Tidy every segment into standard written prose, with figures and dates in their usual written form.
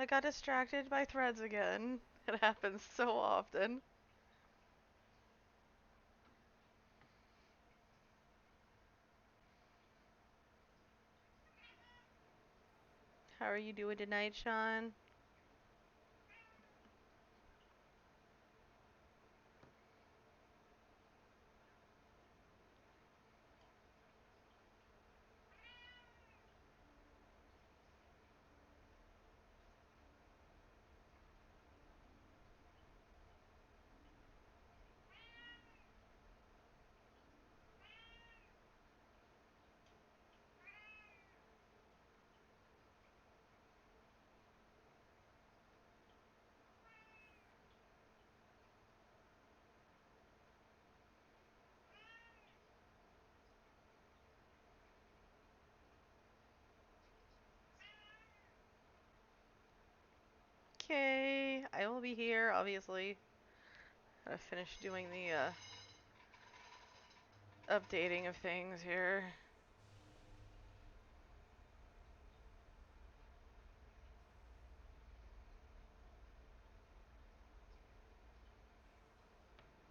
I got distracted by threads again. It happens so often. How are you doing tonight, Sean? Okay, I will be here, obviously. Gotta finish doing the updating of things here.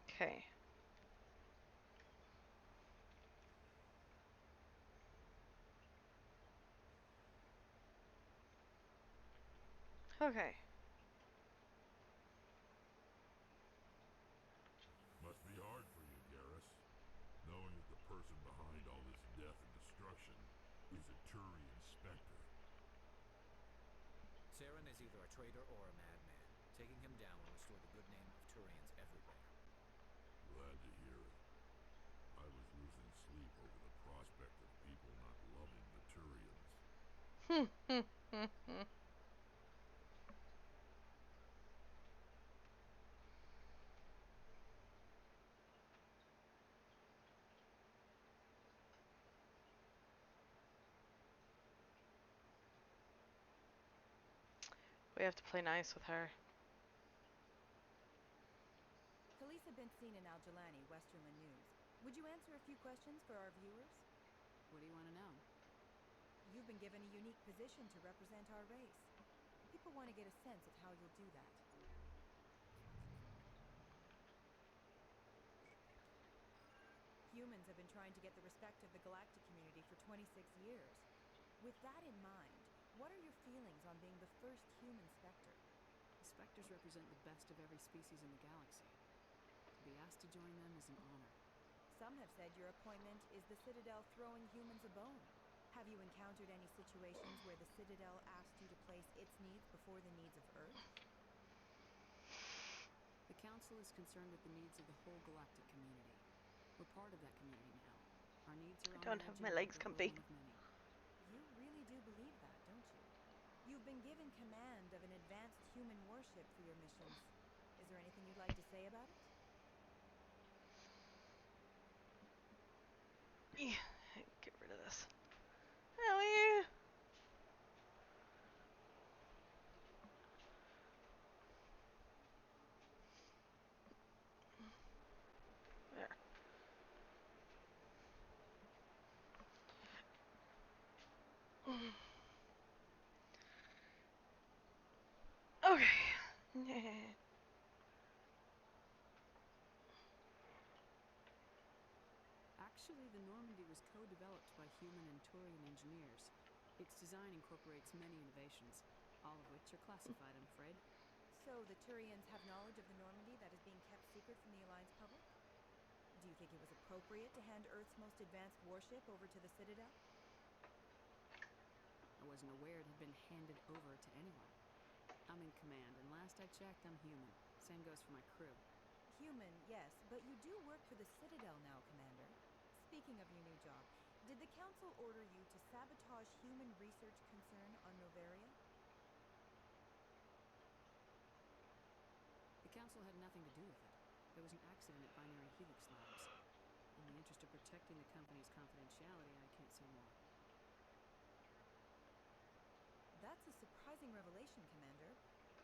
Okay. Okay. Must be hard for you, Garrus, knowing that the person behind all this death and destruction is a Turian Spectre. Saren is either a traitor or a madman. Taking him down will restore the good name of Turians everywhere. Glad to hear it. I was losing sleep over the prospect of people not loving the Turians. We have to play nice with her. Khaleesa Bint-Sina in Al-Jalani, Westerland News. Would you answer a few questions for our viewers? What do you want to know? You've been given a unique position to represent our race. People want to get a sense of how you'll do that. Humans have been trying to get the respect of the galactic community for 26 years. With that in mind, what are your feelings on being the first human Spectre? The Spectres represent the best of every species in the galaxy. To be asked to join them is an honor. Some have said your appointment is the Citadel throwing humans a bone. Have you encountered any situations where the Citadel asked you to place its needs before the needs of Earth? The Council is concerned with the needs of the whole galactic community. We're part of that community now. Our needs are I on don't the have edge my of legs the comfy. will of many. You really do believe that, don't you? You've been given command of an advanced human warship for your missions. Is there anything you'd like to say about it? Yeah, get rid of this. Hell yeah. There. Okay. Actually, the Normandy was co-developed by human and Turian engineers. Its design incorporates many innovations, all of which are classified, I'm afraid. So the Turians have knowledge of the Normandy that is being kept secret from the Alliance public? Do you think it was appropriate to hand Earth's most advanced warship over to the Citadel? I wasn't aware it had been handed over to anyone. I'm in command, and last I checked, I'm human. Same goes for my crew. Human, yes, but you do work for the Citadel now, Commander. Speaking of your new job, did the Council order you to sabotage human research concern on Noveria? The Council had nothing to do with it. There was an accident at Binary Helix Labs. In the interest of protecting the company's confidentiality, I can't say more. That's a surprising revelation, Commander.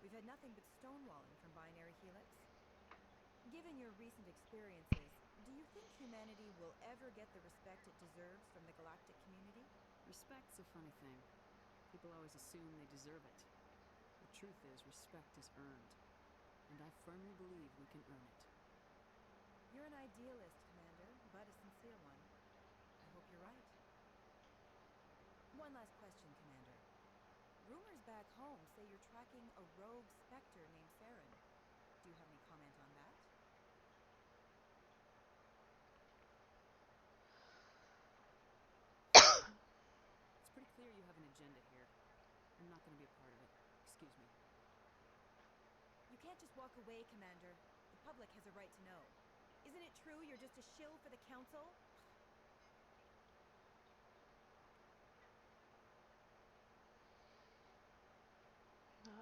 We've had nothing but stonewalling from Binary Helix. Given your recent experiences, do you think humanity will ever get the respect it deserves from the galactic community? Respect's a funny thing. People always assume they deserve it. The truth is, respect is earned, and I firmly believe we can earn it. You're an idealist, Commander, but a sincere one. I hope you're right. One last question, Commander. Rumors back home say you're tracking a rogue Spectre named Saren. Do you have any comment on that? It's pretty clear you have an agenda here. I'm not going to be a part of it. Excuse me. You can't just walk away, Commander. The public has a right to know. Isn't it true you're just a shill for the Council?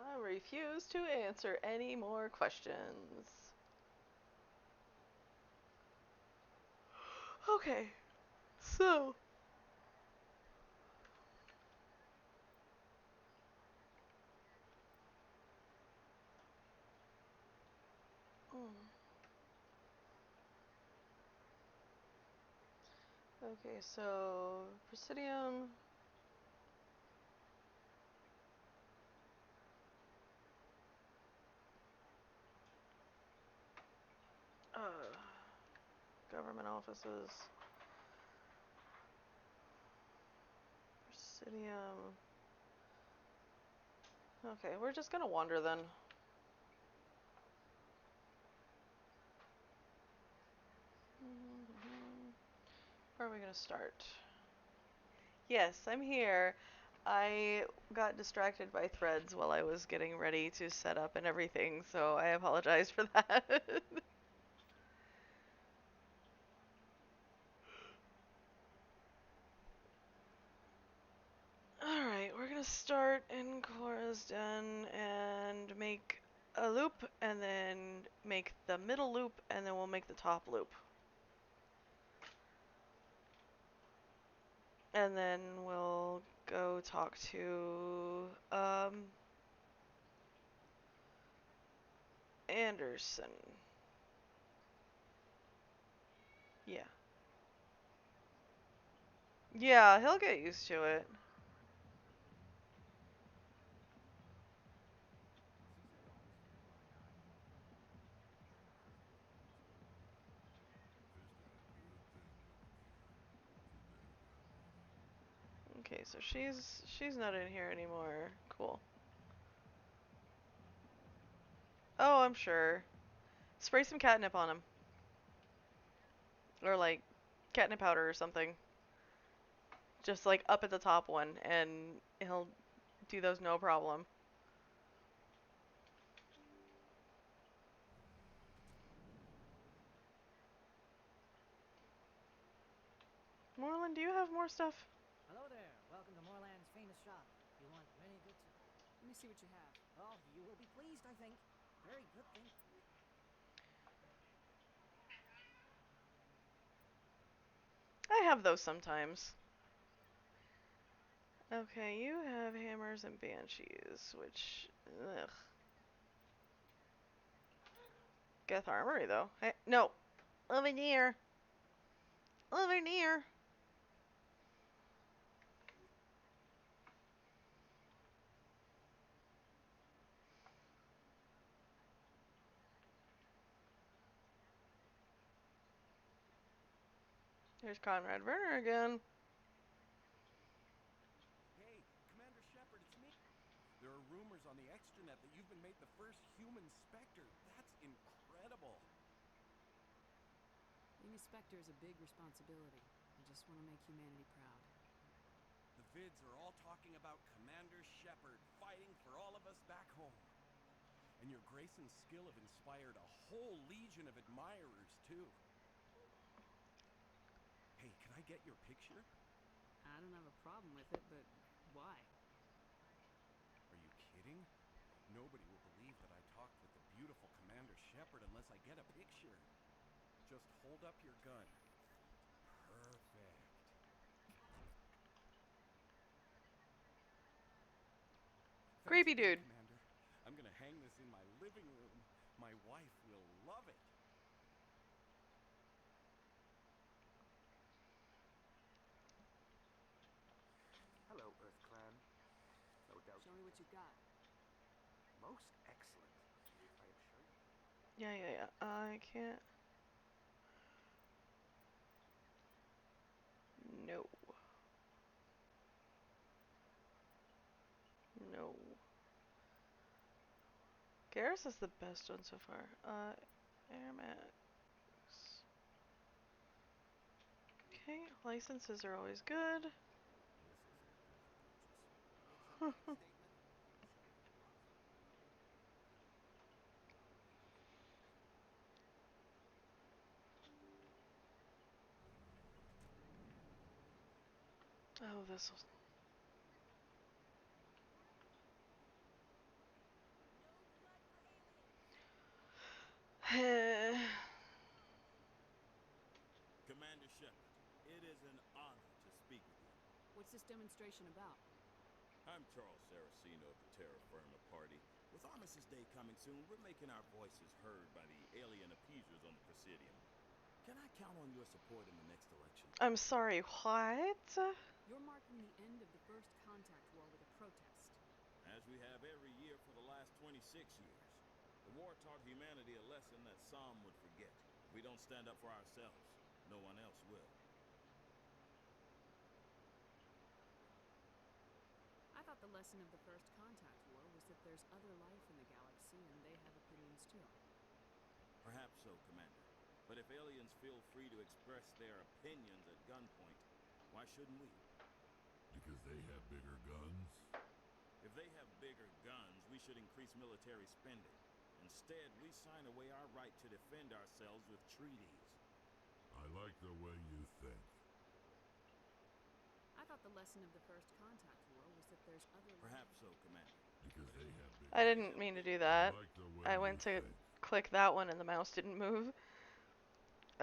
I refuse to answer any more questions. Okay, so. Okay, so Presidium. Government offices. Presidium. Okay, we're just gonna wander then. Where are we gonna start? Yes, I'm here. I got distracted by threads while I was getting ready to set up and everything, so I apologize for that. Alright, we're gonna start in Cora's Den and make a loop, and then make the middle loop, and then we'll make the top loop. And then we'll go talk to Anderson. Yeah. Yeah, he'll get used to it. Caesar always had a blind eye. Fisk had a good thing living here. Too bad he got away. Okay, so she's not in here anymore. Cool. Oh, I'm sure. Spray some catnip on him. Or like catnip powder or something. Just like up at the top one, and he'll do those no problem. Moreland, do you have more stuff? Hello there. Welcome to Moorland's famous shop. You want many good... Let me see what you have. Oh, you will be pleased, I think. Very good thing. I have those sometimes. Okay, you have hammers and banshees, which... Ugh. Geth Armory, though. Hey, no! Over near! Over near! There's Conrad Werner again. Hey, Commander Shepard, it's me. There are rumors on the extranet that you've been made the first human Spectre. That's incredible. Being a Spectre is a big responsibility. I just want to make humanity proud. The vids are all talking about Commander Shepard fighting for all of us back home. And your grace and skill have inspired a whole legion of admirers, too. Hey, can I get your picture? I don't have a problem with it, but why? Are you kidding? Nobody will believe that I talked with the beautiful Commander Shepard unless I get a picture. Just hold up your gun. Perfect. Thanks Creepy again, dude. Commander. I'm gonna hang this in my living room. My wife will love it. Hello, Earth Clan. No doubt Show you me what can. you've got. Most excellent. I am sure you... Yeah. I can't. No. No. Garrus is the best one so far. Air Max. Okay, licenses are always good. This isn't worth a purchase. It's a bank statement. Show me the deposit. Oh, this will. Commander Shepard, it is an honor to speak with you. What's this demonstration about? I'm Charles Saraceno of the Terra Firma Party. With Armistice Day coming soon, we're making our voices heard by the alien appeasers on the Presidium. Can I count on your support in the next election? I'm sorry, what? You're marking the end of the first contact war with a protest. As we have every year for the last 26 years. The war taught humanity a lesson that some would forget. If we don't stand up for ourselves, no one else will. I thought the lesson of the first contact war was that there's other life in the galaxy and they have opinions too. Perhaps so, Commander. But if aliens feel free to express their opinions at gunpoint, why shouldn't we? Because they have bigger guns? If they have bigger guns, we should increase military spending. Instead, we sign away our right to defend ourselves with treaties. I like the way you think. I thought the lesson of the first contact war was that there's other Perhaps so, Commander. Because they have bigger I didn't mean to do that. I like the way I you went to think. click that one and the mouse didn't move.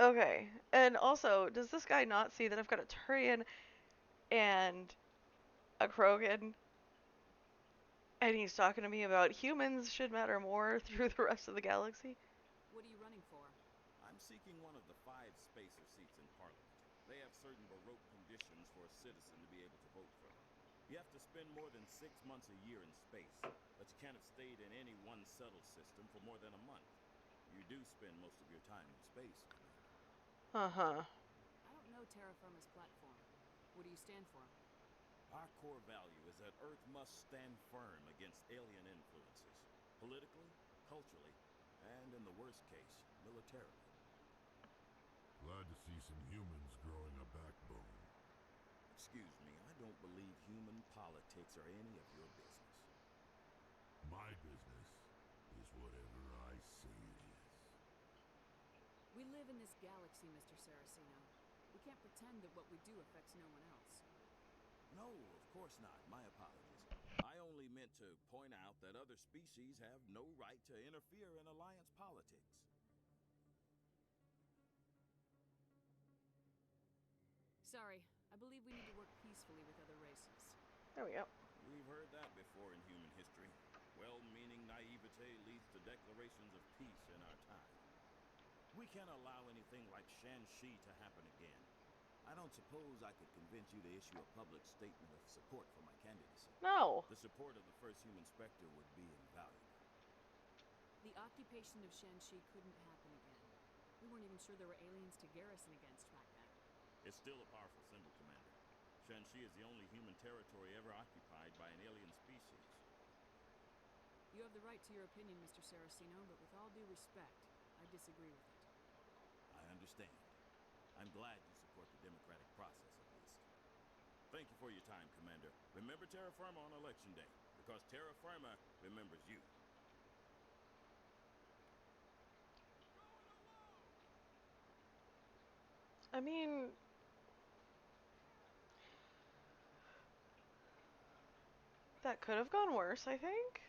Okay, and also, does this guy not see that I've got a Turian and a Krogan? And he's talking to me about humans should matter more through the rest of the galaxy? What are you running for? I'm seeking one of the 5 spacer seats in Parliament. They have certain baroque conditions for a citizen to be able to vote for them. You have to spend more than 6 months a year in space, but you can't have stayed in any one settled system for more than a month. You do spend most of your time in space, Commander. Uh-huh. I don't know Terra Firma's platform. What do you stand for? Our core value is that Earth must stand firm against alien influences, politically, culturally, and in the worst case, militarily. Glad to see some humans growing a backbone. Excuse me, I don't believe human politics are any of your business. My business is whatever I say it is. We live in this galaxy, Mr. Saraceno. We can't pretend that what we do affects no one else. No, of course not. My apologies. I only meant to point out that other species have no right to interfere in alliance politics. Sorry, I believe we need to work peacefully with other races. There we go. We've heard that before in human history. Well-meaning naivete leads to declarations of peace in our time. We can't allow anything like Shan-Shi to happen again. I don't suppose I could convince you to issue a public statement of support for my candidacy. No. The support of the first human specter would be invaluable. The occupation of Shan-Shi couldn't happen again. We weren't even sure there were aliens to garrison against back then. It's still a powerful symbol, Commander. Shan-Shi is the only human territory ever occupied by an alien species. You have the right to your opinion, Mr. Saraceno, but with all due respect, I disagree with it. I understand. I'm glad you support the democratic process, at least. Thank you for your time, Commander. Remember Terra Firma on Election Day, because Terra Firma remembers you. I mean, that could have gone worse, I think.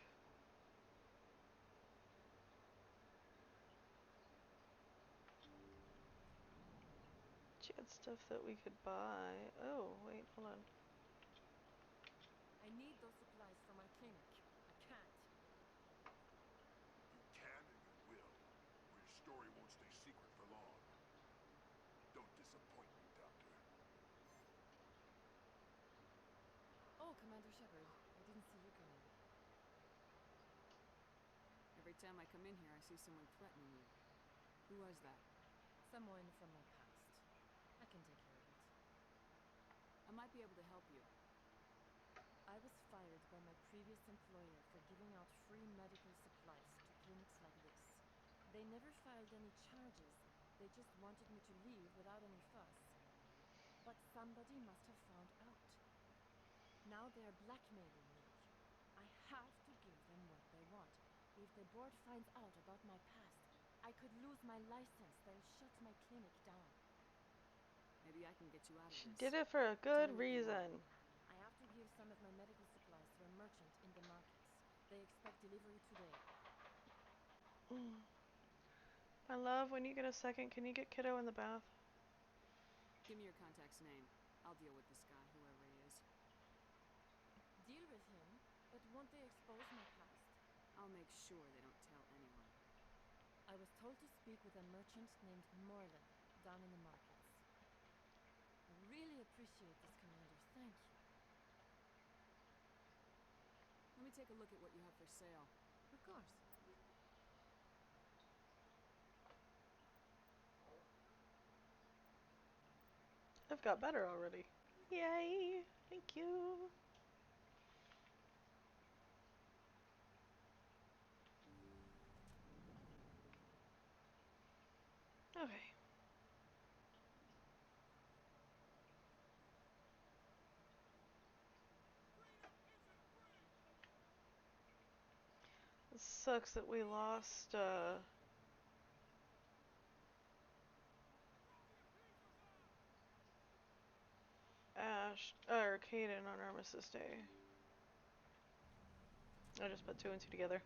She had stuff that we could buy. Oh, wait, hold on. I need those supplies for my clinic. I can't. You can and you will, or your story won't stay secret for long. Don't disappoint me, Doctor. Oh, Commander Shepard, I didn't see you come in. time I come in here, I see someone threatening you. Who was that? Someone from my past. I can take care of it. I might be able to help you. I was fired by my previous employer for giving out free medical supplies to clinics like this. They never filed any charges. They just wanted me to leave without any fuss. But somebody must have found out. Now they're blackmailing me. I have to give them what they want. If the board finds out about my past, I could lose my license. They'll shut my clinic down. Maybe I can get you out of She this. did it for a Tell good me what they want. reason. I have to give some of my medical supplies to a merchant in the markets. They expect delivery today. My love, when you get a second, can you get kiddo in the bath? Give me your contact's name. I'll deal with this guy, whoever he is. Deal with him, but won't they expose my past? I'll make sure they don't tell anyone. I was told to speak with a merchant named Moreland down in the markets. I really appreciate this, Commander. Thank you. Let me take a look at what you have for sale. Of course. I've got better already. Yay! Thank you. Okay. It sucks that we lost Ash or Caden on Armistice Day. I just put 2 and 2 together.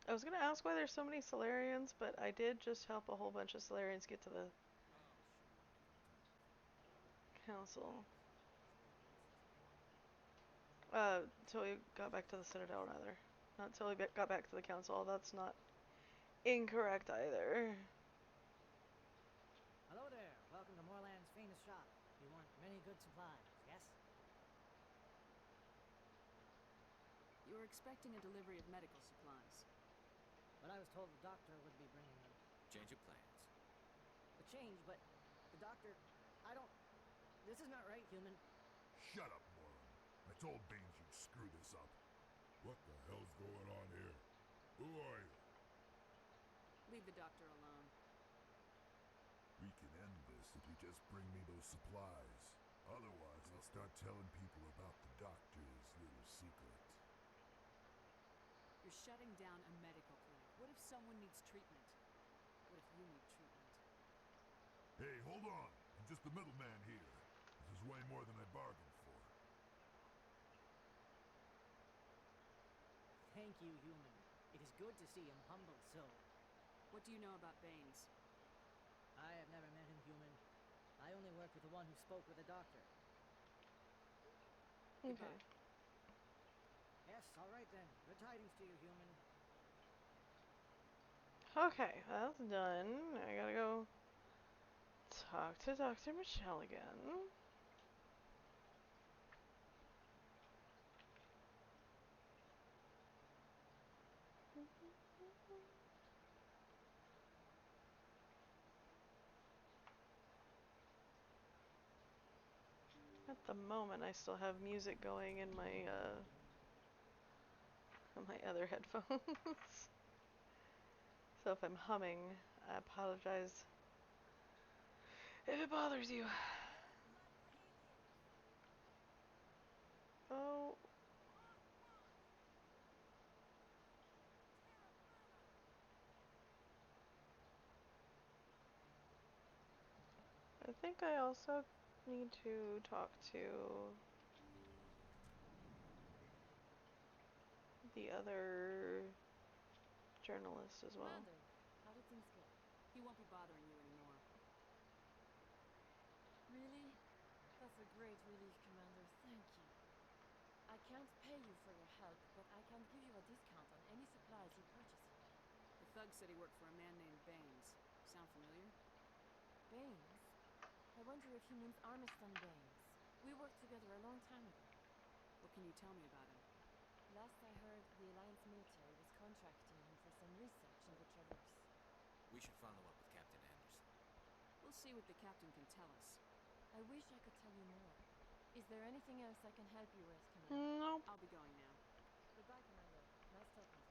I was gonna ask why there's so many Solarians, but I did just help a whole bunch of Solarians get to the council. Till we got back to the Citadel, rather. Not till we got back to the council. That's not incorrect either. Hello there. Welcome to Moorland's famous shop. You want many good supplies, yes? You were expecting a delivery of medical supplies. But I was told the doctor would be bringing them. Change of plans. A change, but the doctor... I don't... This is not right, human. Shut up, Moreland. I told Baines you'd screw this up. What the hell's going on here? Who are you? Leave the doctor alone. We can end this if you just bring me those supplies. Otherwise, I'll start telling people about the doctor's little secret. You're shutting down a medical clinic. What if someone needs treatment? What if you need treatment? Hey, hold on. I'm just the middleman here. This is way more than I bargained for. Thank you, human. It is good to see him humbled so. What do you know about Baines? I have never met him, human. I only worked with the one who spoke with the doctor. Okay. Yes, all right then. Good tidings to you, human. Okay, that's done. I gotta go talk to Dr. Michelle again. At the moment, I still have music going in my other headphones. So if I'm humming, I apologize if it bothers you. Oh. I think I also need to talk to the other journalist as well. Commander, how did things go? He won't be bothering you anymore. Really? That's a great relief, Commander. Thank you. I can't pay you for your help, but I can give you a discount on any supplies you purchase here. The thug said he worked for a man named Baines. Sound familiar? Baines? I wonder if he means Armiston Baines. We worked together a long time ago. What can you tell me about him? Last I heard, the Alliance military was contracting him for some research in the Traverse. We should follow up with Captain Anderson. We'll see what the captain can tell us. I wish I could tell you more. Is there anything else I can help you with, Commander? Nope. I'll be going now. Goodbye, Commander. Nice talking to you.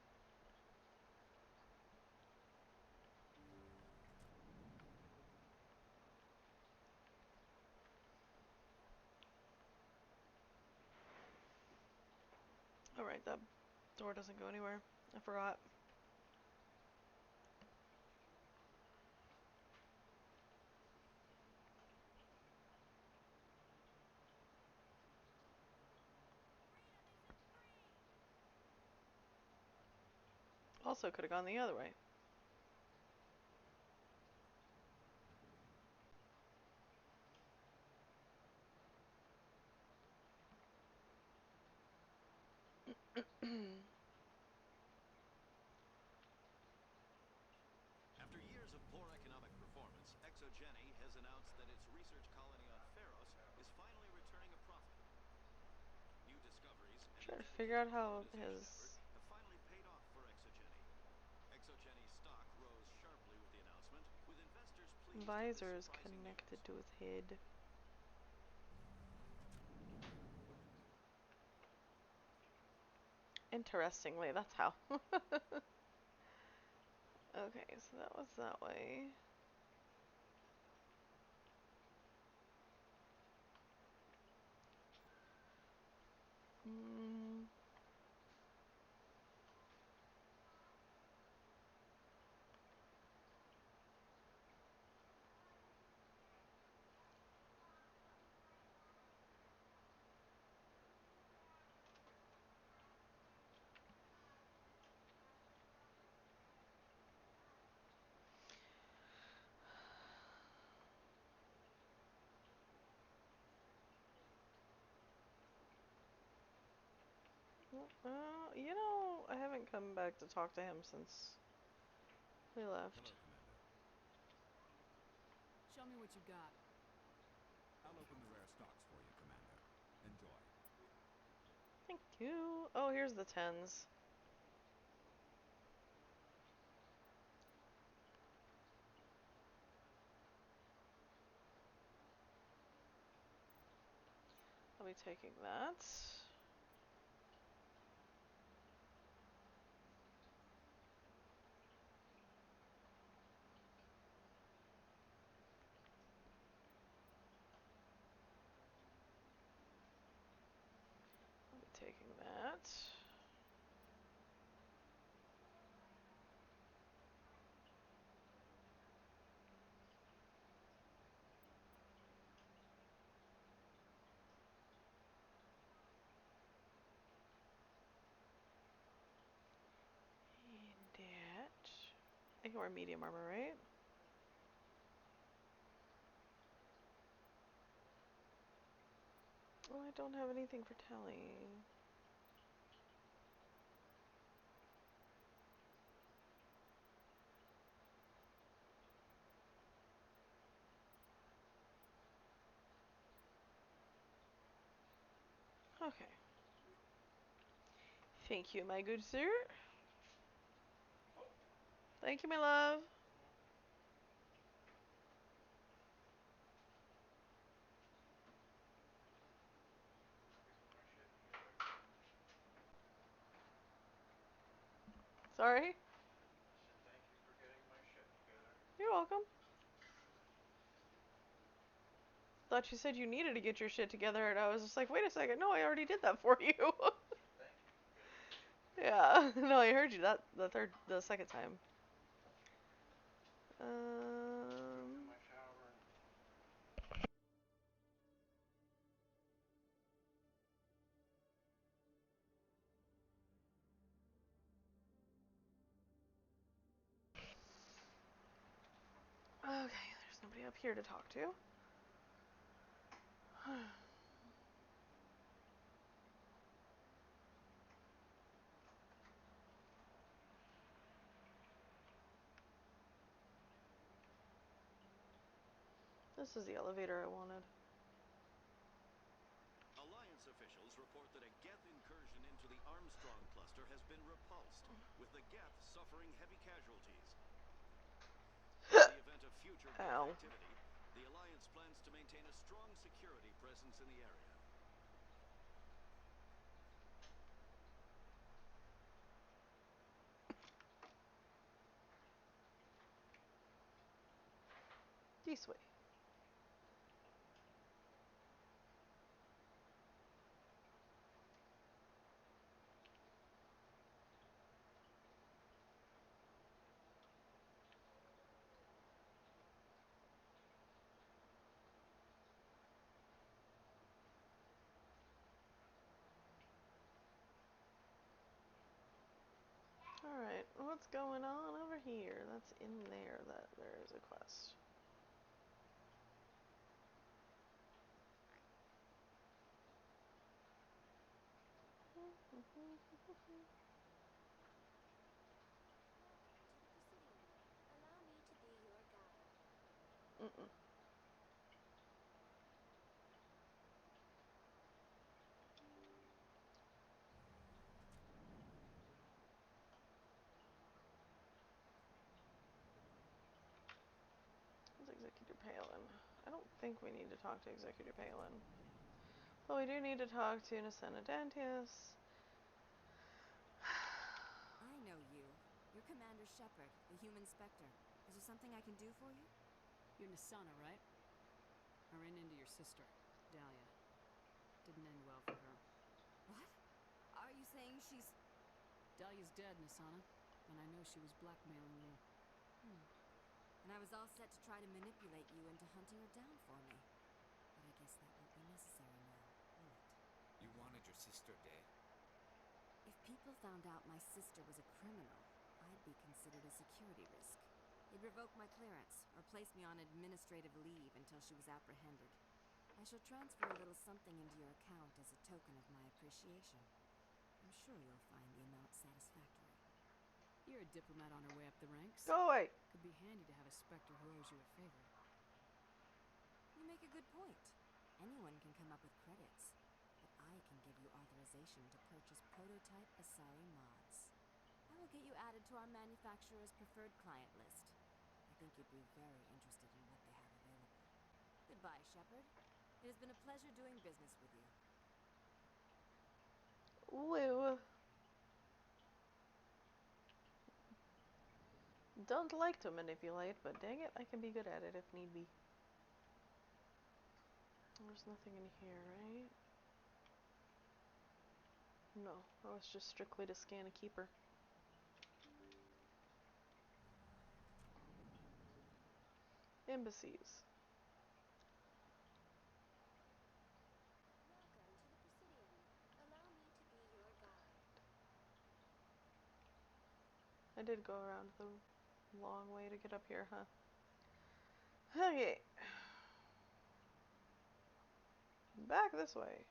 Alright, that door doesn't go anywhere. I forgot. Also could have gone the other way. After years of poor economic performance, ExoGeni has announced that its research colony on Pharos is finally returning a profit. New discoveries and Trying a to figure out dedicated how colonization his effort have finally paid off for ExoGeni. ExoGeni's stock rose sharply with the announcement, with investors pleased at visor this is surprising connected news. to his head. Interestingly, that's how. Okay, so that was that way. Mm. You know, I haven't come back to talk to him since we left. Hello, Commander. Show me what you got. I'll open the rare stocks for you, Commander. Enjoy. Thank you. Oh, here's the tens. I'll be taking that. I'll be taking that. And that. I can wear medium armor, right? Oh, I don't have anything for Tally. Okay. Thank you, my good sir. Thank you, my love. Sorry? You're welcome. Thought you said you needed to get your shit together, and I was just like, wait a second, no, I already did that for you. Yeah, no, I heard you the second time. Okay, there's nobody up here to talk to. This is the elevator I wanted. Alliance officials report that a Geth incursion into the Armstrong cluster has been repulsed, with the Geth suffering heavy casualties. In the event of future Geth Ow. activity, the Alliance plans to maintain a strong security presence in the area. This way. Alright, what's going on over here? That's in there, that there is a quest. To the Presidium. Allow me to be your guide. Mm-mm. Where's Executor Palin? I don't think we need to talk to Executor Palin. But we do need to talk to Nasena Dantius. I know you. You're Commander Shepard, the human Spectre. Is there something I can do for you? You're Nasana, right? I ran into your sister, Dahlia. Didn't end well for her. What? Are you saying she's... Dahlia's dead, Nasana. And I know she was blackmailing you. And I was all set to try to manipulate you into hunting her down for me. But I guess that won't be necessary now, will it? You wanted your sister dead? If people found out my sister was a criminal, I'd be considered a security risk. They'd revoke my clearance, or place me on administrative leave until she was apprehended. I shall transfer a little something into your account as a token of my appreciation. I'm sure you'll find the amount satisfactory. You're a diplomat on her way up the ranks. Go away! Could be handy to have a Spectre who owes you a favor. You make a good point. Anyone can come up with credits, but I can give you authorization to purchase prototype Asari mods. I will get you added to our manufacturer's preferred client list. I think you'd be very interested in what they have available. Goodbye, Shepard. It has been a pleasure doing business with you. Woo! Don't like to manipulate, but dang it, I can be good at it if need be. There's nothing in here, right? No, that was just strictly to scan a keeper. Embassies. Welcome to the Presidium. Allow me to be your guide. I did go around the long way to get up here, huh? Okay. Back this way.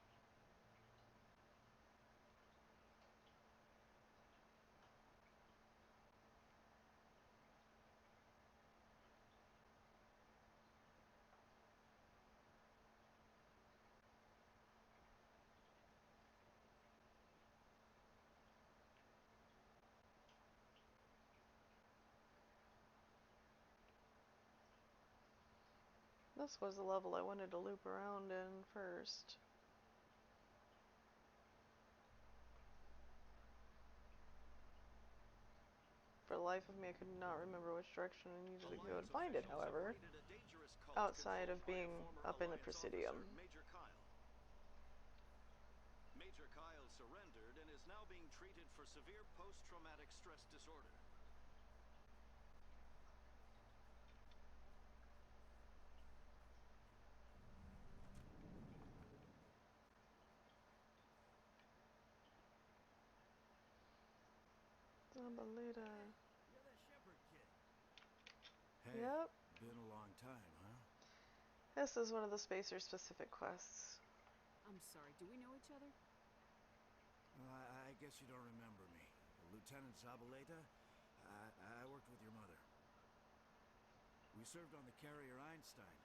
This was the level I wanted to loop around in first. For the life of me, I could not remember which direction I needed to go to Alliance find it, officials have however, raided a dangerous cult outside controlled of by a being former up in the Alliance Presidium. officer, Major Kyle. Major Kyle surrendered and is now being treated for severe post-traumatic stress disorder. Zambalita. You're that Shepard kid. Yep. Been a long time, huh? This is one of the spacer-specific quests. I'm sorry, do we know each other? Well, I guess you don't remember me. Lieutenant Zabaleta? I worked with your mother. We served on the carrier Einstein.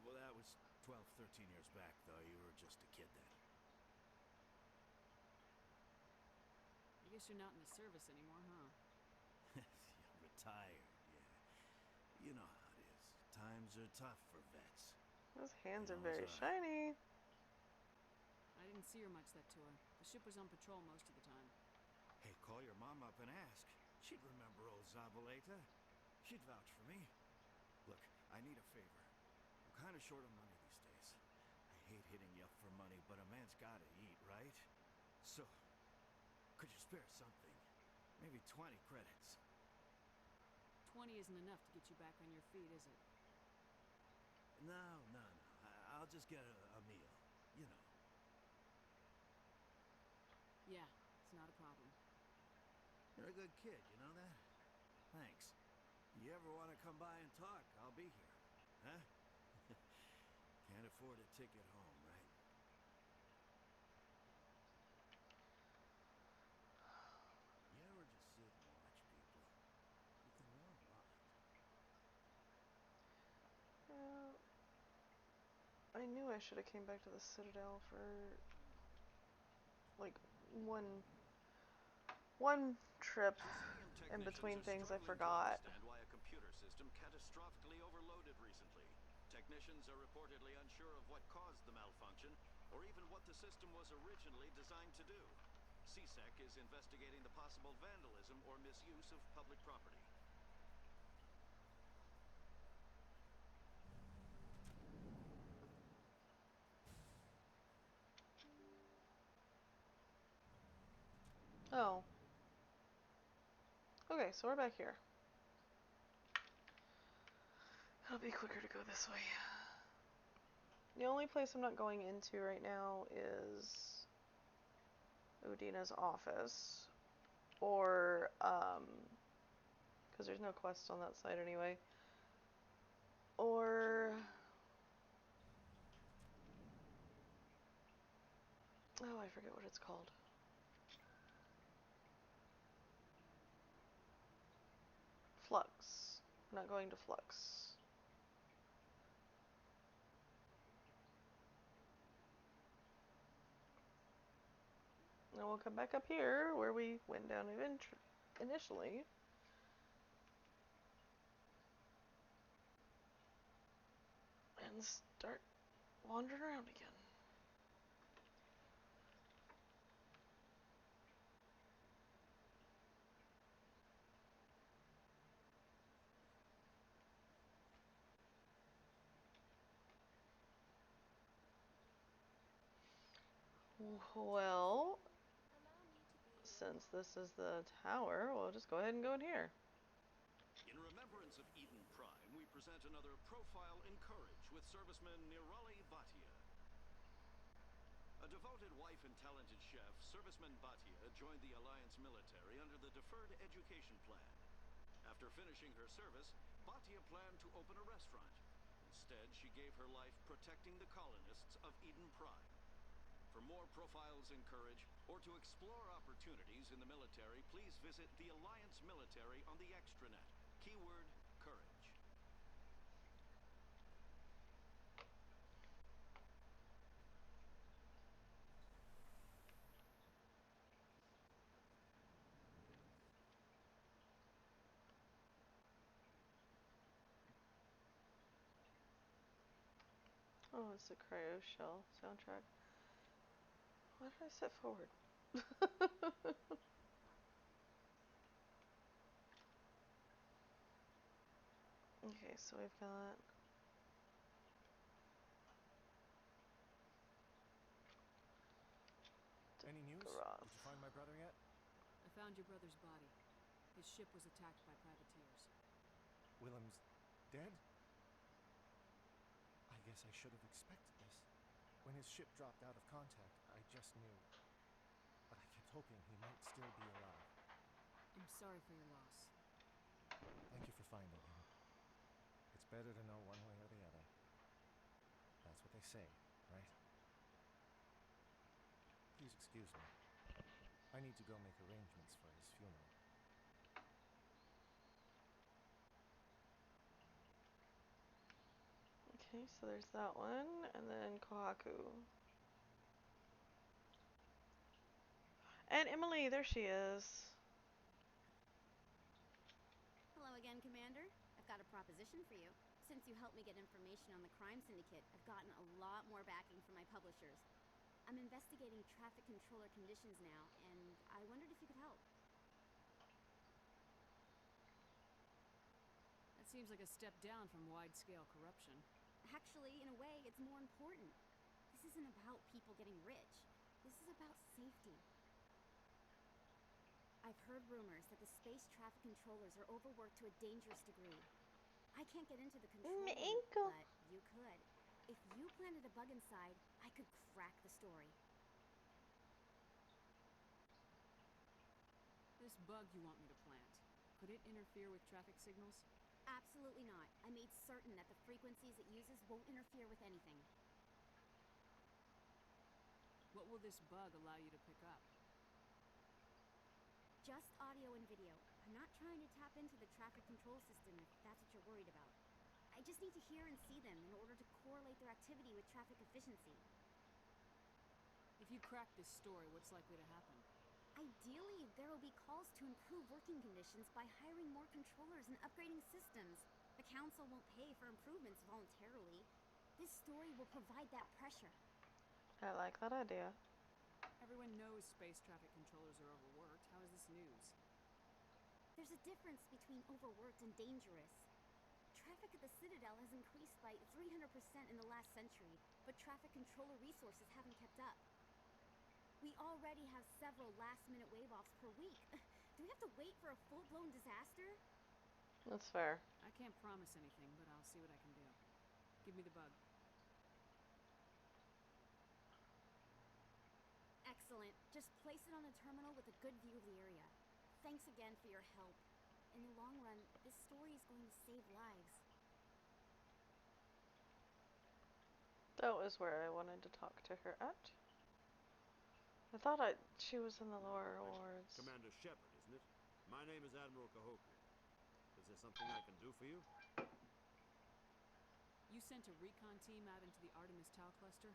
Well, that was 12, 13 years back, though. You were just a kid then. guess you're not in the service anymore, huh? Retired, yeah. You know how it is. Times are tough for vets. Those hands They are always very are. shiny. I didn't see her much that tour. The ship was on patrol most of the time. Hey, call your mom up and ask. She'd remember old Zabaleta. She'd vouch for me. Look, I need a favor. I'm kind of short on money these days. I hate hitting you up for money, but a man's gotta eat, right? So, could you spare something? Maybe 20 credits. 20 isn't enough to get you back on your feet, is it? No. I'll just get a meal. You know. Yeah, it's not a problem. You're a good kid, you know that? Thanks. You ever want to come by and talk, I'll be here. Huh? Can't afford a ticket home, right? You ever just sit and watch people? You can learn a lot. Yeah. I knew I should have came back to the Citadel for like one trip Presidium in technicians between are things I struggling to forgot. understand why a computer system catastrophically overloaded recently. Technicians are reportedly unsure of what caused the malfunction, or even what the system was originally designed to do. CSEC is investigating the possible vandalism or misuse of public property. Oh. Okay, so we're back here. It'll be quicker to go this way. The only place I'm not going into right now is Udina's office. Or, because there's no quests on that side anyway. Or, oh, I forget what it's called. Flux. I'm not going to Flux. And we'll come back up here where we went down initially. And start wandering around again. Well, Allow me to be your since guide. this is the tower, we'll just go ahead and go in here. In remembrance of Eden Prime, we present another Profile in Courage with serviceman Nirali Bhatia. A devoted wife and talented chef, serviceman Bhatia joined the Alliance military under the Deferred Education Plan. After finishing her service, Bhatia planned to open a restaurant. Instead, she gave her life protecting the colonists of Eden Prime. For more profiles in courage, or to explore opportunities in the military, please visit the Alliance Military on the extranet. Keyword, courage. Oh, it's the Cryo Shell soundtrack. Why did I sit forward? Okay, so we've got Any news? Roth. Did you find my brother yet? I found your brother's body. His ship was attacked by privateers. Willem's dead? I guess I should have expected this. When his ship dropped out of contact, I just knew. But I kept hoping he might still be alive. I'm sorry for your loss. Thank you for finding him. It's better to know one way or the other. That's what they say, right? Please excuse me. I need to go make arrangements for his funeral. Okay, so there's that one, and then Kohaku. And Emily, there she is. Hello again, Commander. I've got a proposition for you. Since you helped me get information on the crime syndicate, I've gotten a lot more backing from my publishers. I'm investigating traffic controller conditions now, and I wondered if you could help. That seems like a step down from wide-scale corruption. Actually, in a way, it's more important. This isn't about people getting rich. This is about safety. I've heard rumors that the space traffic controllers are overworked to a dangerous degree. I can't get into the control room, but you could. If you planted a bug inside, I could crack the story. This bug you want me to plant, could it interfere with traffic signals? Absolutely not. I made certain that the frequencies it uses won't interfere with anything. What will this bug allow you to pick up? Just audio and video. I'm not trying to tap into the traffic control system if that's what you're worried about. I just need to hear and see them in order to correlate their activity with traffic efficiency. If you crack this story, what's likely to happen? Ideally, there will be calls to improve working conditions by hiring more controllers and upgrading systems. The council won't pay for improvements voluntarily. This story will provide that pressure. I like that idea. Everyone knows space traffic controllers are overworked. How is this news? There's a difference between overworked and dangerous. Traffic at the Citadel has increased by 300% in the last century, but traffic controller resources haven't kept up. We already have several last-minute wave-offs per week. Do we have to wait for a full-blown disaster? That's fair. I can't promise anything, but I'll see what I can do. Give me the bug. Excellent. Just place it on a terminal with a good view of the area. Thanks again for your help. In the long run, this story is going to save lives. That was where I wanted to talk to her at. I thought she was in the lower wards. Commander Shepard, isn't it? My name is Admiral Cahokia. Is there something I can do for you? You sent a recon team out into the Artemis Tau cluster?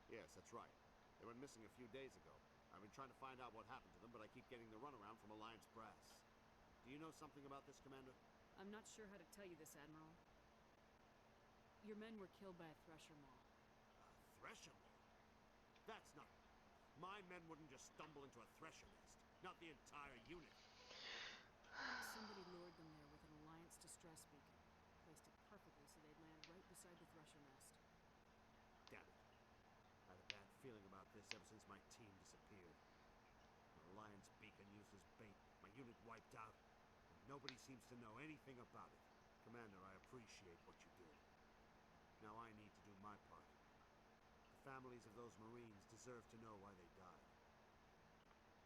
Yes, that's right. They went missing a few days ago. I've been trying to find out what happened to them, but I keep getting the runaround from Alliance brass. Do you know something about this, Commander? I'm not sure how to tell you this, Admiral. Your men were killed by a thresher maw. A thresher maw? That's not... My men wouldn't just stumble into a thresher nest. Not the entire unit. Somebody lured them there with an Alliance distress beacon. Placed it perfectly so they'd land right beside the thresher nest. Damn it. I had a bad feeling about this ever since my team disappeared. An Alliance beacon used as bait, my unit wiped out, and nobody seems to know anything about it. Commander, I appreciate what you did. Now I need to do my part. The families of those Marines deserve to know why they died.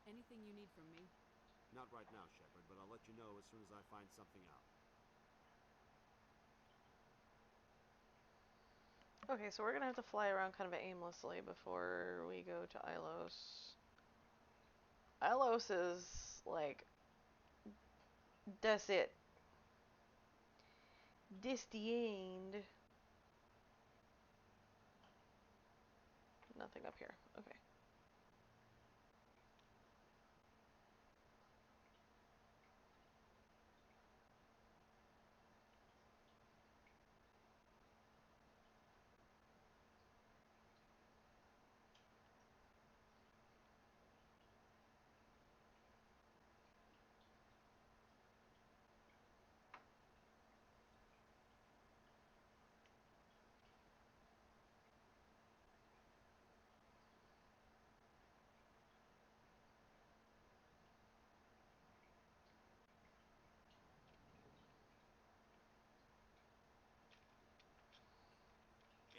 Anything you need from me? Not right now, Shepard, but I'll let you know as soon as I find something out. Okay, so we're gonna have to fly around kind of aimlessly before we go to Ilos. Ilos is like, that's it. This the end. Nothing up here. Okay.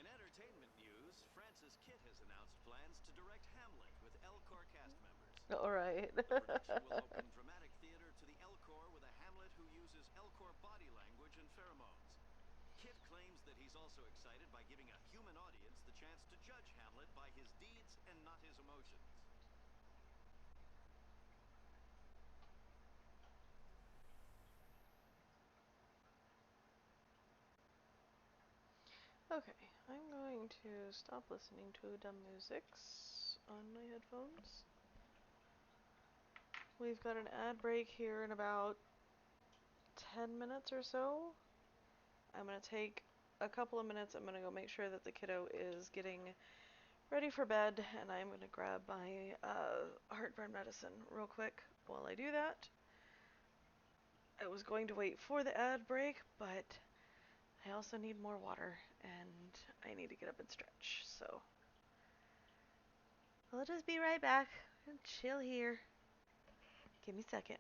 In entertainment news, Francis Kitt has announced plans to direct Hamlet with Elcor cast members. Alright. The production will open dramatic theater to the Elcor with a Hamlet who uses Elcor body language and pheromones. Kitt claims that he's also excited by giving a human audience the chance to judge Hamlet by his deeds and not his emotions. Okay, I'm going to stop listening to dumb musics on my headphones. We've got an ad break here in about 10 minutes or so. I'm going to take a couple of minutes. I'm going to go make sure that the kiddo is getting ready for bed, and I'm going to grab my heartburn medicine real quick while I do that. I was going to wait for the ad break, but I also need more water, and I need to get up and stretch, so I'll just be right back and chill here. Give me a second.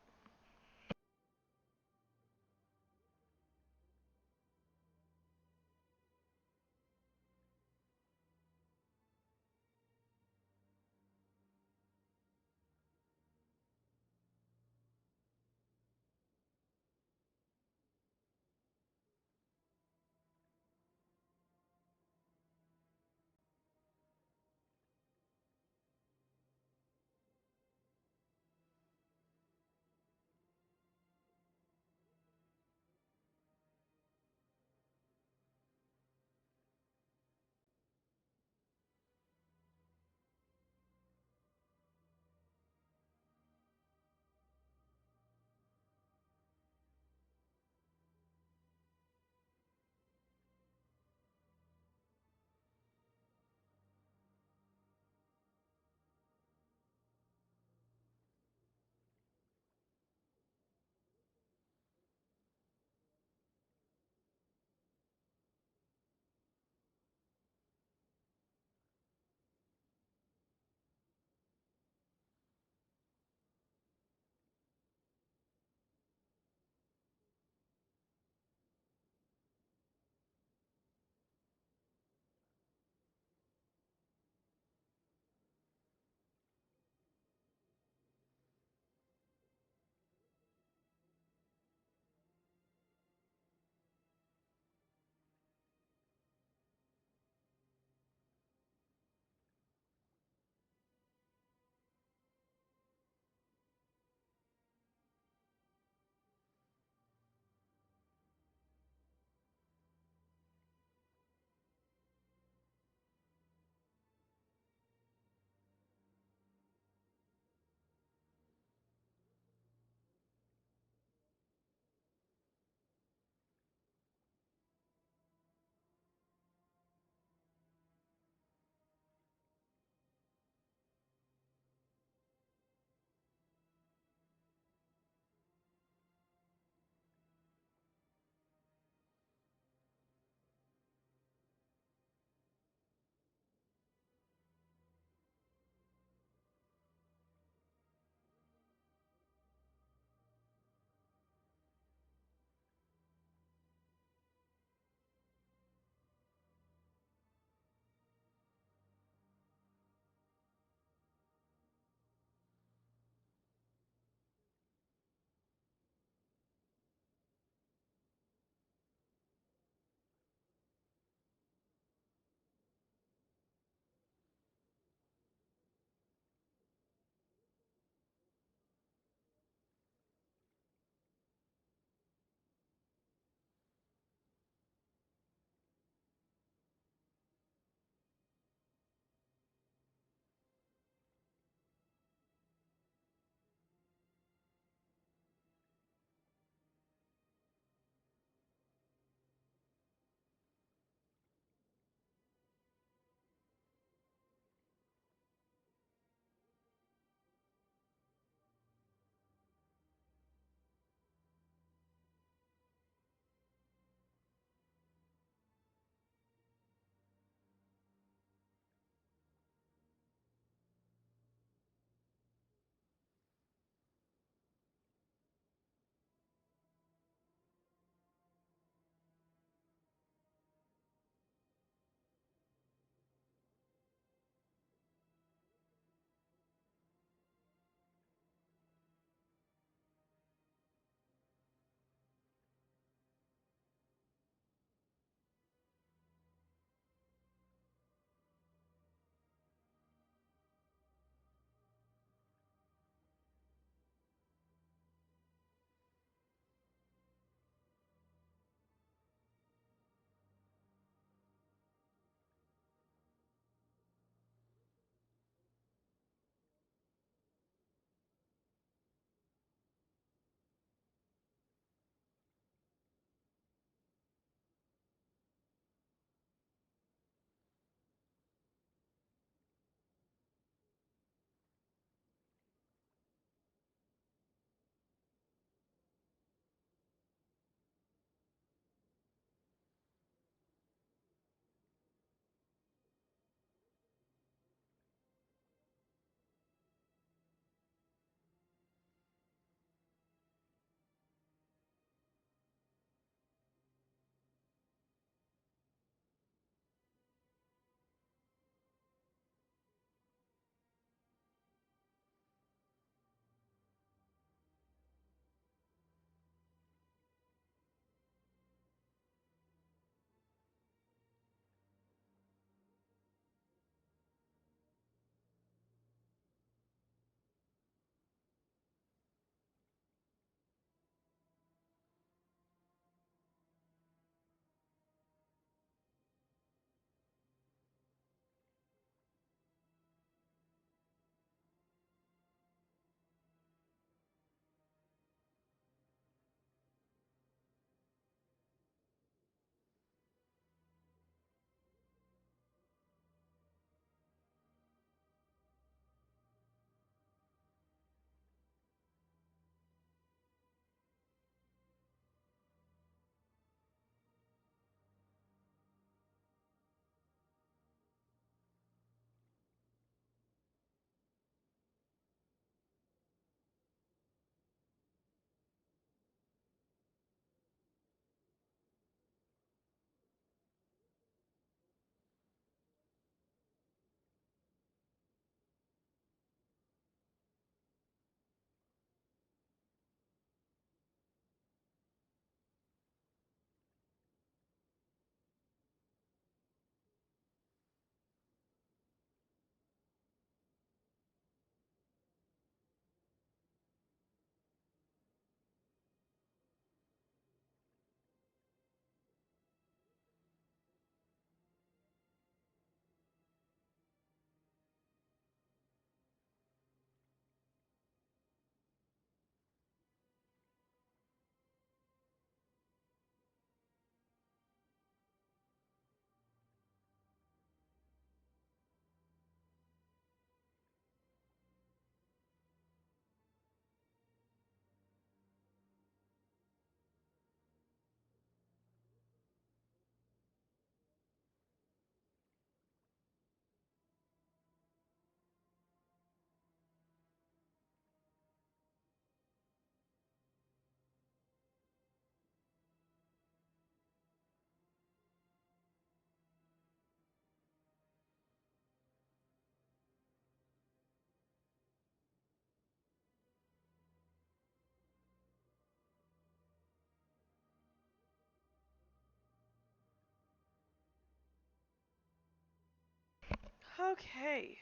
Okay.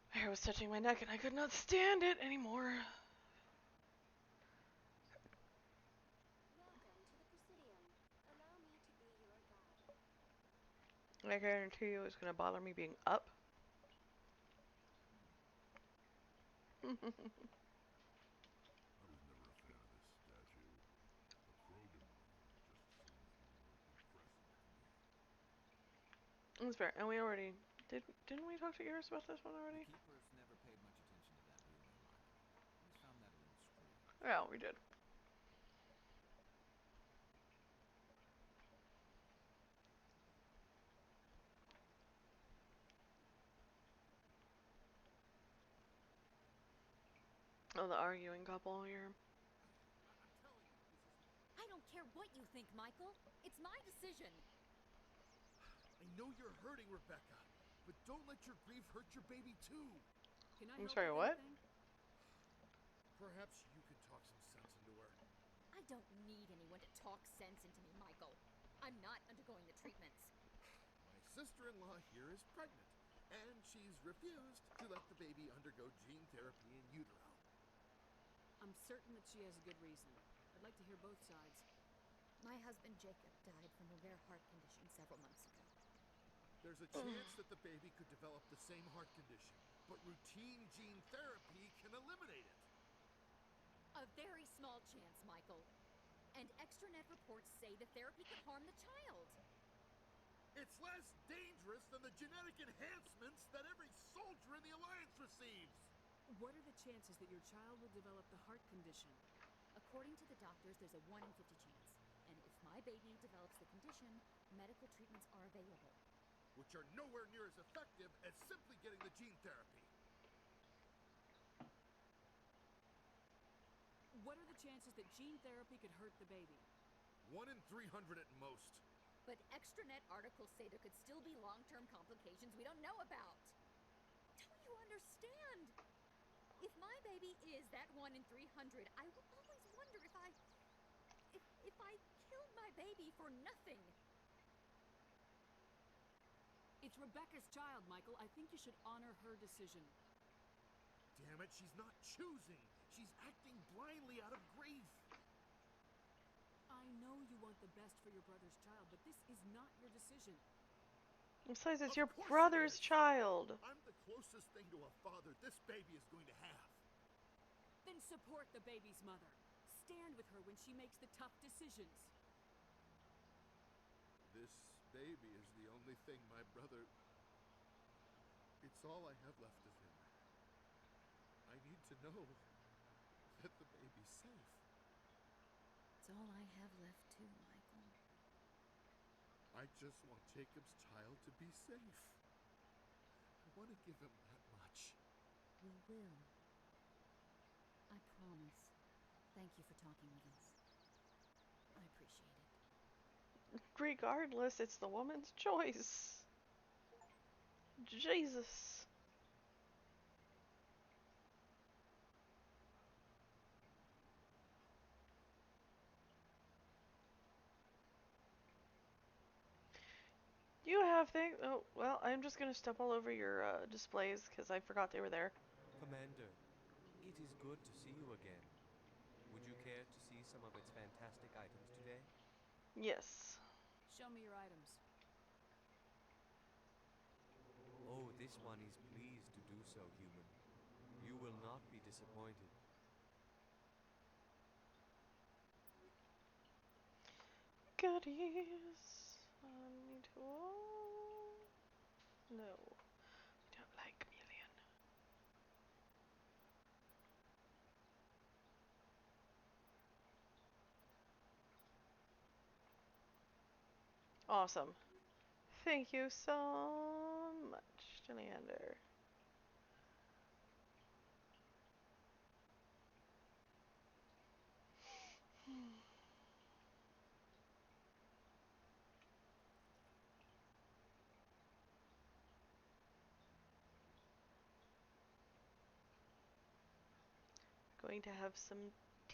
Hair was touching my neck and I could not stand it anymore. Welcome to the Presidium. Allow me to be your guide. I guarantee you it's gonna bother me being up. I was never a fan of this statue. The Krogan one just seems more impressive to me. That's fair. And we already didn't we talk to Garrus about this one The already? keepers never paid much attention to that ruling, Michael. Always found that a little strange. Yeah, we did. Oh, the arguing couple here. I'm telling you, this is... I don't care what you think, Michael. It's my decision. I know you're hurting, Rebecca, but don't let your grief hurt your baby too. Can I I'm help sorry, with what? anything? Perhaps you could talk some sense into her. I don't need anyone to talk sense into me, Michael. I'm not undergoing the treatments. My sister-in-law here is pregnant, and she's refused to let the baby undergo gene therapy in utero. I'm certain that she has a good reason. I'd like to hear both sides. My husband Jacob died from a rare heart condition several months ago. There's a chance that the baby could develop the same heart condition, but routine gene therapy can eliminate it. A very small chance, Michael. And extranet reports say the therapy could harm the child. It's less dangerous than the genetic enhancements that every soldier in the Alliance receives. What are the chances that your child will develop the heart condition? According to the doctors, there's a 1 in 50 chance. And if my baby develops the condition, medical treatments are available. Which are nowhere near as effective as simply getting the gene therapy. What are the chances that gene therapy could hurt the baby? 1 in 300 at most. But extranet articles say there could still be long-term complications we don't know about. Don't you understand? If my baby is that 1 in 300, I will always wonder if I killed my baby for nothing. It's Rebecca's child, Michael. I think you should honor her decision. Damn it, she's not choosing. She's acting blindly out of grief. I know you want the best for your brother's child, but this is not your decision. Besides, it's Of your course brother's it is. child. I'm the closest thing to a father this baby is going to have. Then support the baby's mother. Stand with her when she makes the tough decisions. This baby is the only thing my brother... It's all I have left of him. I need to know that the baby's safe. It's all I have left too, Michael. I just want Jacob's child to be safe. I want to give him that much. We will. I promise. Thank you for talking with us. I appreciate it. Regardless, it's the woman's choice. Jesus. You have things. Oh, well, I'm just gonna step all over your displays because I forgot they were there. Commander, it is good to see you again. Would you care to see some of its fantastic items today? Yes. Show me your items. Oh, this one is pleased to do so, human. You will not be disappointed. Goodies. Need to. No. I don't like chameleon. Awesome. Thank you so much, Leander. Going to have some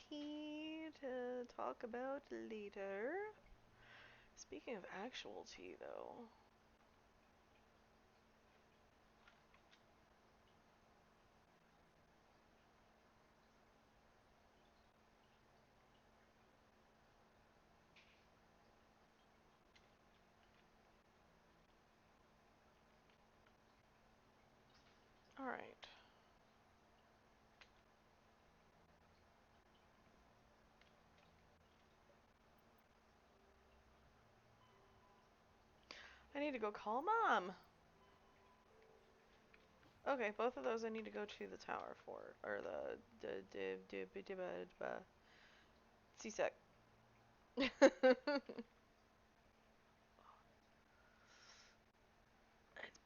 tea to talk about later. Speaking of actual tea, though. Alright. I need to go call Mom! Okay, both of those I need to go to the tower for. Or the C-Sec. It's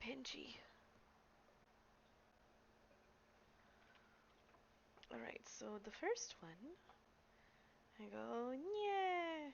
pinchy. Alright, so the first one, I go, yeah.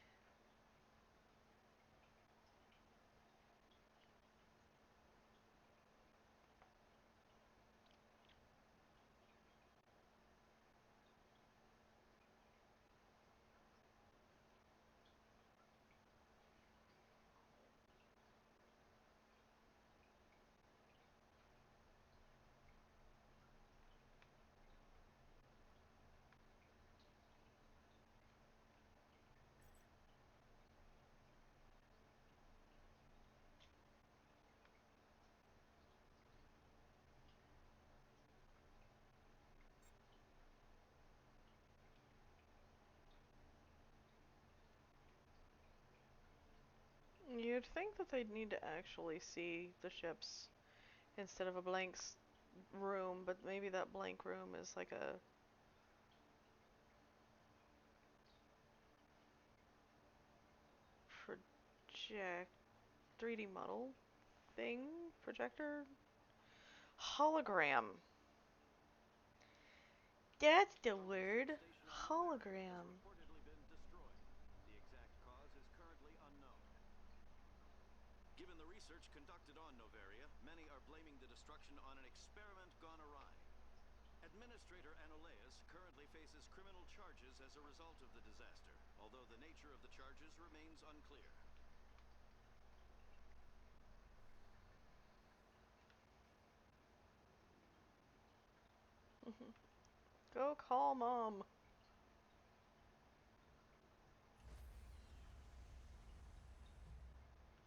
You'd think that they'd need to actually see the ships instead of a blank room, but maybe that blank room is like a project 3D model thing, projector, hologram. That's the word, hologram. Reportedly been destroyed. The exact cause is currently unknown. Given the research conducted on Noveria, many are blaming the destruction on an experiment gone awry. Administrator Anoleus currently faces criminal charges as a result of the disaster, although the nature of the charges remains unclear. Go call Mom.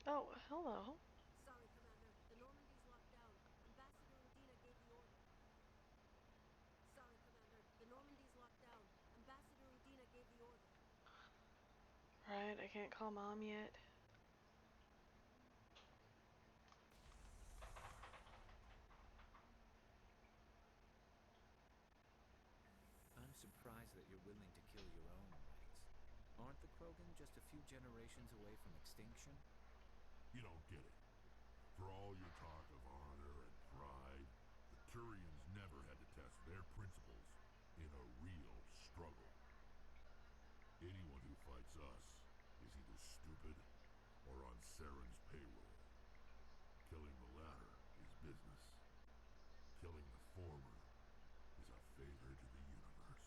Oh, hello. Sorry, Commander. The Normandy's locked down. Ambassador Udina gave the order. Sorry, Commander. The Normandy's locked down. Ambassador Udina gave the order. Right, I can't call Mom yet. I'm surprised that you're willing to kill your own race. Aren't the Krogan just a few generations away from extinction? You don't get it. For all your talk of honor and pride, the Turians never had to test their principles in a real struggle. Anyone who fights us is either stupid or on Saren's payroll. Killing the latter is business. Killing the former is a favor to the universe.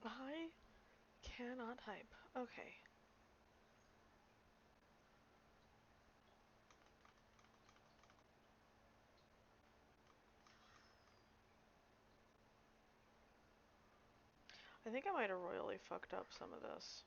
I cannot type. Okay. I think I might have royally fucked up some of this.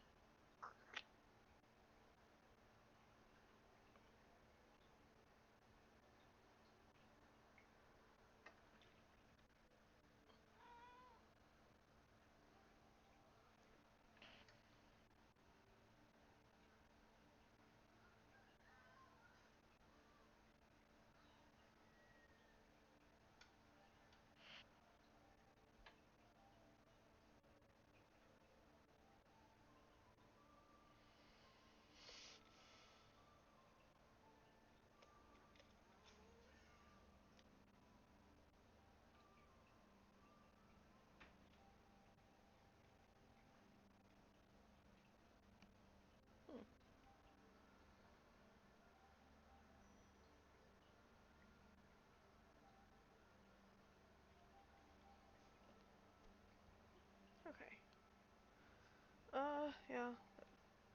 Yeah.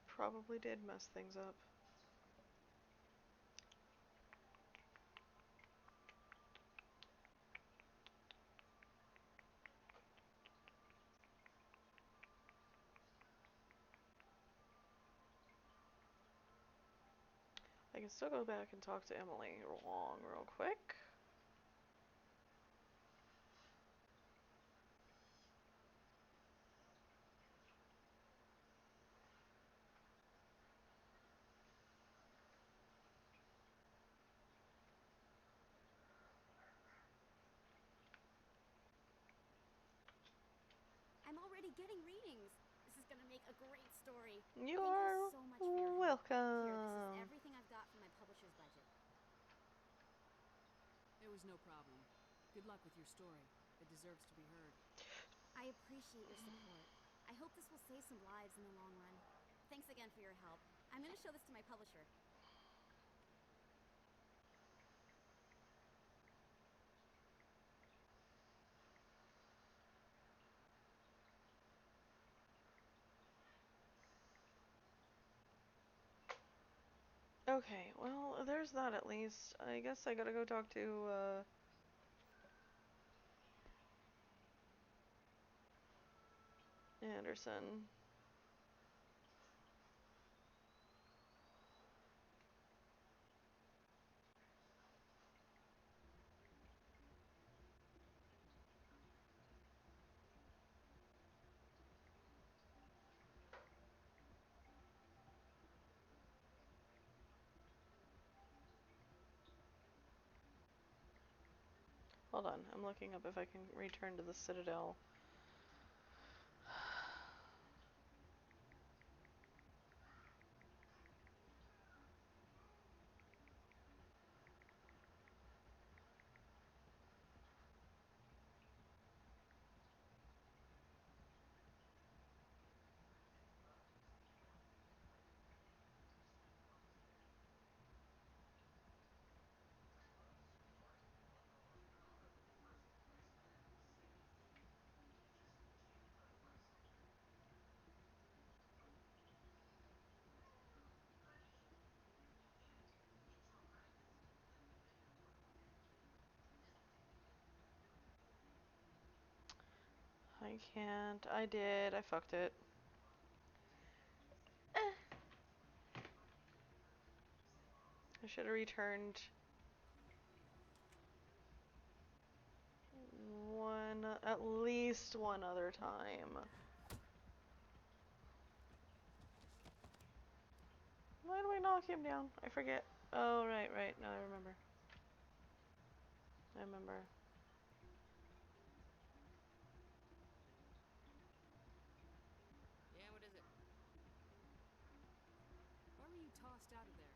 Probably did mess things up. I can still go back and talk to Emily real quick. I'm already getting readings. This is gonna make a great story. You Thank are you so much for your help. Here, this is welcome. everything I've got from my publisher's budget. It was no problem. Good luck with your story. It deserves to be heard. I appreciate your support. I hope this will save some lives in the long run. Thanks again for your help. I'm gonna show this to my publisher. Okay, well, there's that at least. I guess I gotta go talk to, Anderson. Hold on, I'm looking up if I can return to the Citadel. I can't. I did. I fucked it. I should have returned at least one other time. Why do I knock him down? I forget. Oh, right. No, I remember. I remember. Yeah, what is it? Why were you tossed out of there?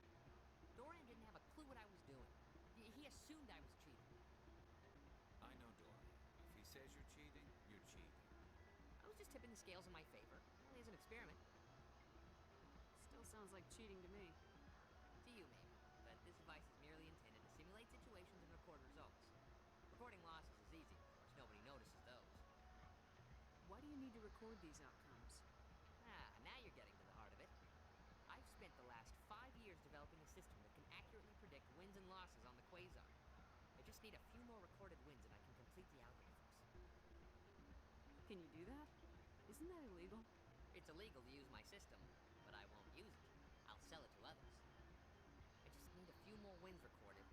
Dorian didn't have a clue what I was doing. He assumed I was cheating. I know Dorian. If he says you're cheating, you're cheating. I was just tipping the scales in my favor, only as an experiment. Still sounds like cheating to me. To you, maybe. But this device is merely intended to simulate situations and record results. Recording losses is easy, of course. Nobody notices those. Why do you need to record these outcomes? Now you're getting to the heart of it. I've spent the last 5 years developing a system that can accurately predict wins and losses on the Quasar. I just need a few more recorded wins and I can complete the algorithms. Can you do that? Isn't that illegal? It's illegal to use my system, but I won't use it. I'll sell it to others. I just need a few more wins recorded.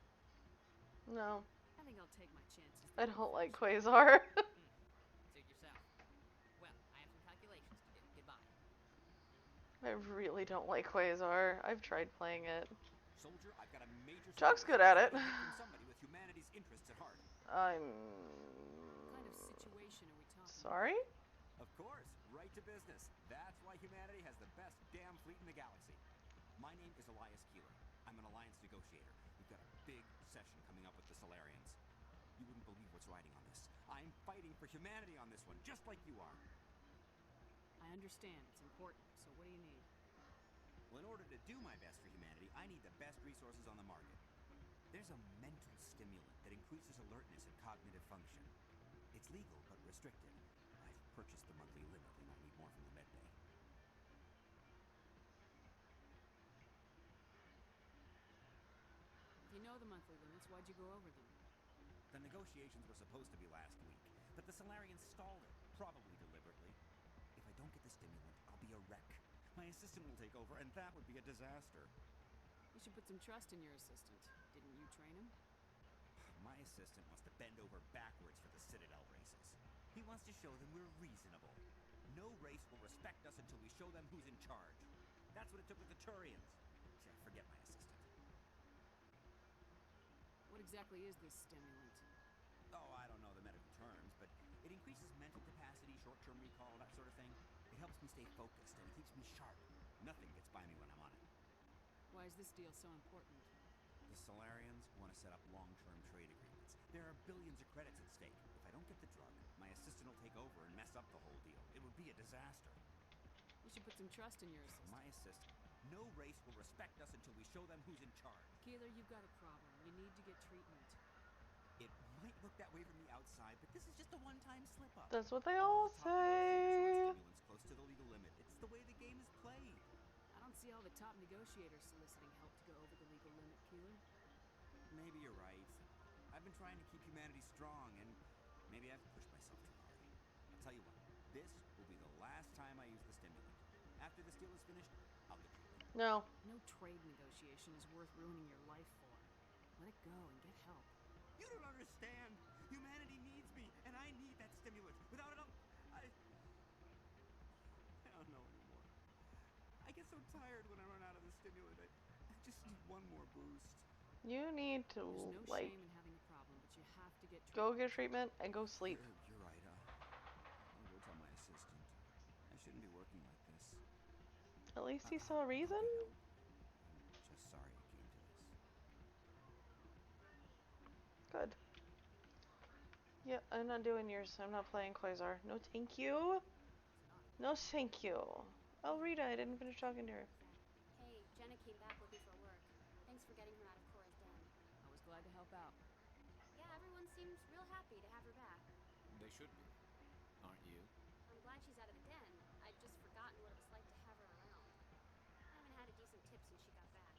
No. I think I'll take my chances. I don't like Quasar. Suit yourself. Well, I have some calculations to do. Goodbye. I really don't like Quasar. I've tried playing it. Soldier, I've got a major Chuck's situation good at it. to hit from somebody with humanity's interests at heart. I'm... What kind of situation are we talking Sorry? Of course, right to business. That's why humanity has the best damn fleet in the galaxy. My name is Elias Keeler. I'm an alliance negotiator. We've got a big session coming up with the Solarians. You wouldn't believe what's riding on this. I'm fighting for humanity on this one, just like you are. I understand. It's important. So what do you need? Well, in order to do my best for humanity, I need the best resources on the market. There's a mental stimulant that increases alertness and cognitive function. It's legal, but restricted. I've purchased the monthly limit, and I need more from the medbay. know the monthly limits. Why'd you go over them? The negotiations were supposed to be last week, but the Solarians stalled it, probably deliberately. If I don't get the stimulant, I'll be a wreck. My assistant will take over, and that would be a disaster. You should put some trust in your assistant. Didn't you train him? My assistant wants to bend over backwards for the Citadel races. He wants to show them we're reasonable. No race will respect us until we show them who's in charge. That's what it took with the Turians. Forget my assistant. What exactly is this stimulant? Oh, I don't know the medical terms, but it increases mental capacity, short-term recall, that sort of thing. It helps me stay focused, and it keeps me sharp. Nothing gets by me when I'm on it. Why is this deal so important? The Solarians want to set up long-term trade agreements. There are billions of credits at stake. If I don't get the drug, my assistant will take over and mess up the whole deal. It would be a disaster. You should put some trust in your assistant. My assistant. No race will respect us until we show them who's in charge. Keeler, you've got a problem. You need to get treatment. It might look that way from the outside, but this is just a one-time slip-up. That's what they all say. Stimulants close to the legal limit. It's the way the game is played. I don't see all the top negotiators soliciting help to go over the legal limit, Keeler. Maybe you're right. I've been trying to keep humanity strong, and maybe I've pushed myself too hard. I'll tell you what, this will be the last time I use the stimulant. After this deal is finished, I'll get treatment. No. No trade negotiation is worth ruining your life for. Let it go and get help. You don't understand. Humanity needs me, and I need that stimulant. Without it, I don't know anymore. I get so tired when I run out of the stimulant. I just need one more boost. You need to, There's no like, shame in having a problem, but you have to get treatment. go get treatment and go sleep. You're right. I'll go tell my assistant. I shouldn't be working like this. At least he saw a reason? I'm just sorry it came to this. Good. Yeah, I'm not doing yours. I'm not playing Quasar. No thank you. No thank you. Oh, Rita, I didn't finish talking to her. Hey, Jenna came back looking for work. Thanks for getting her out of Cora's den. I was glad to help out. Yeah, everyone seems real happy to have her back. They should be. Aren't you? I'm glad she's out of the den. I'd just forgotten what it was like to have her around. I haven't had a decent tip since she got back.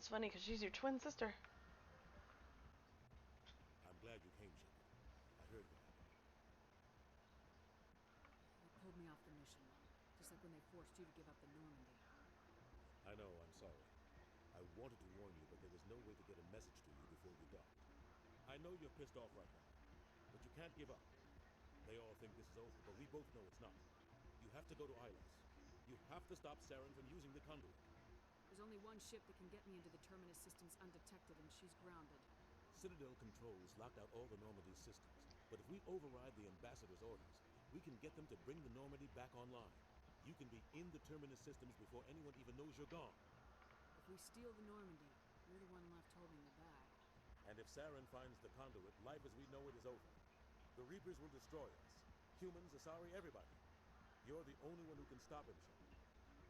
It's funny because she's your twin sister. I'm glad you came, Shepard. I heard what happened. They pulled me off the mission, just like when they forced you to give up the Normandy. I know, I'm sorry. I wanted to warn you, but there was no way to get a message to you before you docked. I know you're pissed off right now, but you can't give up. They all think this is over, but we both know it's not. You have to go to Ilos. You have to stop Saren from using the conduit. There's only one ship that can get me into the Terminus systems undetected, and she's grounded. Citadel controls locked out all the Normandy's systems, but if we override the ambassador's orders, we can get them to bring the Normandy back online. You can be in the Terminus systems before anyone even knows you're gone. If we steal the Normandy, you're the one left holding the bag. And if Saren finds the conduit, life as we know it is over. The Reapers will destroy us. Humans, Asari, everybody. You're the only one who can stop him, Shepard.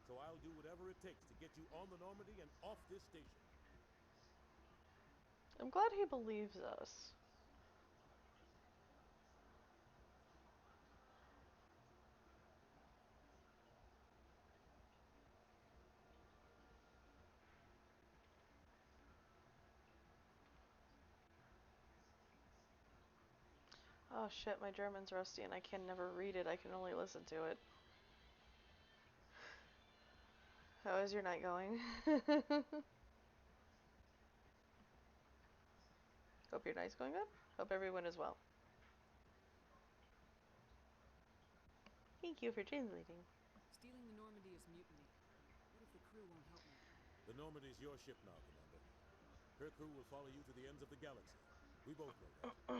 So I'll do whatever it takes to get you on the Normandy and off this station. I'm glad he believes us. Oh shit, my German's rusty and I can never read it. I can only listen to it. How is your night going? Hope your night's going good. Hope everyone is well. Thank you for translating. Stealing the Normandy is mutiny. What if the crew won't help me? The Normandy's your ship now, Commander. Her crew will follow you to the ends of the galaxy. We both know that.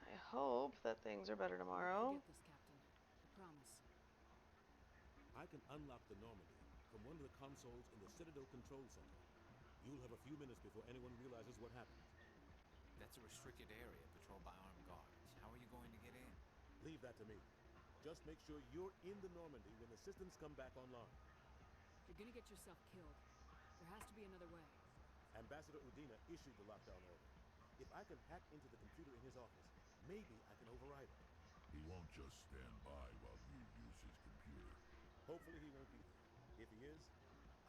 I hope that things are better tomorrow. Forget this, Captain. I promise. I can unlock the Normandy from one of the consoles in the Citadel Control Center. You'll have a few minutes before anyone realizes what happened. That's a restricted area patrolled by armed guards. How are you going to get in? Leave that to me. Just make sure you're in the Normandy when the systems come back online. If you're gonna get yourself killed, there has to be another way. Ambassador Udina issued the lockdown order. If I can hack into the computer in his office, maybe I can override it. He won't just stand by while you use his computer. Hopefully he won't be there. If he is,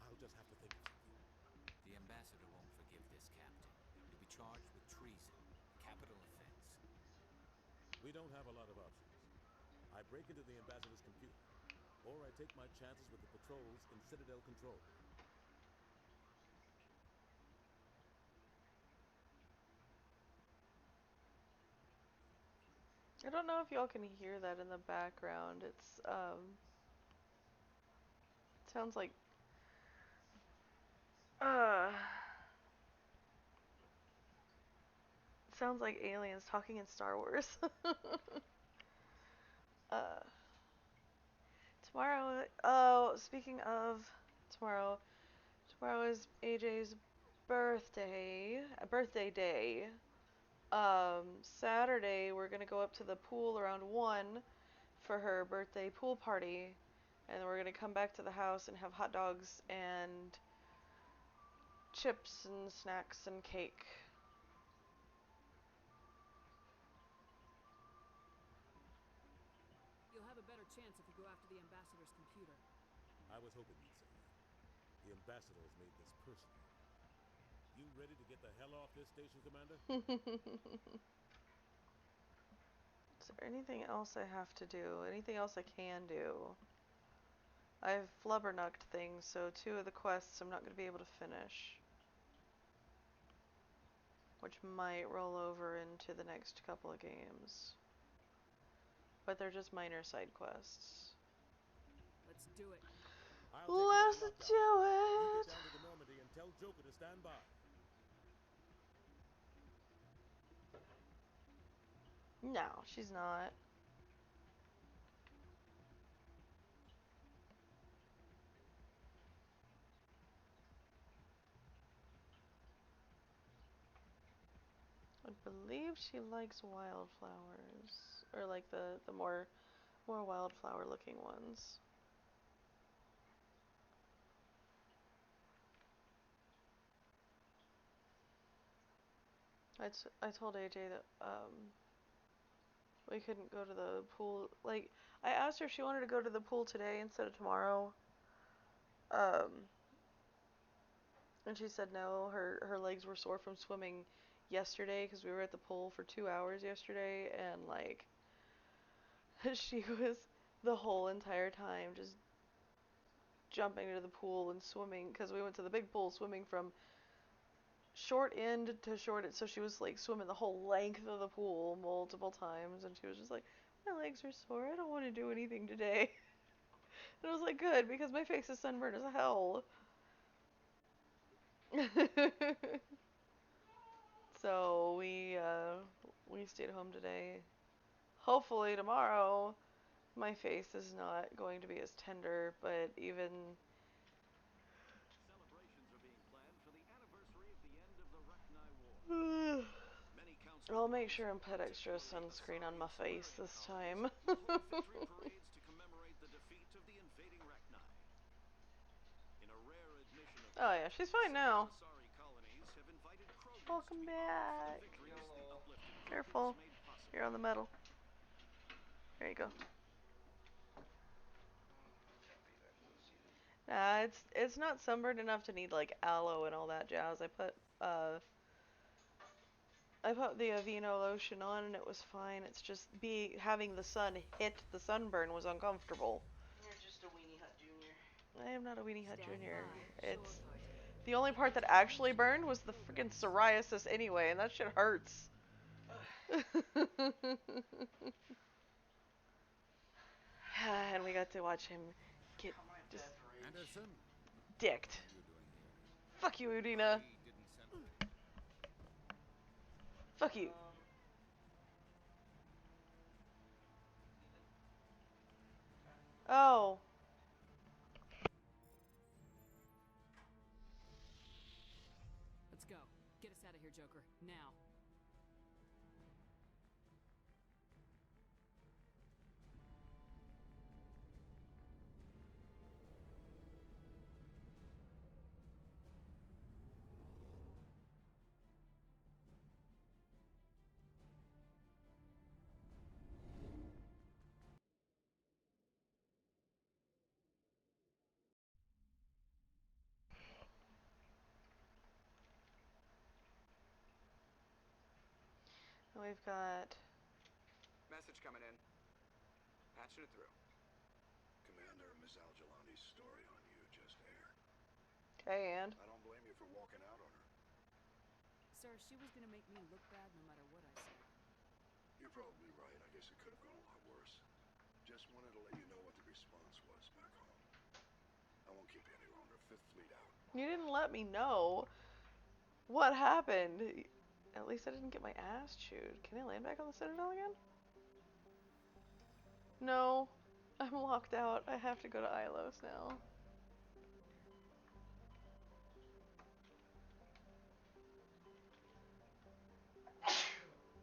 I'll just have to think of something. The ambassador won't forgive this, Captain. You'll be charged with treason, a capital offense. We don't have a lot of options. I break into the ambassador's computer, or I take my chances with the patrols in Citadel control. I don't know if y'all can hear that in the background. It sounds like uh it sounds like aliens talking in Star Wars. uh Tomorrow, oh, speaking of tomorrow, tomorrow is AJ's birthday day. Saturday we're gonna go up to the pool around 1 for her birthday pool party, and then we're gonna come back to the house and have hot dogs and chips and snacks and cake. You'll have a better chance if you go after the ambassador's computer. I was hoping you'd say that. The ambassador has made this personal. You ready to get the hell off this station, Commander? Is there anything else I have to do? Anything else I can do? I've flubbernucked things, so 2 of the quests I'm not going to be able to finish. Which might roll over into the next couple of games. But they're just minor side quests. Let's do it. I'll take care of Let's the lockdown. do You get it! down to the Normandy and tell Joker to stand by. No, she's not. I believe she likes wildflowers. Or like the more wildflower looking ones. I told AJ that we couldn't go to the pool. Like, I asked her if she wanted to go to the pool today instead of tomorrow. And she said no. Her legs were sore from swimming yesterday because we were at the pool for 2 hours yesterday, and like she was the whole entire time just jumping into the pool and swimming because we went to the big pool swimming from short end to short end, so she was like swimming the whole length of the pool multiple times, and she was just like, my legs are sore, I don't want to do anything today. And I was like, good, because my face is sunburned as hell. So we stayed home today. Hopefully tomorrow my face is not going to be as tender, but even Celebrations are being planned for the anniversary of the end of the Rachni War. Many council I'll make worlds, sure and put extra particularly sunscreen on Asari my and face Solarian this colonies, time. will hold victory parades to commemorate the defeat of the invading Rachni. In a rare admission of Oh defeat, yeah, she's fine several now. Asari colonies have invited Krogans to Welcome be honored for the back. victories the uplifted Krogans Careful. made possible. You're on the metal. There you go. Nah, it's not sunburned enough to need like aloe and all that jazz. I put the Aveeno lotion on and it was fine. It's just having the sun hit the sunburn was uncomfortable. You're just a weenie hut junior. I am not a weenie hut Stand junior. by. Show It's authority. the only part that actually burned was the freaking psoriasis anyway, and that shit hurts. And we got to watch him get just Anderson? dicked. What are you doing here? Fuck you, Udina. I didn't send for you. Fuck you. Oh. Let's go. Get us out of here, Joker. Now. We've got... Message coming in. Patching it through. Commander, Miss Al-Jalani's story on you just aired. Okay, and? I don't blame you for walking out on her. Sir, she was gonna make me look bad no matter what I said. You're probably right. I guess it could have gone a lot worse. Just wanted to let you know what the response was back home. I won't keep you any longer. Fifth Fleet out. You didn't let me know what happened. At least I didn't get my ass chewed. Can I land back on the Citadel again? No. I'm locked out. I have to go to Ilos now.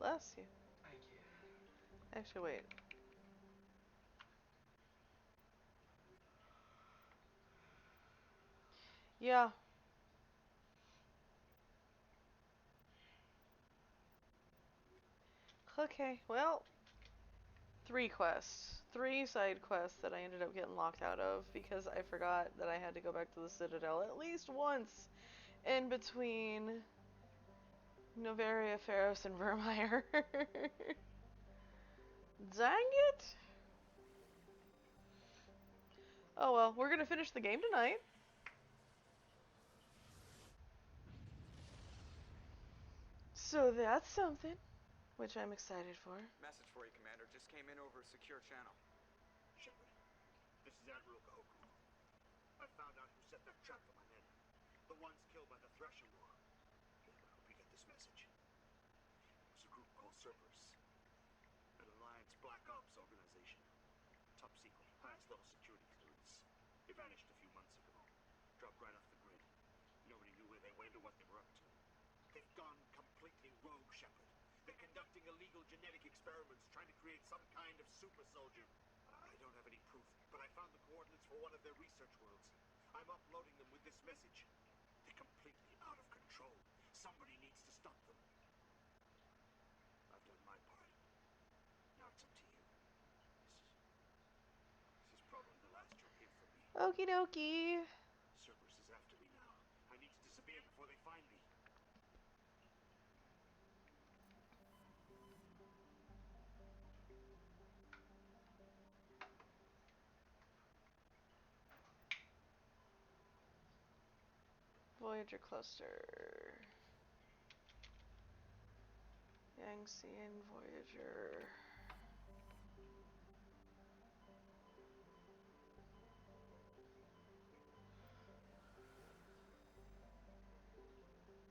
Bless you. Thank you. Actually, wait. Yeah. Okay, well, 3 quests. 3 side quests that I ended up getting locked out of because I forgot that I had to go back to the Citadel at least once in between Novaria, Pharos, and Vermeer. Dang it! Oh well, we're gonna finish the game tonight. So that's something, which I'm excited for. Message for you, Commander. Just came in over a secure channel. Shepard, this is Admiral Kahoku. I found out who set that trap for my men. The ones killed by the Thresher War. I hope you get this message. It was a group called Cerberus. An Alliance Black Ops organization. Top secret, highest level security clearance. They vanished a few months ago. Dropped right off the grid. Nobody knew where they went or what they were up to. They've gone completely rogue, Shepard. They're conducting illegal genetic experiments, trying to create some kind of super soldier. I don't have any proof, but I found the coordinates for one of their research worlds. I'm uploading them with this message. They're completely out of control. Somebody needs to stop them. I've done my part. Now it's up to you. This is probably the last you'll hear from me. Okie dokie. Cerberus is after me now. I need to disappear before they find me. Voyager cluster. Yangtze and Voyager.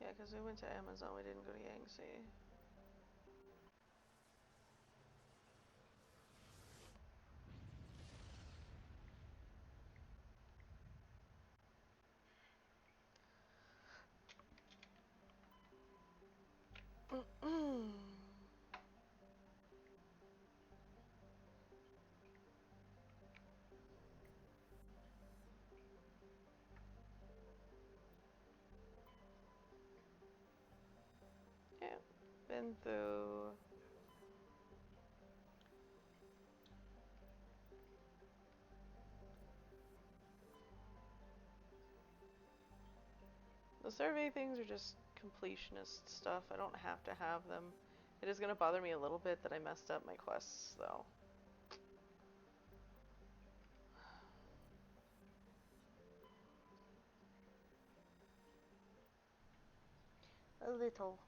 Yeah, because we went to Amazon, we didn't go to Yangtze. Yeah, been through. The survey things are just completionist stuff. I don't have to have them. It is going to bother me a little bit that I messed up my quests, though. A little.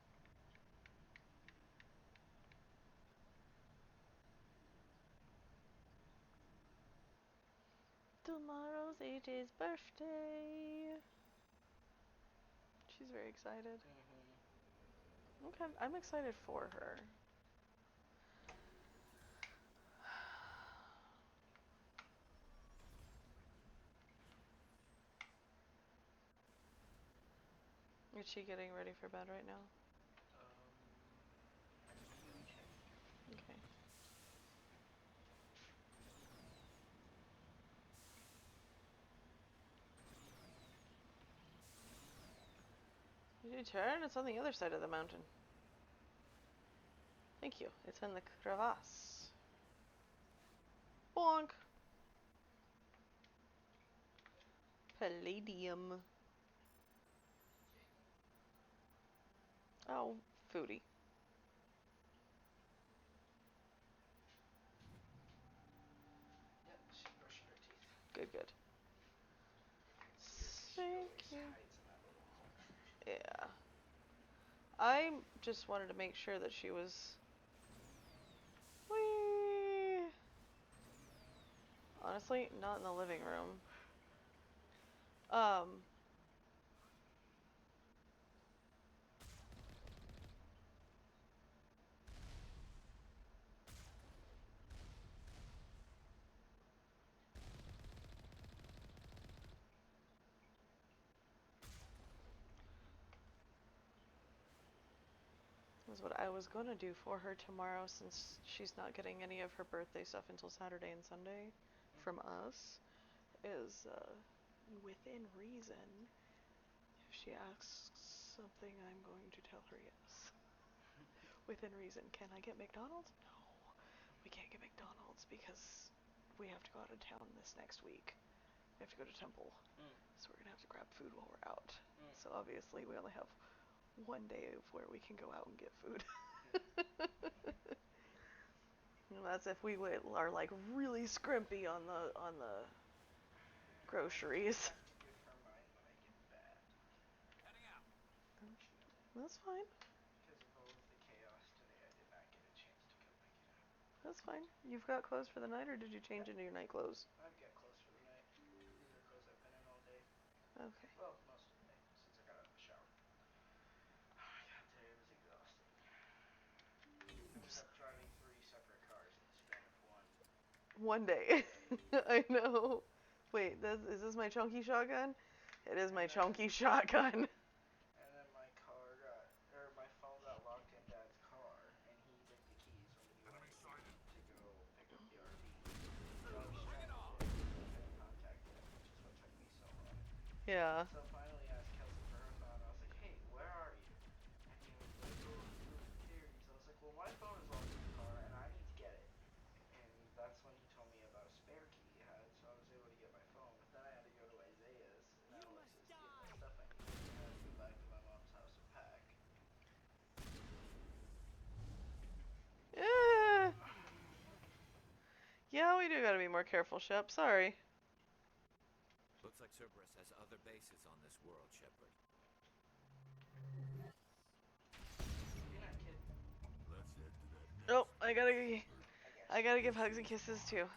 Tomorrow's AJ's birthday. She's very excited. Okay, I'm excited for her. Is she getting ready for bed right now? Let me check. Okay. You do turn? It's on the other side of the mountain. Thank you. It's in the crevasse. Bonk! Palladium. Oh, foodie. Good, good. She always hides in that little hole. Yeah. I just wanted to make sure that she was. Whee! Honestly, not in the living room. Was what I was gonna do for her tomorrow, since she's not getting any of her birthday stuff until Saturday and Sunday from us, is within reason. If she asks something, I'm going to tell her yes. Within reason. Can I get McDonald's? No. We can't get McDonald's because we have to go out of town this next week. We have to go to Temple. So we're gonna have to grab food while we're out. So obviously we only have one day of where we can go out and get food. And that's if we are like really scrimpy on the groceries. I have to give her mine when I get back. Heading out. That's fine. Because of all of the chaos today, I did not get a chance to go pick it up. That's fine. You've got clothes for the night, or did you change into your night clothes? I've got clothes for the night. These are clothes I've been in all day. Okay. Well, most of the day, since I got out of the shower. Oh my god, today was exhausting. Ended up driving 3 separate cars in the span of One day. I know. Wait, is this my chunky shotgun? It is my chunky shotgun. And then my my phone got locked in Dad's car, and he took the keys when he went to go pick up the RV. So I was stranded there and couldn't contact him, which is what took me so long. Yeah. So finally I asked Kelsey for her phone. I was like, hey, where are you? And he was like, oh, I'm still at Terry's. I was like, well, my phone is locked in the car, and I need to get it. And that's when he told me about a spare key he had, so I was able to get my phone. Then I had to go to Isaiah's and Alex's to get my stuff I needed, and I had to go back to my mom's house and pack. Yeah. Yeah, we do gotta be more careful, Shep. Sorry. Looks like Cerberus has other bases on this world, Shepard. You're not kidding. Let's head to that next Oh, base, I gotta give hugs and kisses too.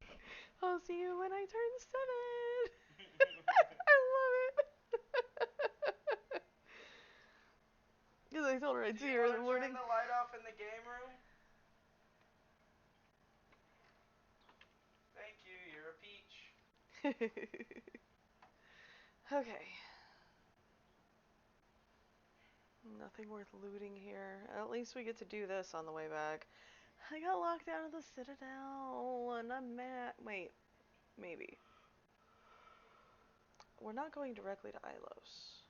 kind of mission. I'll see you when I turn 7. I love it. Because I told her I'd see her in the morning. Turn the light off in the game room? Thank you, you're a peach. Okay. Nothing worth looting here. At least we get to do this on the way back. I got locked out of the Citadel, and I'm mad. Wait, maybe. We're not going directly to Ilos.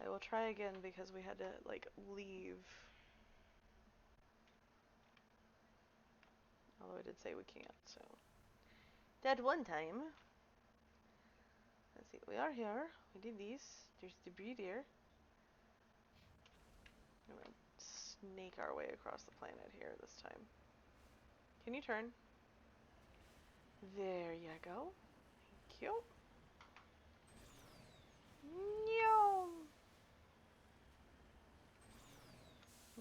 I will try again because we had to, like, leave. Although Although I did say we can't, so. That one time. Let's see, we are here. We did these. There's debris there. I'm gonna snake our way across the planet here this time. Can you turn? There you go. Thank you. No.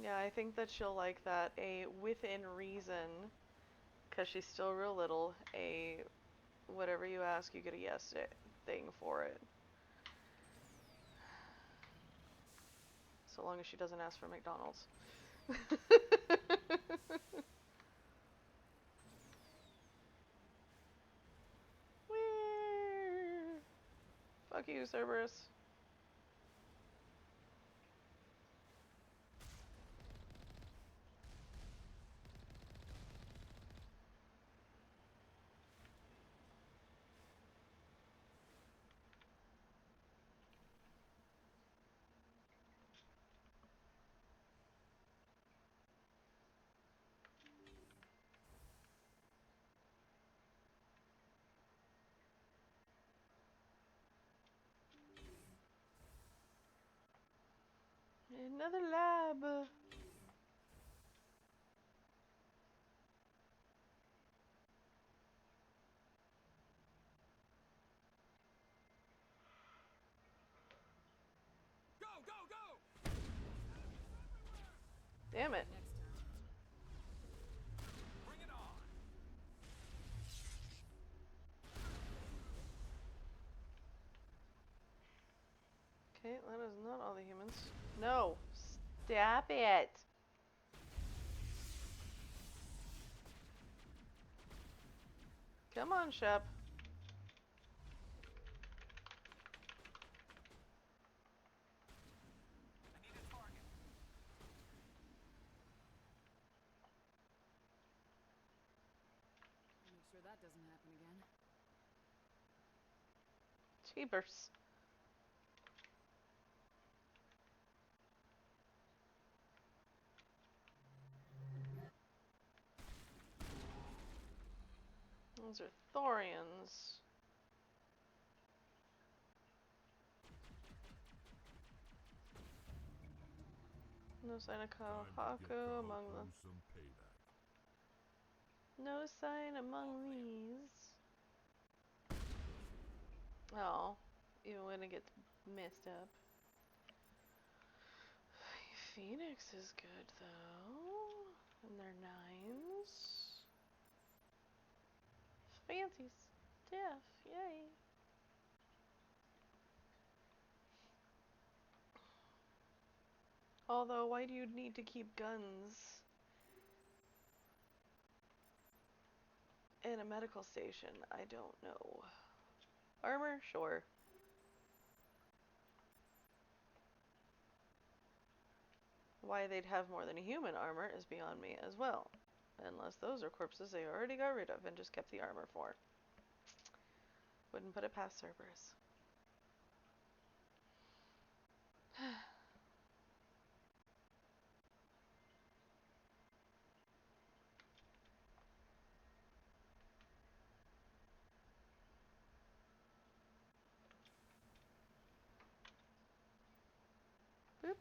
Yeah, I think that she'll like that. A within reason, because she's still real little, a whatever you ask, you get a yes thing for it. So long as she doesn't ask for McDonald's. Where? Fuck you, Cerberus. Another lab. Go, go, go! Damn it. Next time. Bring it on! Okay, that is not all the humans. No. Stop it. Come on, Shep. I need a target. Make sure that doesn't happen again. Cheapers. Those are Thorians. No sign of Kohaku among them. Some payback. No sign among these. Oh, even when it gets messed up. Phoenix is good though. And they're nines. Fancy stuff, yay. Although, why do you need to keep guns in a medical station? I don't know. Armor? Sure. Why they'd have more than a human armor is beyond me as well. Unless those are corpses they already got rid of and just kept the armor for. Wouldn't put it past Cerberus. Boop.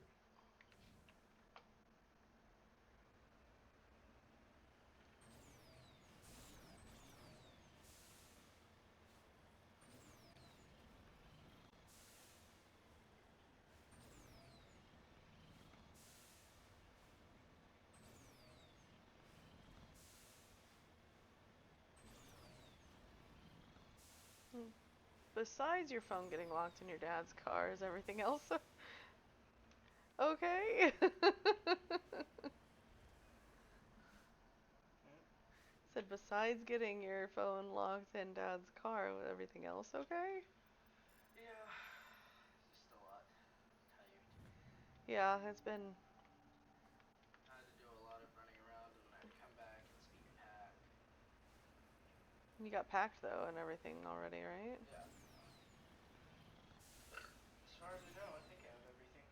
Besides your phone getting locked in your dad's car, is everything else okay? Said besides getting your phone locked in dad's car, everything else okay? Yeah, just a lot. Tired. Yeah, it's been. I had to do a lot of running around and I had to come back and speak pack. You got packed though and everything already, right? Yeah. As far as I know, I think I have everything.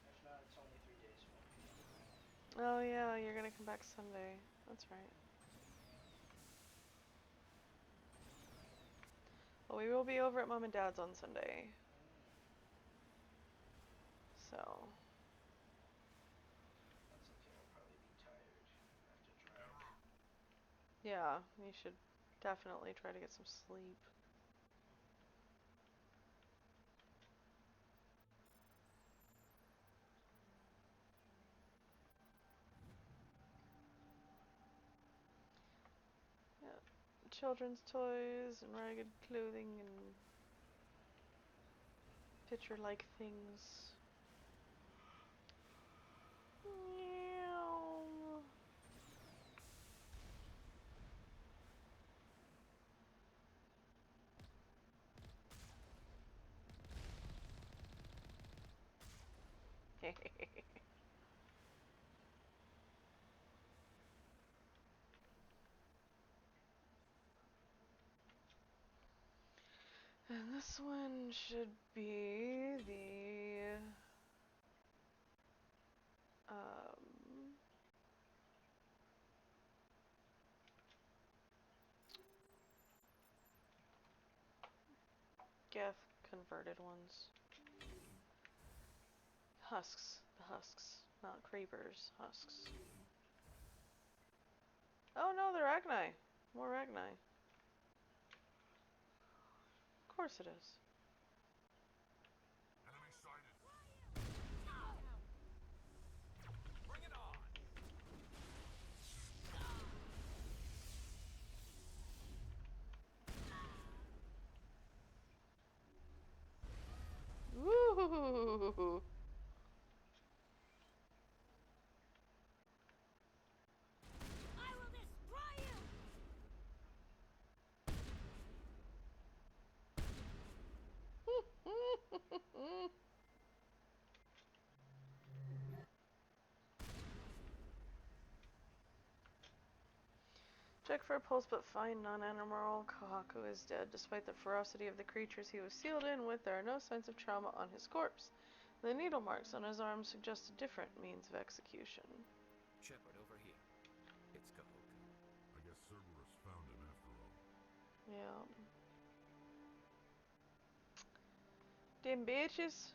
If not, it's only 3 days for me. Oh yeah, you're gonna come back Sunday. That's right. Well, we will be over at Mom and Dad's on Sunday. So. That's okay. I'll probably be tired after drive. Yeah, you should definitely try to get some sleep. Yeah, children's toys and ragged clothing and picture-like things. Meow. And this one should be the Geth converted ones. Husks. The husks. Not creepers. Husks. Oh no, they're Agni. More Agni. Of course it is. Enemy sighted. Bring it on! Woo! I will destroy you! Check for a pulse, but find none. Animal Kahaku is dead. Despite the ferocity of the creatures he was sealed in with, there are no signs of trauma on his corpse. The needle marks on his arm suggest a different means of execution. Shepard, over here. It's Kahoku. I guess Cerberus found him after all. Yeah. Them bitches.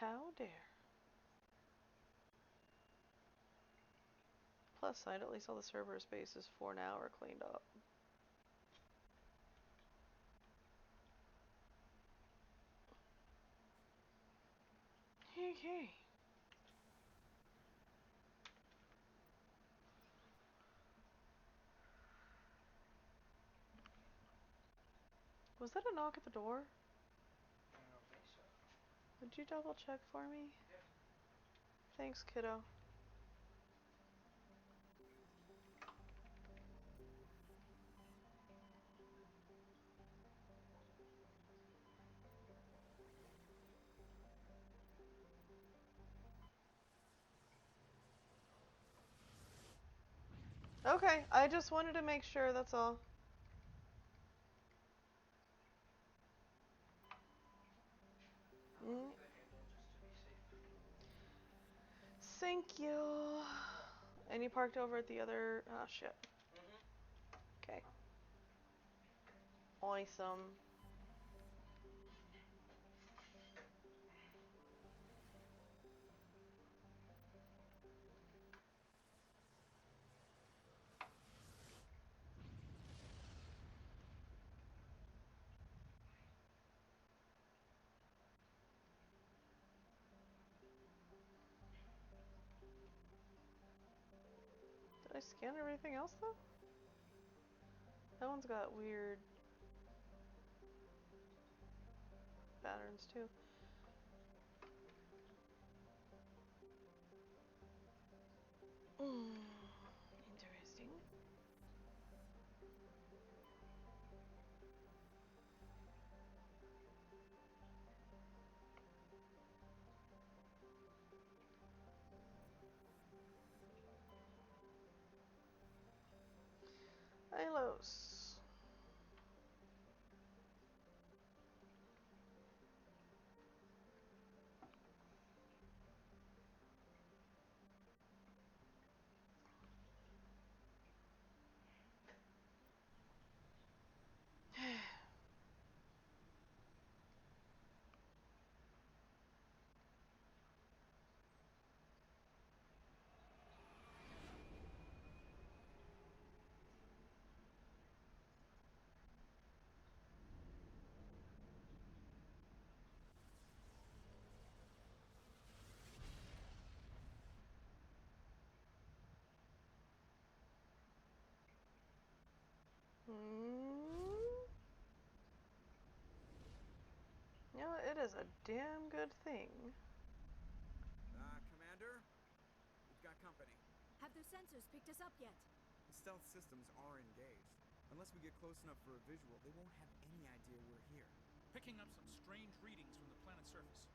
How dare. Plus side, at least all the server spaces for now are cleaned up. Okay. Was that a knock at the door? I don't think so. Would you double check for me? Yeah. Thanks, kiddo. Okay, I just wanted to make sure, that's all. I'll look for the handle just to be safe. Thank you. And you parked over at the other... Oh, shit. Mm-hmm. Okay. Awesome. Did I scan everything else, though? That one's got weird patterns, too. Interesting. Ilos. Hmm. You know, it is a damn good thing. Commander? We've got company. Have their sensors picked us up yet? The stealth systems are engaged. Unless we get close enough for a visual, they won't have any idea we're here. Picking up some strange readings from the planet's surface.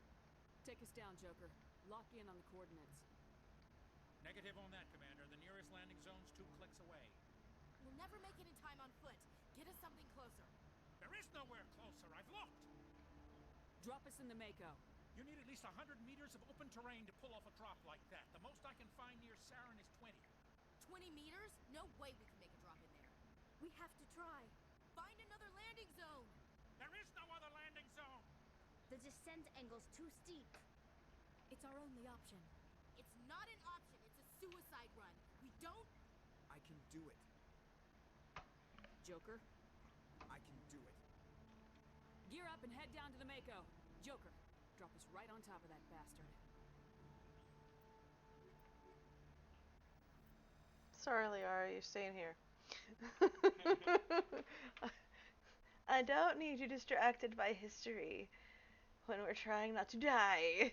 Take us down, Joker. Lock in on the coordinates. Negative on that, Commander. The nearest landing zone's 2 clicks away. We'll never make it in time on foot. Get us something closer. There is nowhere closer. I've looked. Drop us in the Mako. You need at least 100 meters of open terrain to pull off a drop like that. The most I can find near Sarin is 20. 20 meters? No way we can make a drop in there. We have to try. Find another landing zone. There is no other landing zone. The descent angle's too steep. It's our only option. It's not an option. It's a suicide run. We don't... I can do it. Joker, I can do it. gear up and head down to the Mako. Joker, drop us right on top of that bastard. Sorry, Liara, you're staying here. I don't need you distracted by history when we're trying not to die.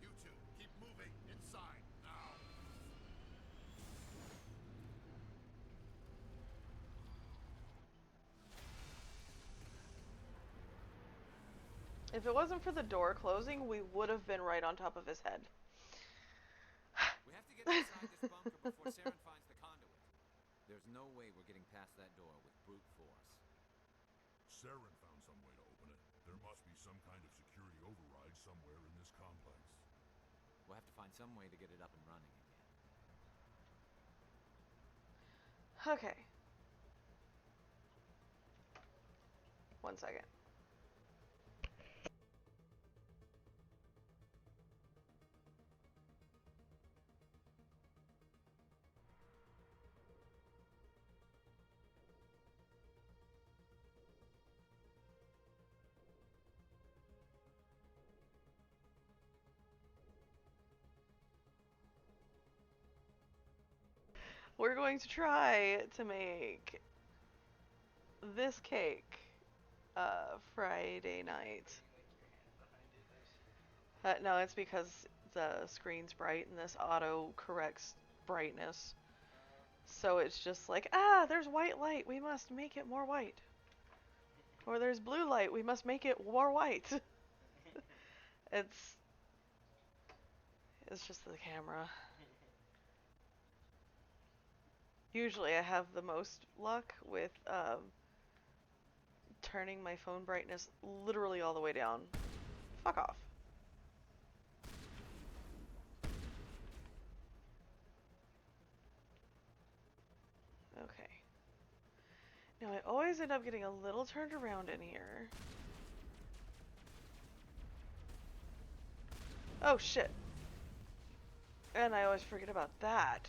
You two, keep moving inside now. If it wasn't for the door closing, we would have been right on top of his head. We have to get inside this bunker before Sarin finds the conduit. There's no way we're getting past that door with brute force. Sarin found some way to open it. There must be some kind of security override somewhere in this complex. We'll have to find some way to get it up and running again. Okay. 1 second. We're going to try to make this cake Friday night. No, it's because the screen's bright and this auto corrects brightness. So it's just like, there's white light, we must make it more white. Or there's blue light, we must make it more white. It's just the camera. Usually I have the most luck with turning my phone brightness literally all the way down. Fuck off. Okay. Now I always end up getting a little turned around in here. Oh shit. And I always forget about that.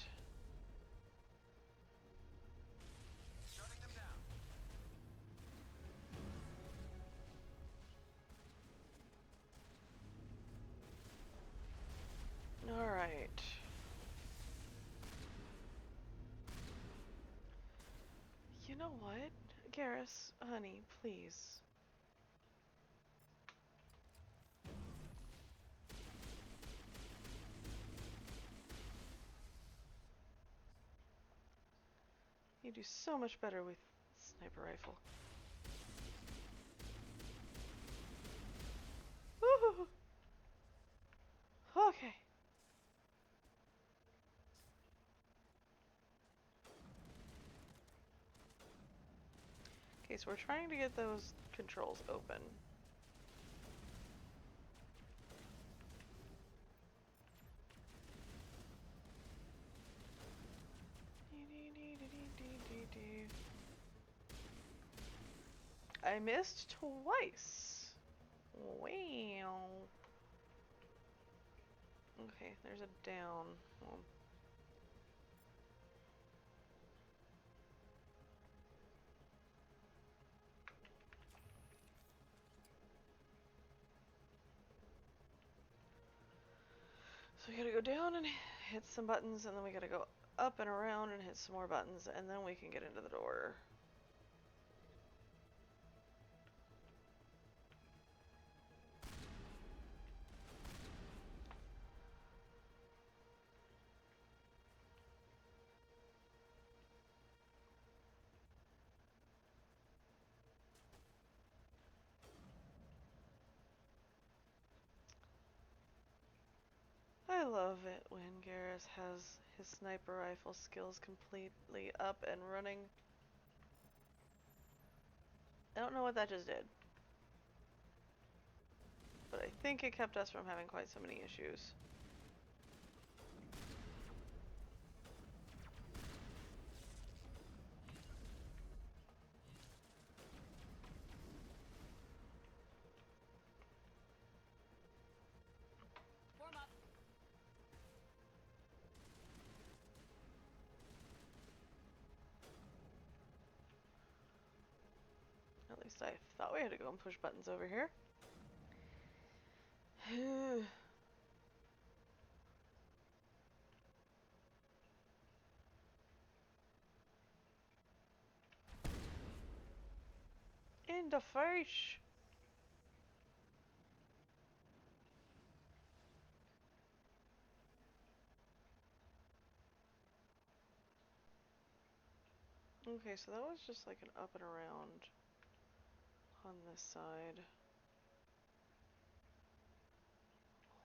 Shutting them down. Alright. You know what? Garrus, honey, please. You do so much better with sniper rifle. Woohoo! Okay. Okay, so we're trying to get those controls open. I missed twice. Wow. Okay, there's a down. Well, so we gotta go down and hit some buttons, and then we gotta go up and around and hit some more buttons, and then we can get into the door. I love it when Garrus has his sniper rifle skills completely up and running. I don't know what that just did, but I think it kept us from having quite so many issues. Form up. At least I thought we had to go and push buttons over here. In the face! Okay, so that was just like an up and around on this side.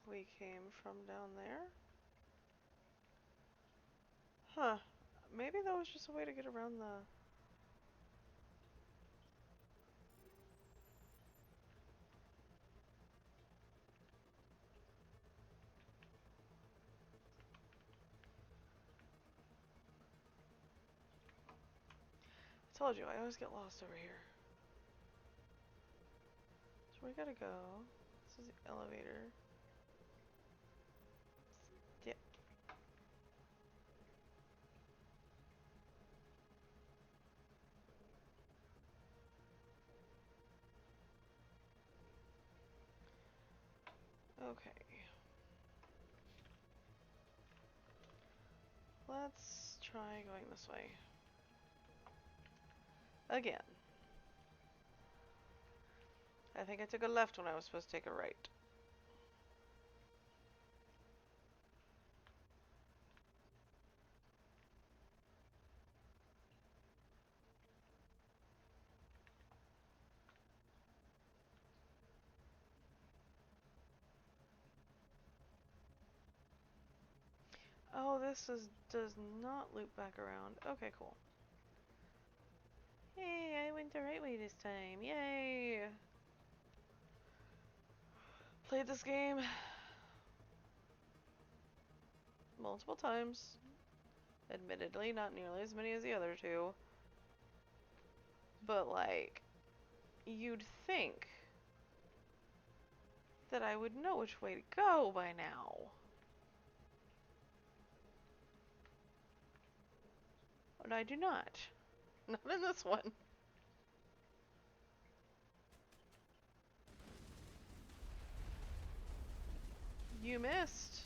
We came from down there? Huh. Maybe that was just a way to get around the... I told you, I always get lost over here. So we gotta go. This is the elevator. Yep. Okay. Let's try going this way. Again. I think I took a left when I was supposed to take a right. Oh, does not loop back around. Okay, cool. Hey, I went the right way this time. Yay! Played this game multiple times. Admittedly, not nearly as many as the other two. But, like, you'd think that I would know which way to go by now. But I do not. Not in this one. You missed.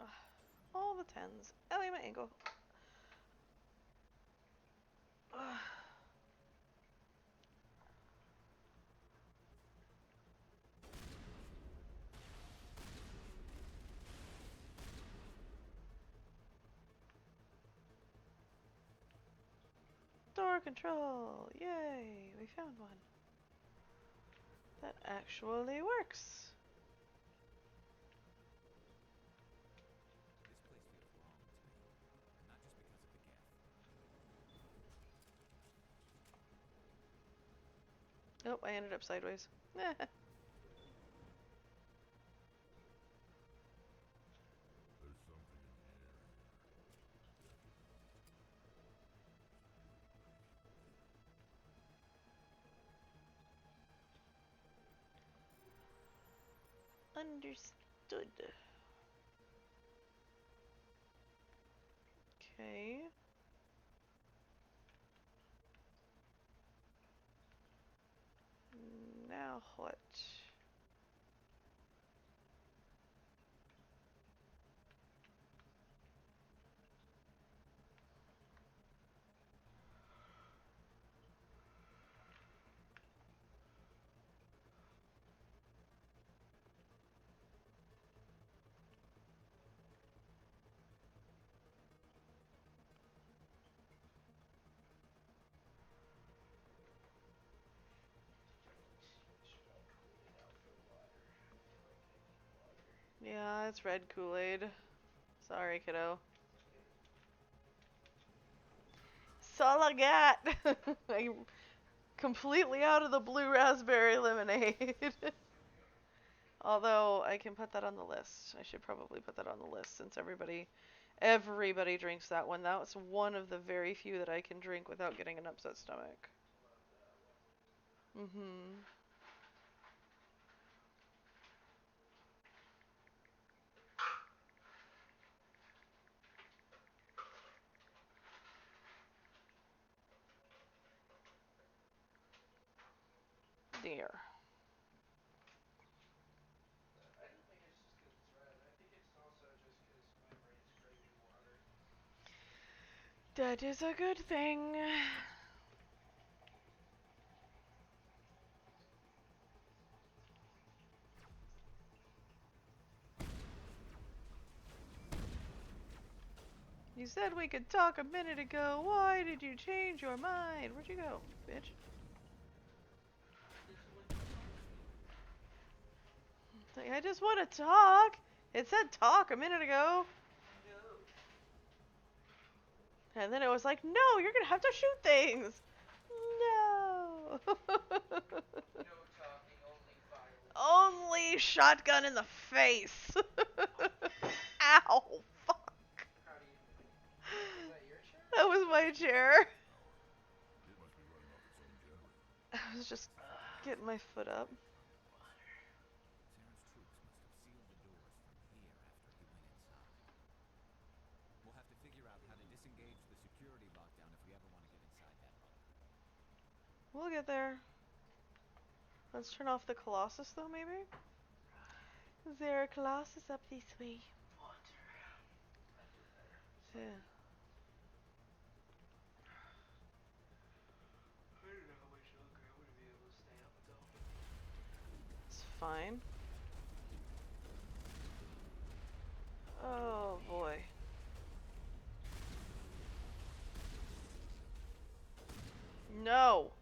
Ugh, all the tens. Ellie, my ankle. Ugh. Door control! Yay! We found one. That actually works. This place feels wrong to me, and not just because of the geth. Nope, I ended up sideways. There's something in the air here. Understood. Okay. Now what? Yeah, it's red Kool-Aid. Sorry, kiddo. That's all I got. I'm completely out of the blue raspberry lemonade. Although I can put that on the list. I should probably put that on the list since everybody drinks that one. That's one of the very few that I can drink without getting an upset stomach. Mhm. Dear. I don't think it's just because it's red. I think it's also just because my brain's craving water. That is a good thing. You said we could talk a minute ago. Why did you change your mind? Where'd you go, bitch? I just want to talk. It said talk a minute ago. No. And then it was like, no, you're gonna have to shoot things. No. No talking, only violence. Only shotgun in the face. Ow. Fuck. How do you mean? Was that your chair? That was my chair. Power. It must be running off its own generator. I was just getting my foot up. Terran's troops must have sealed the doors from here after he went inside. We'll have to figure out how to disengage the security lockdown if we ever want to get inside that bunker. We'll get there. Let's turn off the Colossus though, maybe? Is there a Colossus up this way? Water. I do better. Yeah. I don't know how much longer I'm gonna be able to stay up though. It's fine. Oh boy. No! No.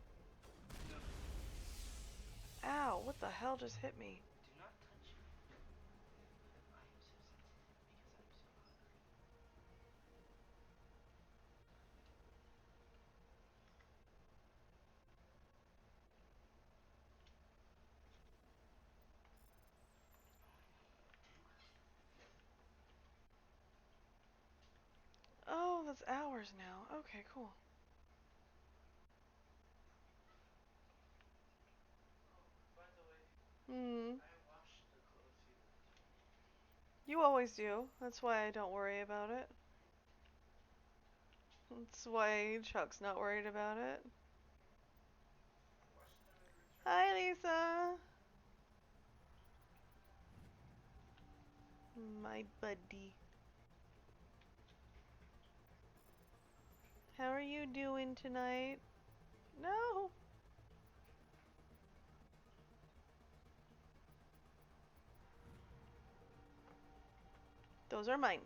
Ow, what the hell just hit me? Do not touch me. I am so sensitive because I'm so hungry. Oh, that's hours now. Okay, cool. Oh, by the way, Hmm. I washed the clothes you left me. You always do. That's why I don't worry about it. That's why Chuck's not worried about it. I washed them and returned. Hi, Lisa. My buddy. How are you doing tonight? No. Those are mine.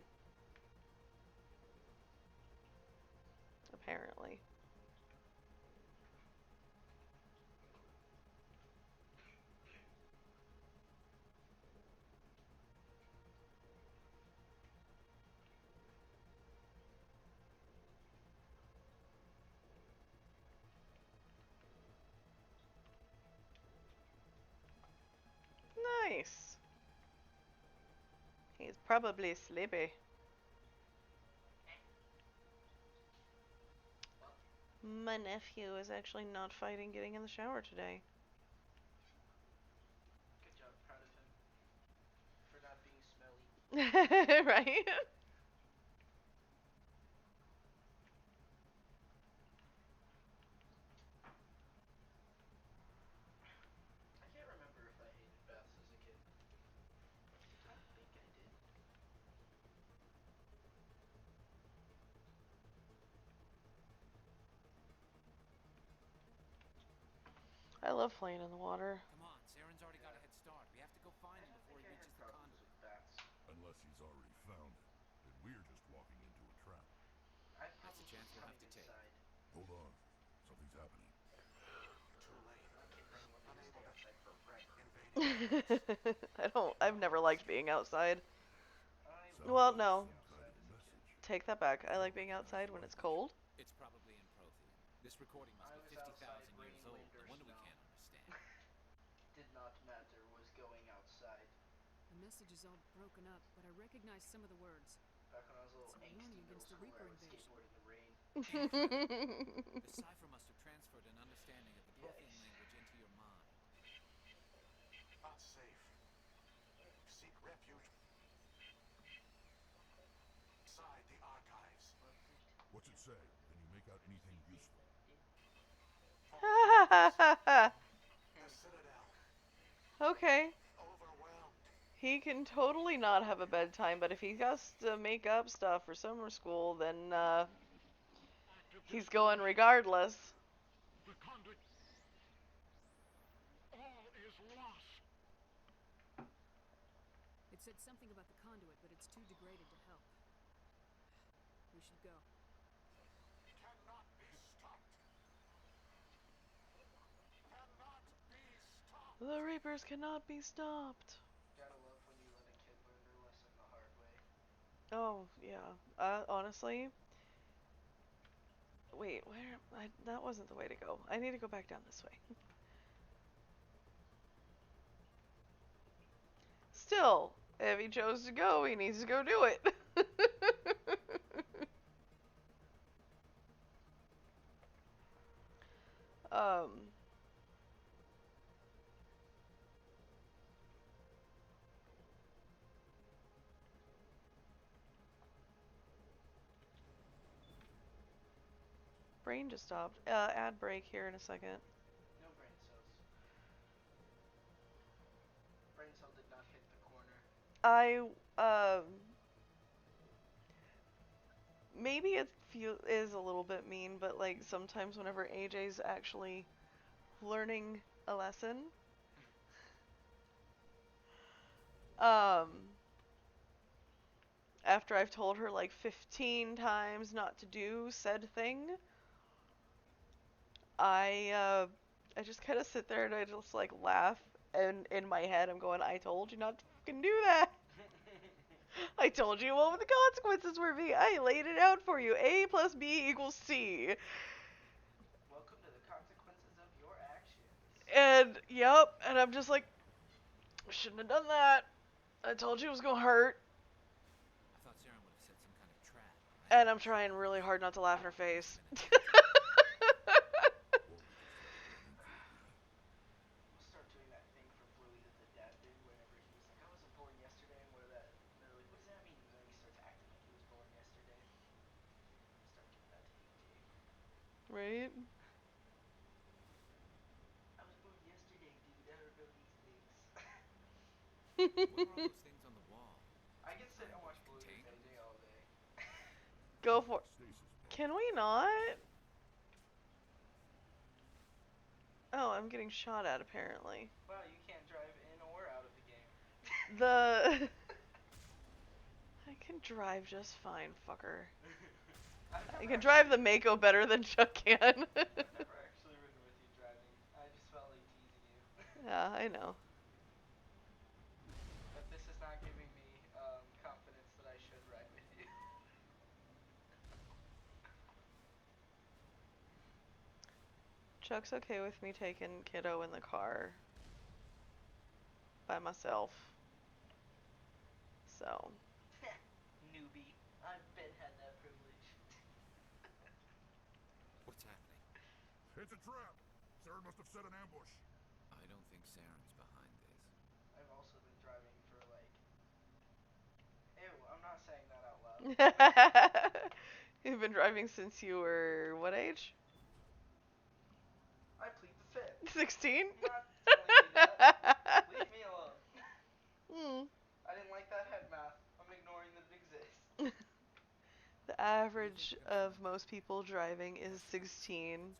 Apparently. Nice. He's probably sleepy. My nephew is actually not fighting getting in the shower today. Good job. Proud of him. For not being smelly. Right? I can't remember if I hated baths as a kid. I don't think I did. I love playing in the water. Come on, Saren's already got a head start. We have to go find him before he reaches the conduit. With bats. Unless he's already found it, then we're just walking into a trap. I'd That's a probably chance we'll have to take. inside. Hold on. Something's happening. Too late. That kid doesn't want me to stay outside for I've never liked being outside. I Well, like no. some kind of a message. Take that back. I like being outside when it's cold. It's probably in Prothean. This recording must I be was 50,000 outside, years rain, old. wind, No or wonder we snow. can't understand. Did not matter. Was going outside. The message is all broken up, but I recognize some of the words. Back when I was a little It's a angsty warning middle against the schooler, I Reaper would invasion. skateboard in the rain. Incredible. The cipher must have transferred an understanding of the Prothean language into your mind. Unsafe. Seek refuge inside the archives. What's it say? Can you make out anything useful? The Citadel. Okay. Overwhelmed. He can totally not have a bedtime, but if he has to make up stuff for summer school, then he's going regardless. The conduit. All is lost. It said something about the conduit, but it's too degraded to help. We should go. Cannot be stopped. Cannot be stopped. The Reapers cannot be stopped. Gotta love when you let a kid learn their lesson the hard way. Oh, yeah. Honestly. Wait, that wasn't the way to go. I need to go back down this way. Still, if he chose to go, he needs to go do it. um. Brain just stopped. Ad break here in a second. No brain cells. Brain cell did not hit the corner. Maybe it is a little bit mean, but like sometimes whenever AJ's actually learning a lesson, after I've told her like 15 times not to do said thing, I just kind of sit there and I just like laugh, and in my head I'm going, I told you not to fucking do that. I told you what the consequences were be. I laid it out for you. A plus B equals C. Welcome to the consequences of your actions. And yep, and I'm just like, shouldn't have done that. I told you it was gonna hurt. I thought Saren would have set some kind of trap. And I'm trying really hard not to laugh in her face. We'll start doing that thing for Bluey that the dad did whenever he was like, I wasn't born yesterday, and what that, and they're like, what does that mean? And then he starts acting like he was born yesterday. Start giving that to AJ. Right? I was born yesterday, dude. I don't know these things. What are all those things on the wall? I can sit and watch Bluey with AJ all day. Go for it. Can we not? Oh, I'm getting shot at apparently. Wow, you can't drive in or out of the game. I can drive just fine, fucker. I can drive the Mako better than Chuck can. I've never actually ridden with you driving. I just felt like teasing you. Yeah, I know. But this is not giving me confidence that I should ride with you. Chuck's okay with me taking Kiddo in the car. by myself. So. Newbie. I've been had that privilege. What's happening? It's a trap. Saren must have set an ambush. I don't think Saren's behind this. I've also been driving for like... Ew, I'm not saying that out loud. You've been driving since you were what age? I plead the fifth. 16? I'm not telling you that. Leave me alone. I didn't like that head math. I'm ignoring that it exists. The average of most people driving is 16.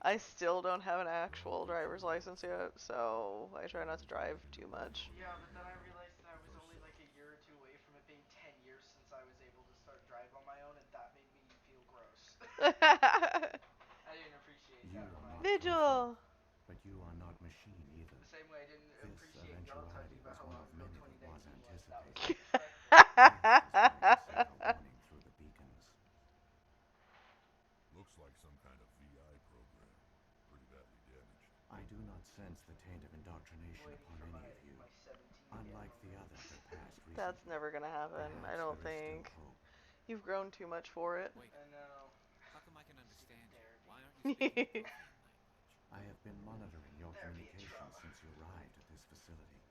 I still don't have an actual driver's license yet, so I try not to drive too much. Yeah, but then I realized that I was only like a year or two away from it being 10 years since I was able to start drive on my own, and that made me feel gross. I didn't appreciate that reminder. Vigil! But you are not machine either. The same way I didn't This appreciate y'all talking eventuality about was how one long of ago many that 2019 was was. That was anticipated. disrespectful. This is why we sent our warning through the beacons. Looks like some kind of VI program. Pretty badly damaged. I do not sense the taint of indoctrination Waiting upon for any my, of you. my 17 Unlike moment. the other that passed recently. That's never gonna happen, I Perhaps don't there is still think. hope. You've grown too much for it. Wait. I know. How come I can understand you? Therapy. Why aren't you speaking Prothean language? I have been monitoring your Therapy and communications trauma. since you arrived at this facility.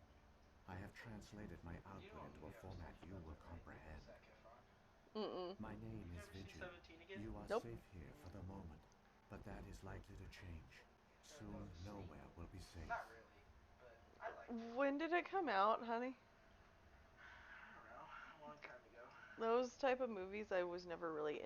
I have translated my output into a format you will comprehend. My name is Vigil. You are Nope. safe here for the moment, but that is likely to change. Soon, nowhere will be safe. Not really, but I like it. When did it come out, honey? I don't know. A long time ago. Those type of movies I was never really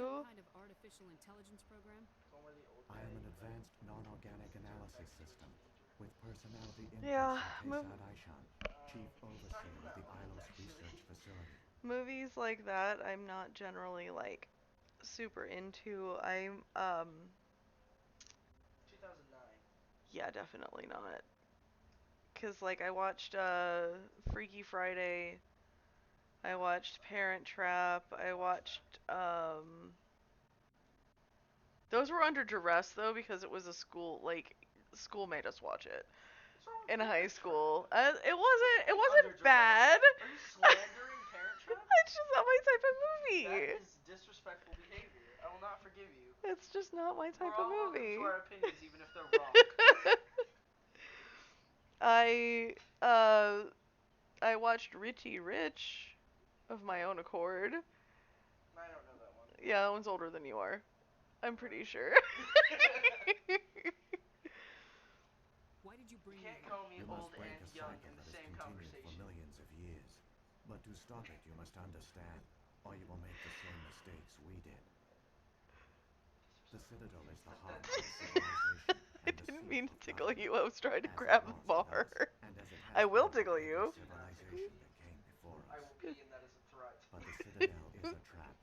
Some into. kind of artificial intelligence program? It's one where the old I guy, am an like, advanced non-organic analysis system with personality Yeah, inputs from Kesad Aishan, chief he's not overseer even of that the old, Ilos actually. research facility. movies like that I'm not generally like super into. I'm 2009. yeah, definitely not. Cause like I watched Freaky Friday, I watched Parent Trap, I watched those were under duress though because it was a school like school made us watch it in high school. It wasn't bad. Are you slandering Parent Trap? It's just not my type of movie. That is disrespectful behavior. I will not forgive you. It's just not my type We're of all welcome movie. to our opinions, even if they're wrong. I I watched Richie Rich of my own accord. I don't know that one. Yeah, that one's older than you are. I'm pretty sure. Why did you bring You me can't here? call me You old must break and a young cycle in the that has same continued for conversation. millions of years. But to stop it, you must understand, or you will make the same mistakes we did. The Citadel is the heart of civilization. I didn't mean to tickle you. I was trying to grab a bar. I will tickle you. Civilization that came before us. I will pee, and that is a threat. But the Citadel is a trap.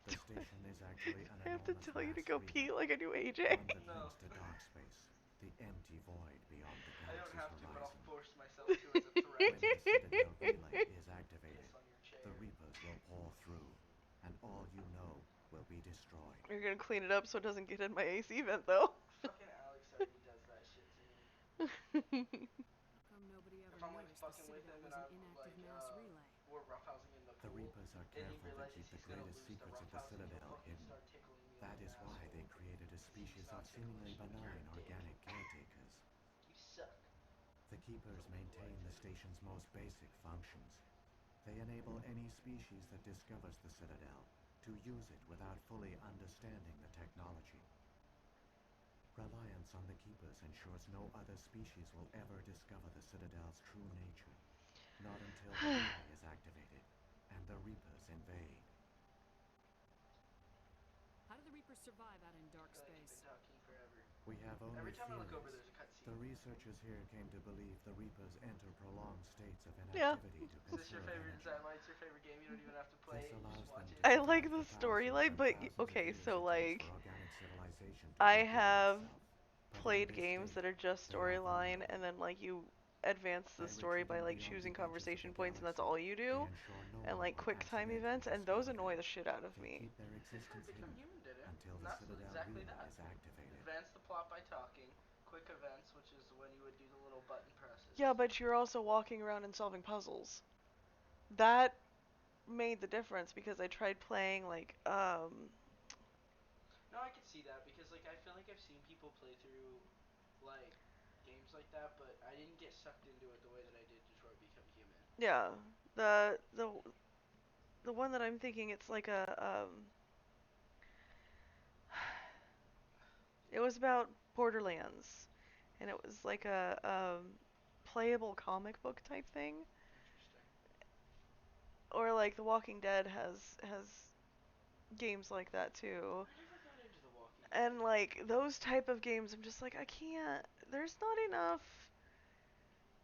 The station is actually an I have to enormous tell you to mass go relay, pee like I do AJ. one that No. links to dark space, the empty void beyond the I don't galaxy's have to, but I'll horizon. force myself to as a threat. When the Citadel relay is activated, Piss on your chair. the Reapers will pour through, and all you know will be destroyed. You're gonna clean it up so it doesn't get in my AC vent though. Fucking Alex already does that shit to me. How come nobody ever If I'm like noticed the fucking with Citadel him was and an I'm inactive like mass relay? we're roughhousing in the The pool, Reapers are and he careful to realizes keep the he's gonna greatest lose the secrets of the roughhousing, he'll Citadel fucking hidden. start tickling me That like is an why asshole. they created a species of seemingly benign organic caretakers. You suck. The Keepers maintain the station's most basic functions. They enable any species that discovers the Citadel to use it without fully understanding the technology. Reliance on the Keepers ensures no other species will ever discover the Citadel's true nature. Not until the relay is activated and the Reapers invade. How do the Reapers survive out in dark I feel like you've space? been talking forever. We have only Every time I look over, theories. there's a cutscene. The researchers here came to believe the Reapers enter prolonged states of Yeah. inactivity to Is this your conserve favorite? energy. Is that why it's your favorite game? You don't even have to play This it. You allows just watch them it. to I survive like the for thousands storyline, and but thousands of okay, years so it takes like for organic civilization to I rebuild have itself. But played in this games state, that are just they are storyline vulnerable. and then like you advance the By story by retreating like beyond choosing the edges of conversation the points and that's galaxy, all you do, they ensure no and one like will quick time accidentally events, and those discover annoy them. the shit out of They me. keep their existence Detroit Become hidden Human did it. until And the that's Citadel exactly relay that. is activated. Advance the plot by talking. quick events, which is when you would do the little button presses. Yeah, but you're also walking around and solving puzzles. That made the difference because I tried playing like No, I could see that because like I feel like I've seen people play through like games like that, but I didn't get sucked into it the way that I did Detroit Become Human. yeah, the one that I'm thinking it's like a it was about Borderlands and it was like a playable comic book type thing. Interesting. Or like The Walking Dead has games like that too. I never got into The Walking Dead. And like those type of games I'm just like I can't there's not enough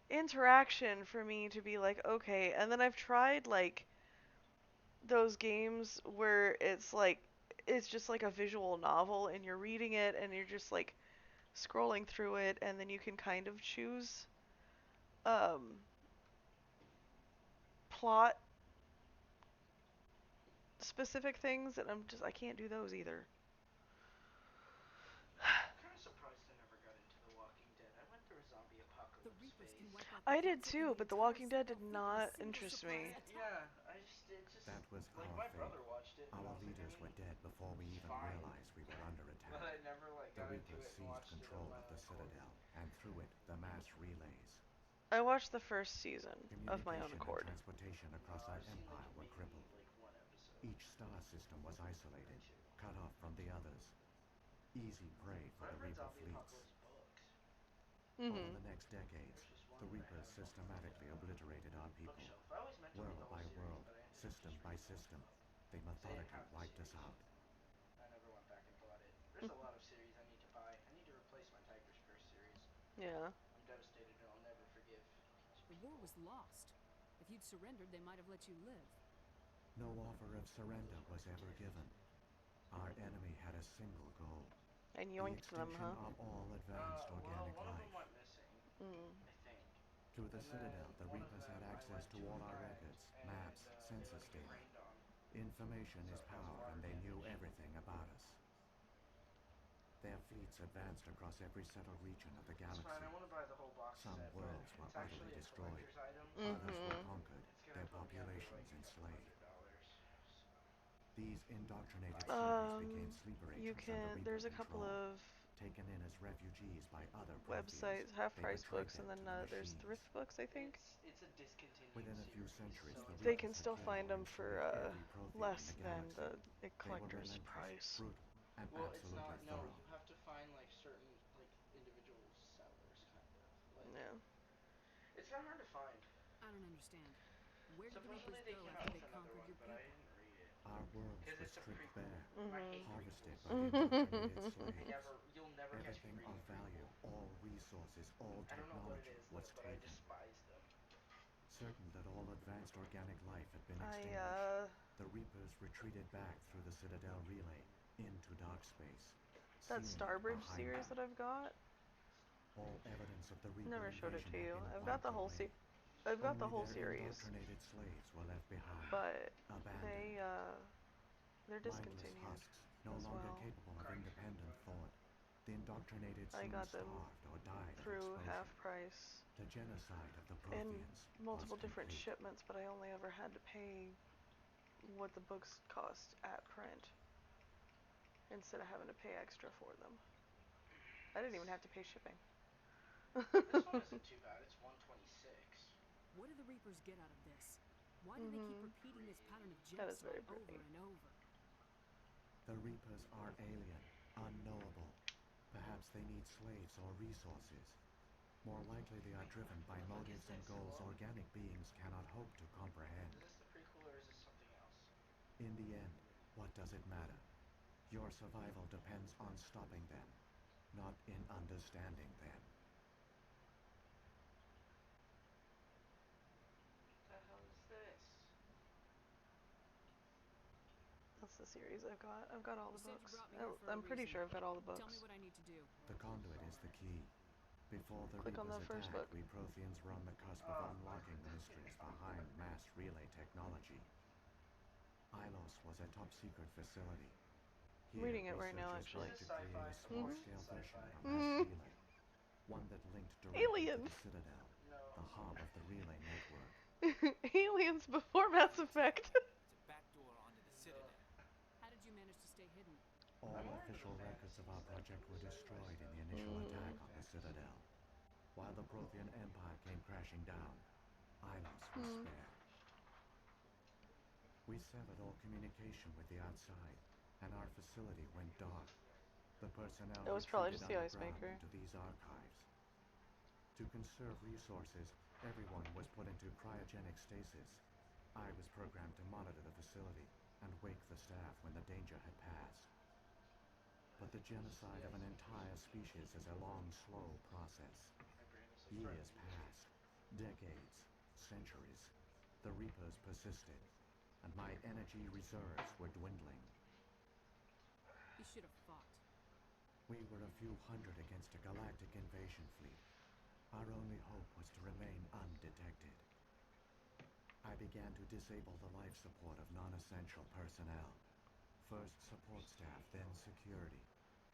interaction for me to be like okay. And then I've tried like those games where it's just like a visual novel and you're reading it and you're just like scrolling through it and then you can kind of choose um plot specific things and I can't do those either. I'm kind of surprised I never got into The Walking Dead. I went through a zombie The apocalypse Reapers phase. can wipe out the I did council and too, the but The entire Walking Dead did Citadel fleet with a not single interest surprise me. attack. Yeah, it just That was like our my fate. brother watched it and I Our was like, I leaders mean, were dead before we it's even fine, realized we were under but I attack. never like The got into Reapers it and seized watched it of control my of own the accord. Citadel, and through it, the mass relays. I watched the first season of my own Communication and accord. transportation No, across our I've seen like empire were maybe crippled. like one episode Each star system was or isolated, two. cut off from the others. Easy prey for But the I've read Reaper zombie fleets. apocalypse books. Over Mhm. the next decades, There's just one the that I Reapers have on my systematically obliterated our people. bookshelf. I always meant to read the World whole by series, world, but I ended up system just by reading one system, book. they Because I didn't methodically have the wiped us series. out. I never went back and bought it. There's a lot of series I need to buy. I need to replace my Tiger's Curse series. Yeah. I'm devastated and I'll never forgive these The war people. was lost. If you'd surrendered, they might have let you live. No offer of surrender Those were was a ever gift. given. Our enemy had a single goal. And The yoinked them, extinction huh? of all advanced Well, organic one of them life. went missing, Mm. I think. Through the And then Citadel, the one of Reapers them had I access went to to all our find, records, and maps, they let census it get data. rained on, Information so is it caused power, water and they knew damage. everything about us. Their fleets advanced across every settled region of the It's fine. galaxy. I want to buy the whole box Some set, but worlds were it's utterly actually a destroyed. collector's item. Others were Mhm. conquered, It's gonna their put me under like populations a couple enslaved. $100. So These indoctrinated buy it. soldiers became sleeper You agents under can Reaper there's a couple control. of Taken in as refugees by other Protheans, websites, half they price betrayed books them and then to the there's machines. thrift books, I think. It's a discontinued Within a few series, centuries, so the it's They Reapers can like had still killed find or them for enslaved every Prothean in less the than galaxy. the They were collector's relentless, price. brutal, and well, it's absolutely not. No, thorough. you have to find like certain like individual sellers, kind of like. Yeah. It's kind of hard to find. I don't understand. Where did the Supposedly Reapers they go came after out they with another conquered one, your but I people? didn't read it Our worlds because were it's a stripped prequel, bare, and I hate harvested prequels. by the indoctrinated slaves. You'll never catch me Everything reading of a value, prequel. all resources, all I don't know what it technology is was though, but I taken. despise them. Certain that all advanced organic life had been I extinguished, the Reapers retreated back through the Citadel relay into dark space, that sealing it Starbridge behind series them. that I've got. All evidence of the Reaper Never showed it invasion to had you. been I've got wiped the whole away. I've got the Only whole their series, indoctrinated slaves were left behind, but abandoned. they're Mindless discontinued husks, no as longer well. capable of independent thought. The indoctrinated I soon got them starved or died of through half exposure. price The genocide of the in Protheans was multiple different complete. shipments, but I only ever had to pay what the books cost at print instead of having to pay extra for them. I didn't even have to pay shipping. This one isn't too bad. It's 126. What do the Reapers get out of this? Why do they keep Mhm. repeating this pattern of That is genocide very over pretty. and over? The Reapers are alien, unknowable. Perhaps they need slaves or resources. More likely they are driven by What book is motives and this? goals Hello? organic beings cannot hope to comprehend. Is this the prequel or is this something else? In the end, what does it matter? Your survival depends on stopping them, not in understanding them. What the hell is this? That's the series I've got. I've got all You the said you books. brought me here for a I'm pretty reason. sure I've got all the Tell me books. what I need to do. The conduit is the key. Before the Click on Reapers the first attack, book. we Protheans were on the cusp of unlocking the mysteries behind mass relay technology. Ilos was a top-secret facility. I'm Here, reading it right now, researchers actually. worked to create a More small-scale version sci-fi. of a mass relay. one that linked directly to Aliens! the Citadel, No. the hub of the relay network. Aliens before Mass Effect. It's a backdoor onto the Citadel. How did you manage to stay hidden? All official records of our project were destroyed in the initial attack on the Citadel. While the Prothean Empire came crashing down, Ilos was spared. We severed all communication with the outside, and our facility went dark. The personnel It was probably retreated just the ice underground maker. into these archives. To conserve resources, everyone was put into cryogenic stasis. I was programmed to monitor the facility and wake the staff when the danger had passed. But the genocide of an entire species is a long, slow process. Years passed, decades, centuries. The Reapers persisted, and my energy reserves were dwindling. You should have fought. We were a few hundred against a galactic invasion fleet. Our only hope was to remain undetected. I began to disable the life support of non-essential personnel. First support staff, then security.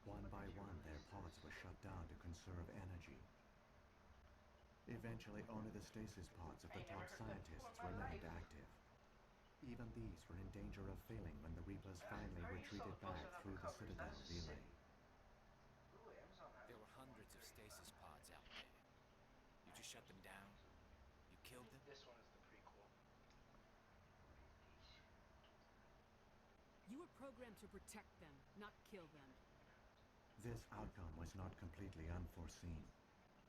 One by one, their pods were shut down to conserve energy. Eventually, only the stasis pods of the top scientists remained active. Even these were in danger of failing when the Reapers finally retreated back through the Citadel relay. There were hundreds of stasis pods out there. You just shut them down? You killed them? This one is the prequel. You were programmed to protect them, not kill them. This outcome was not completely unforeseen.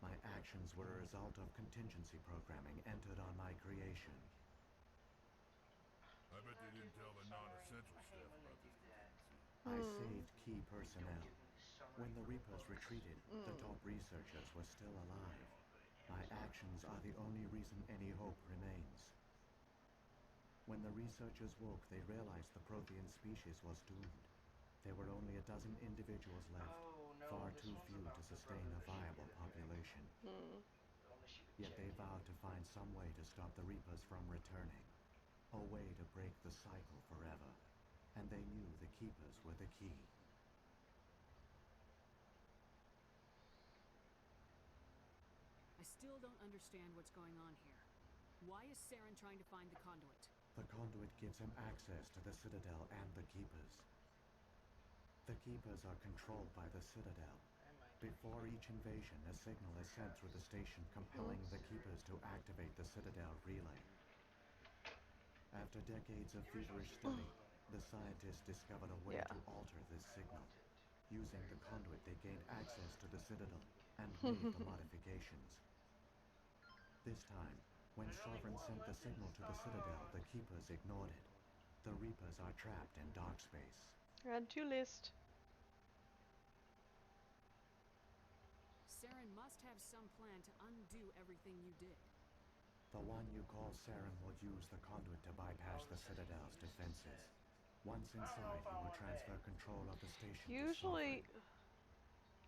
My actions were a result of contingency programming entered on my creation. I bet they didn't tell the non-essential staff about this contingency. I saved key personnel. When the Reapers retreated, the top researchers were still alive. My actions are the only reason any hope remains. When the researchers woke, they realized the Prothean species was doomed. There were only a dozen individuals left, far too few to sustain a viable population. Yet they vowed to find some way to stop the Reapers from returning. A way to break the cycle forever. And they knew the Keepers were the key. I still don't understand what's going on here. Why is Saren trying to find the conduit? The conduit gives him access to the Citadel and the Keepers. The Keepers are controlled by the Citadel. Before each invasion, a signal is sent through the station compelling the Keepers to activate the Citadel relay. After decades of feverish study, the scientists discovered a way to alter this signal. Using the conduit, they gained access to the Citadel and made the modifications. This time, when Sovereign sent the signal to the Citadel, the Keepers ignored it. The Reapers are trapped in dark space. Add to list. Saren must have some plan to undo everything you did. The one you call Saren will use the conduit to bypass the Citadel's defenses. Once inside, he will transfer control of the station Usually, to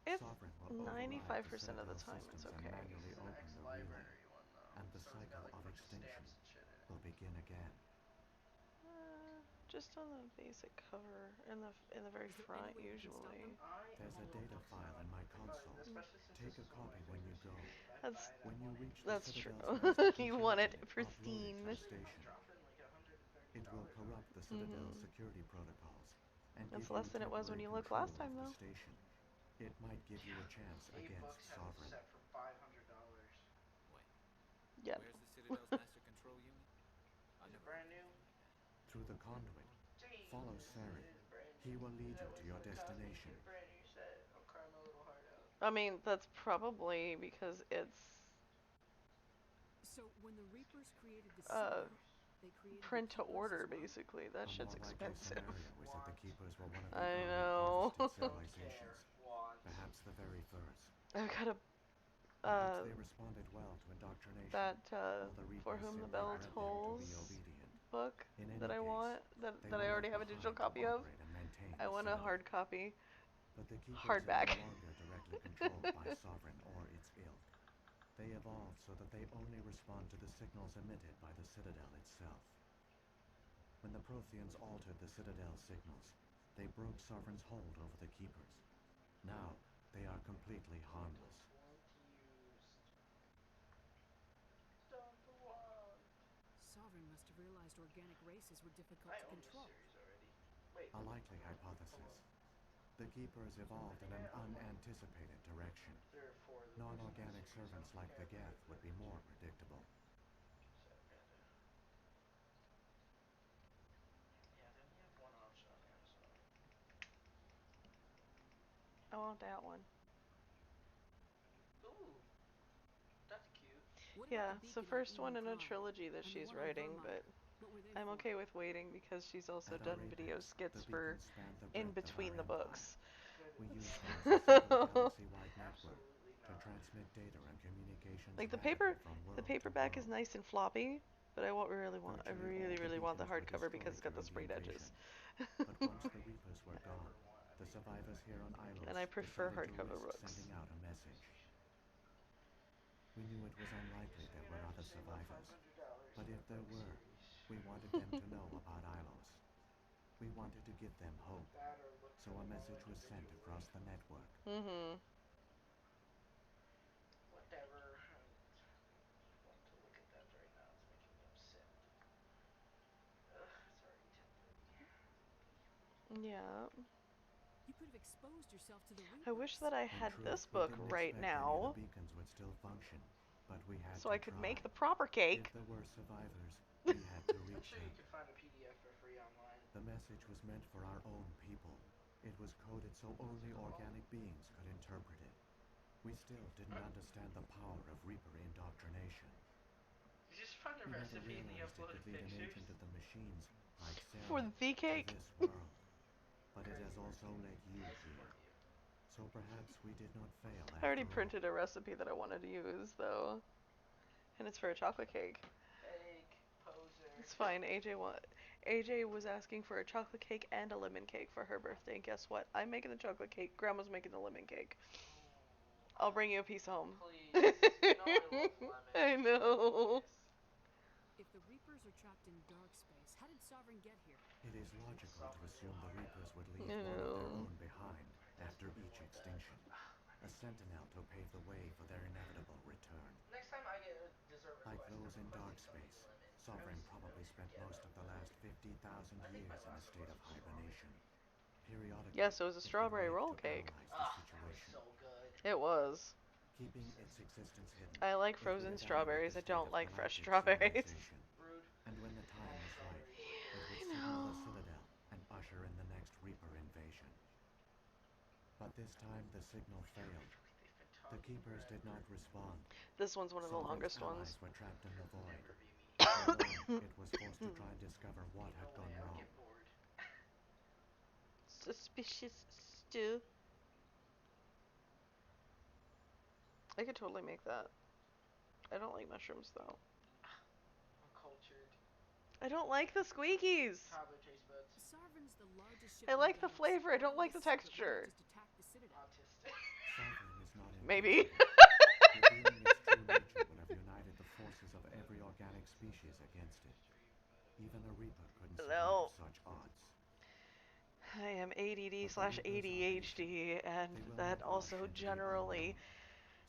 Sovereign. if Sovereign will override 95% of the time it's systems okay. and manually open the relay, and the cycle of extinction will begin again. Just on the basic cover in the very front usually. There's a data file in my console. Take a copy when you go. That's When you reach the that's Citadel's true. master You control want it room, pristine. upload it to the station. It will corrupt the Citadel's security protocols and That's give less you than it was when temporary you looked control last time, of the though. station. It might give you a chance against Sovereign. Set for $500. Wait. Yep. Where's the Citadel's master control unit? Is it brand new? Through the conduit, follow Saren. He will lead you to your destination. Brand new set. I'm crying my little heart out. I mean, that's probably because it's So when the Reapers created the Citadel, they created print the to Keepers order, as well? basically. That shit's expensive. Scenario is that the Keepers were one of the I early know. harvested civilizations, perhaps the very first. I've got a Perhaps they responded well to indoctrination. that while the For Reapers Whom the simply Bell bred them to Tolls be obedient. book In any that I case, want, that they I were already left have a digital behind to copy of. operate and maintain I the want a Citadel. hard copy. But the Keepers Hardback. are no longer directly controlled by Sovereign or its ilk. They evolved so that they only respond to the signals emitted by the Citadel itself. When the Protheans altered the Citadel's signals, they broke Sovereign's hold over the Keepers. Now, they are completely harmless. Sovereign must have realized organic races were difficult I to own this control. series already. Wait, A let me likely pull hypothesis. up. The Keepers I evolved in think I an own like unanticipated direction. 3 or 4 of the original Non-organic series. I servants don't like think I the ever Geth read would the be more predictable. Sad Panda. Yeah, they only have one option on Amazon. I want that one. Ooh, that's cute. What about Yeah, the it's the beacon on first one Eden in a Prime? trilogy that And the she's one on writing, but Vermire? What were they I'm for? okay with waiting because she's also At our done video apex, the skits for beacons spanned the in breadth of our between the empire. books. We used them as a single So, galaxy-wide network Absolutely to not. transmit data and communications like rapidly from the world to paperback is world. nice and floppy, but I Virtually all really, the really want the beacons were hardcover because destroyed it's got the during the sprayed edges. invasion. But once I the Reapers were never gone, want a the survivors paperback. here on And Ilos I prefer decided to hardcover risk books. sending out a message. Guess we should. We knew it was I guess unlikely I'm there gonna were have to other save up survivors, $500 but for if a there book were, series. we wanted them to know about Ilos. We wanted to give them hope, That or look so for a them all message was sent individually. across the network. Mhm. Whatever. I don't want to look at that right now. It's making me upset. Ugh, it's already 10:30. Yeah. You could have exposed yourself to the I wish Reapers. that I In had truth, this we book didn't right expect any of the now beacons would still function, but we had so to I could try. make the proper If cake. there were survivors, we had to I'm reach sure them. you can find a PDF for free online. The message was meant for our own people. It was coded so What's only it called? organic beings could interpret it. We still didn't understand the power of Reaper indoctrination. You just found a We never recipe and the realized it uploaded could lead an pictures. agent of the machines, like For Sarah, the to cake. this world. But it has Crazy work. also led you I here. support you. So perhaps we did not fail I already after all. printed a recipe that I wanted to use though, and it's for a chocolate cake. Fake poser. It's fine. AJ was asking for a chocolate cake and a lemon cake for her birthday. And guess what? I'm making the chocolate cake. Grandma's making the lemon cake. I'll bring you a piece home. Please. You know I love lemon. I know. If the Reapers are trapped in dark space, how did Sovereign get here? It is logical to Sovereign will assume the hide Reapers out. would I leave one of their know. own behind I after desperately each want that. extinction. A sentinel to pave the way for their inevitable return. Next time I get a dessert Like request, I'm those in dark requesting something space, lemon. Sovereign I probably always spent forget most about of the dessert. last 50,000 I think my years in a last state request of was strawberry. hibernation. Periodically, Yes, it was a it would strawberry wake roll to cake. analyze the Ugh, that was situation. so good. It was. Keeping its existence hidden, I like it would frozen evaluate strawberries. the I state don't of like fresh galactic strawberries. civilization. Rude. And when the time All was right, strawberries are good. it would I signal the know. Citadel and usher in the next Reaper invasion. But this time the signal failed. They've been The talking Keepers did forever. not respond. This one's one of the Sovereign's longest ones. allies were trapped in the void. Never be me. Alone, it was forced to try and discover what Ain't had no way. gone I would wrong. get bored. Suspicious stew. I could totally make that. I don't like mushrooms though. Uncultured. I don't like the squeakies. Toddler taste buds. Sovereign's the largest ship I in the like the galaxy. flavor. I Why don't would like a the secret wave texture. just attack the Citadel? Autistic. Sovereign is not Maybe. invincible. Revealing its true nature would have united the forces of every organic species against it. Even a Reaper couldn't survive No. such odds. I am ADD But the slash Reapers are patient. ADHD, and They will that not rush also into the generally unknown.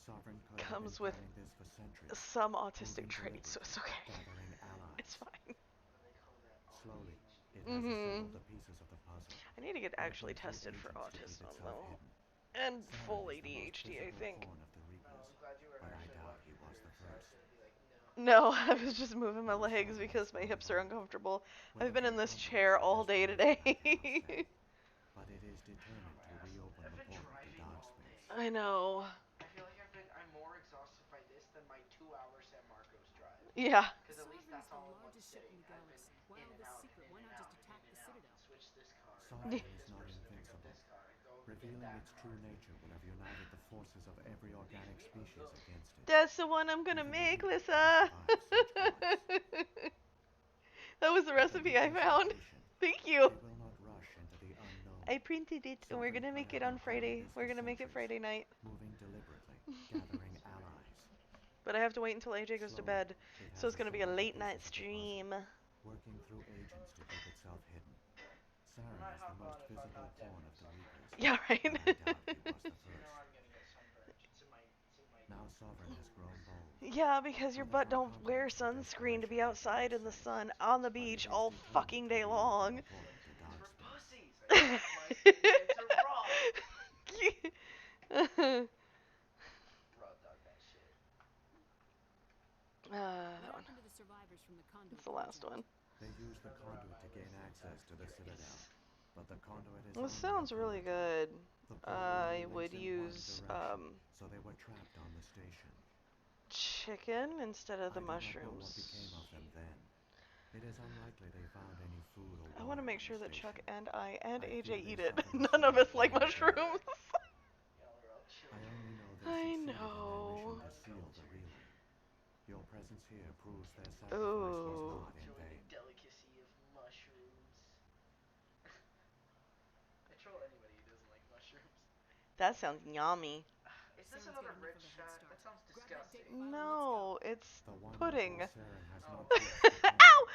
Sovereign could have been comes with planning this for centuries, some autistic moving traits, so deliberately, it's okay. gathering It's allies. fine. What do they call that? Slowly, ADHD. it has Mhm. assembled the pieces of the puzzle, I need to get actually working through tested for agents to keep autism itself though, hidden. and Saren full is the most ADHD, I visible think. pawn of the No, Reapers, I'm glad you were but I actually doubt he walking was through, the because I was first. gonna be like, no. No, I was just moving my Now legs Sovereign has because my grown hips are bold. uncomfortable. When I've the been in fate this crumbles, chair a all day desperation I cannot today. say, but it is determined to reopen I've the been portal to driving dark all space. day. I know. I feel like I'm more exhausted by this than my 2-hour San Marcos drive. Yeah. Because at least Sovereign's that's the all in one largest ship in sitting. the I've been galaxy. Why in all and this out and secret? in Why and not out just and attack in the and out Citadel? and switch this car and go Sovereign meet is this not person to pick up invincible. this car and go get Revealing that its car. true nature would have united the forces of every organic species against it. That's the one I'm gonna Even a make, Reaper Lissa. couldn't survive such odds. That was the But the recipe I Reapers are found. patient. Thank you. They will not rush into the unknown. I printed it, and we're Sovereign gonna could make have it on been planning Friday. this We're for gonna make it centuries, Friday night. moving deliberately, gathering allies. But I have to wait until AJ goes to Slowly, bed, it so has it's gonna be a assembled the late night pieces of the puzzle, stream. working through agents to keep itself hidden. I Saren might is the hop most on if I'm visible not dead pawn from of the sunburn. Reapers, Yeah, right. but I doubt he was the So you know first. I'm gonna get sunburned. It's in my Now Sovereign has grown bold. Yeah, because your Now the butt far don't wear continents were sunscreen to desperation be for outside in the safe, sun on the but it beach is all diplomacy fucking to day leave it more long. important to Sunscreen's dodge for things. pussies. I guess my statement answer wrong. Raw dog that shit. What That one. happened to the survivors from the It's conduit the last project? one. They used the Those are on conduit my to gain list of access tasks to I'm the curious. Citadel, but the conduit is This only a sounds really perimeter. good. The portal I only would links in one use direction, so they were trapped on the station. chicken instead of the I do not know what mushrooms. became of them then. It is unlikely they found any food or I want water to on make the sure that Chuck station. and I and I fear AJ they eat it. suffered a None of us slow like dying death. mushrooms. Y'all are all I children. only know they I succeeded in their mission know. to seal the Uncultured. relay. Your presence here proves their sacrifice was Ooh. not in Enjoy the vain. delicacy of mushrooms. I troll anybody who doesn't like mushrooms. That sounds yummy. Is this Sarah's got another enough red of a head shot? start. That sounds Grab that data disgusting. file and let's go. No, it's The one pudding. before Saren has Oh. not reached the conduit.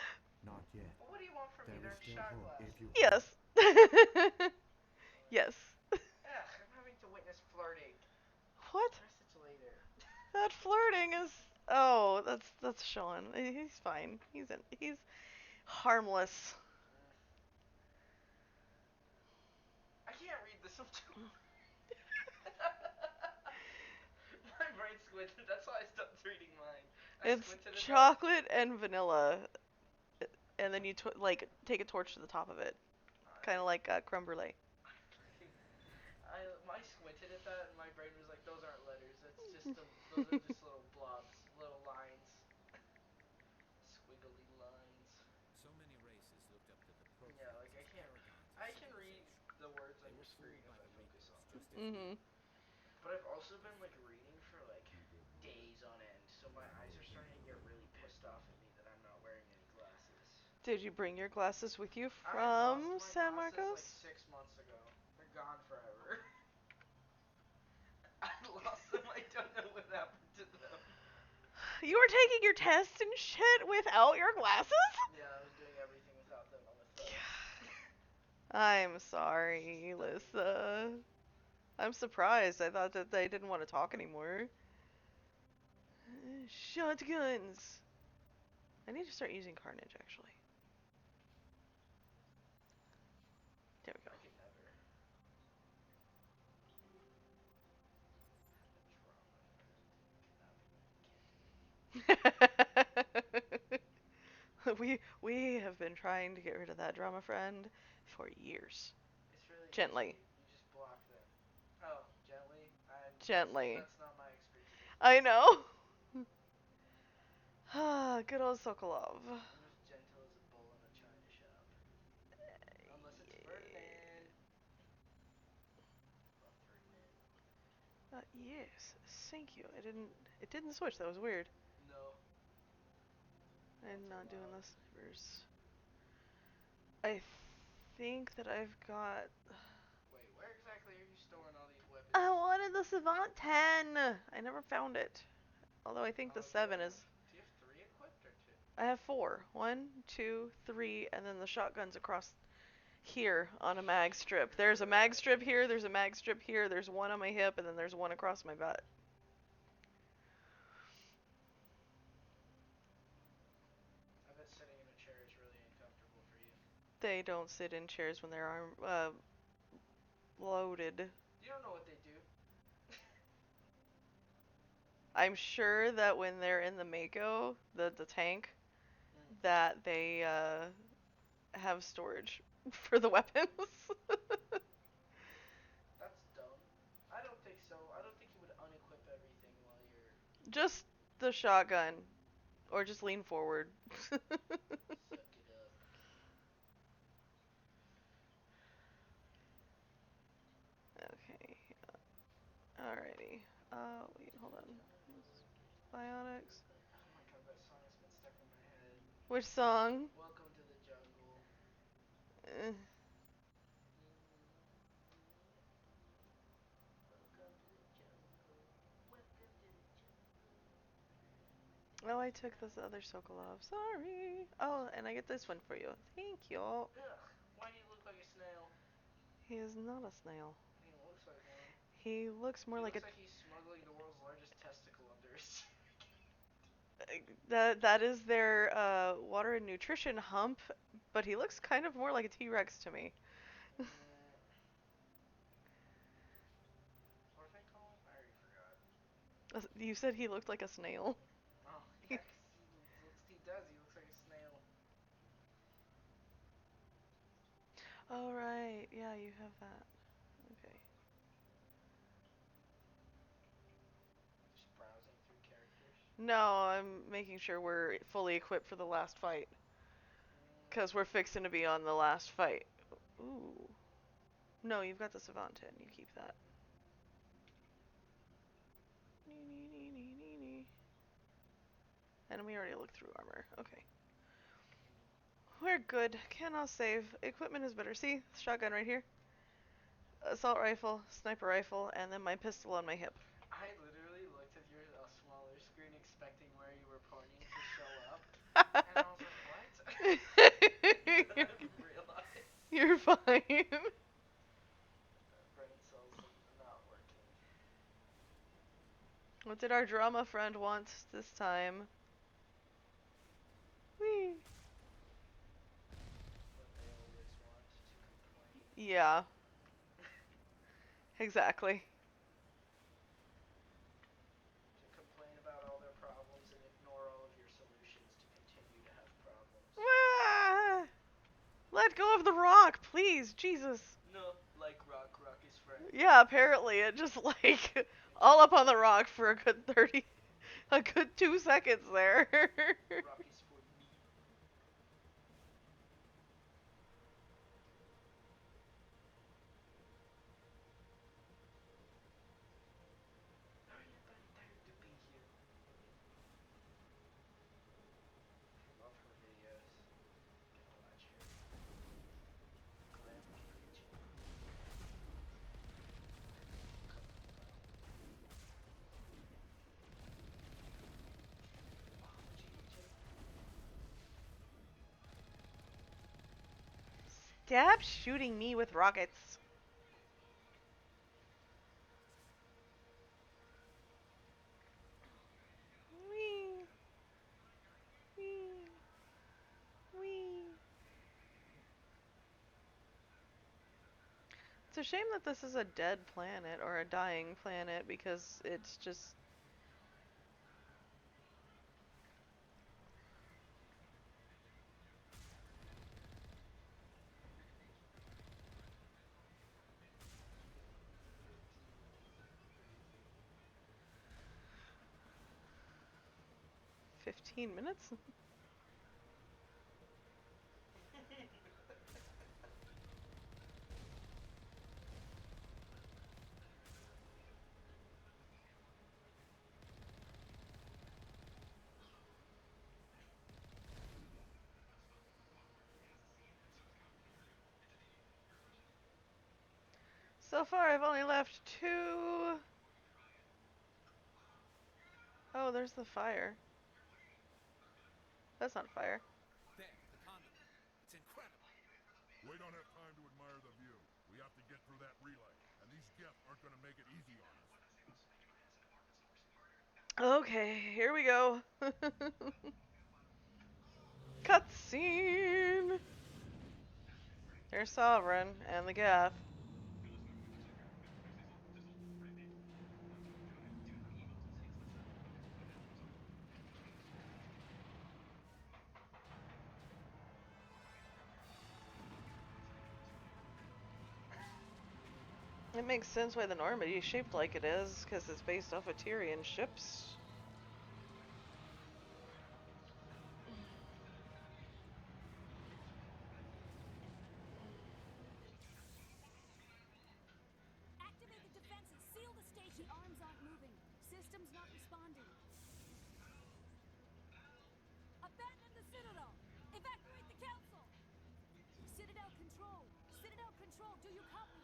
Not yet. Well, what do you want from me? There is They're still shot hope if glasses. you Yes. Yes. Ugh, I'm having to witness flirting. What? Press it later. That flirting is. Oh, that's Sean. He's fine. He's harmless. I can't read this. I'm too. My brain squinted. That's why I stopped reading mine. I It's squinted enough. chocolate and vanilla, and then you like take a torch to the top of it, kind of like creme brulee. I squinted at that and my brain was like, those aren't letters. Those are just little blobs, little lines, squiggly lines. So many races looked up to the Yeah, prophets like I as can't. paragons of I can read civilization. the words on They your were screen fooled if by I the focus on Reapers them. just as we were. But I've also been like reading for like days on end, so my eyes are starting to get really pissed off at me that I'm not wearing any glasses. Did you bring your glasses with you I lost from my San glasses like Marcos? 6 months ago. They're gone forever. I lost them. I don't know what happened to them. You were taking your tests and shit without your glasses? Yeah, I was doing everything without them on the phone. I'm sorry, Lisa. I'm surprised. I thought that they didn't want to talk anymore. Shotguns. I need to start using Carnage, actually. There we I could never. go. We have been trying to get rid of that drama friend for years. It's really Gently. easy. You just block them. Oh, gently? Gently. That's not my expertise. I know. Ah, good old Sokolov. I'm as gentle as a bull in a china shop. Unless it's Ferdinand. Love Ferdinand. Yes, thank you. It didn't switch. That was weird. No. I'm not doing the snipers. I think that I've got. Wait, where exactly are you storing all these weapons? I wanted the Savant 10. I never found it. Although I think the 7 is. Do you have 3 equipped or 2? I have 4. 1, 2, 3, and then the shotgun's across here on a mag strip. There's a mag strip here, there's a mag strip here, there's one on my hip, and then there's one across my butt. I bet sitting in a chair is really uncomfortable for you. They don't sit in chairs when they're loaded. You don't know what they do. I'm sure that when they're in the Mako, the tank, that they have storage for the weapons. That's dumb. I don't think so. I don't think you would unequip everything while you're... Just the shotgun. Or just lean forward. Suck it up. Okay. Alrighty. Wait, hold on. Bionics. Oh my god, that song has been stuck in my head. Which song? Welcome to the jungle. Eh. Welcome to the jungle. Welcome to the jungle. Oh, I took this other Sokolov. Sorry. Oh, and I get this one for you. Thank you. Ugh, why do you look like a snail? He is not a snail. He looks like one. He looks more he like looks a. like he's smuggling the world's largest testicle under his That is their water and nutrition hump, but he looks kind of more like a T-Rex to me. What did I call him? I already forgot. You said he looked like a snail. Oh, yeah, 'cause he does. He looks like a snail. Oh right, yeah, you have that. Okay. Just browsing through characters. No, I'm making sure we're fully equipped for the last fight. Because we're fixing to be on the last fight. Ooh. No, you've got the Savant 10. You keep that. And we already looked through armor. Okay. We're good. Cannot save. Equipment is better. See? Shotgun right here. Assault rifle, sniper rifle, and then my pistol on my hip. I literally looked at your smaller screen expecting where you were pointing to show up. And I was like, what? Then I realized. You're fine. Brain cells not working. What did our drama friend want this time? Whee! What they always want, to complain. Yeah. Exactly. To complain about all their problems and ignore all of your solutions to continue to have problems. Ah! Let go of the rock, please. Jesus. No, like Rock is friend. Yeah, apparently it just like all up on the rock for a good 30, a good 2 seconds there. Rock is for me. Time to be here. Love her videos. Gotta watch her. Glam kitchen. Stop shooting me with rockets. Whee! Whee! Whee! It's a shame that this is a dead planet or a dying planet because it's just 15 minutes? So far I've only left 2. Oh, there's the fire. That's not fire. There, the conduit. It's incredible. We don't have time to admire the view. We have to get through that relay, and these Geth aren't going to make it easy on us. Okay, here we go. Cutscene! There's Sovereign and the Geth. It makes sense why the Normandy is shaped like it is, because it's based off of Tyrian ships. Activate the defenses. Seal the station. The arms aren't moving. Systems not responding. Abandon the Citadel. Evacuate the Council. Citadel Control. Citadel Control. Do you copy?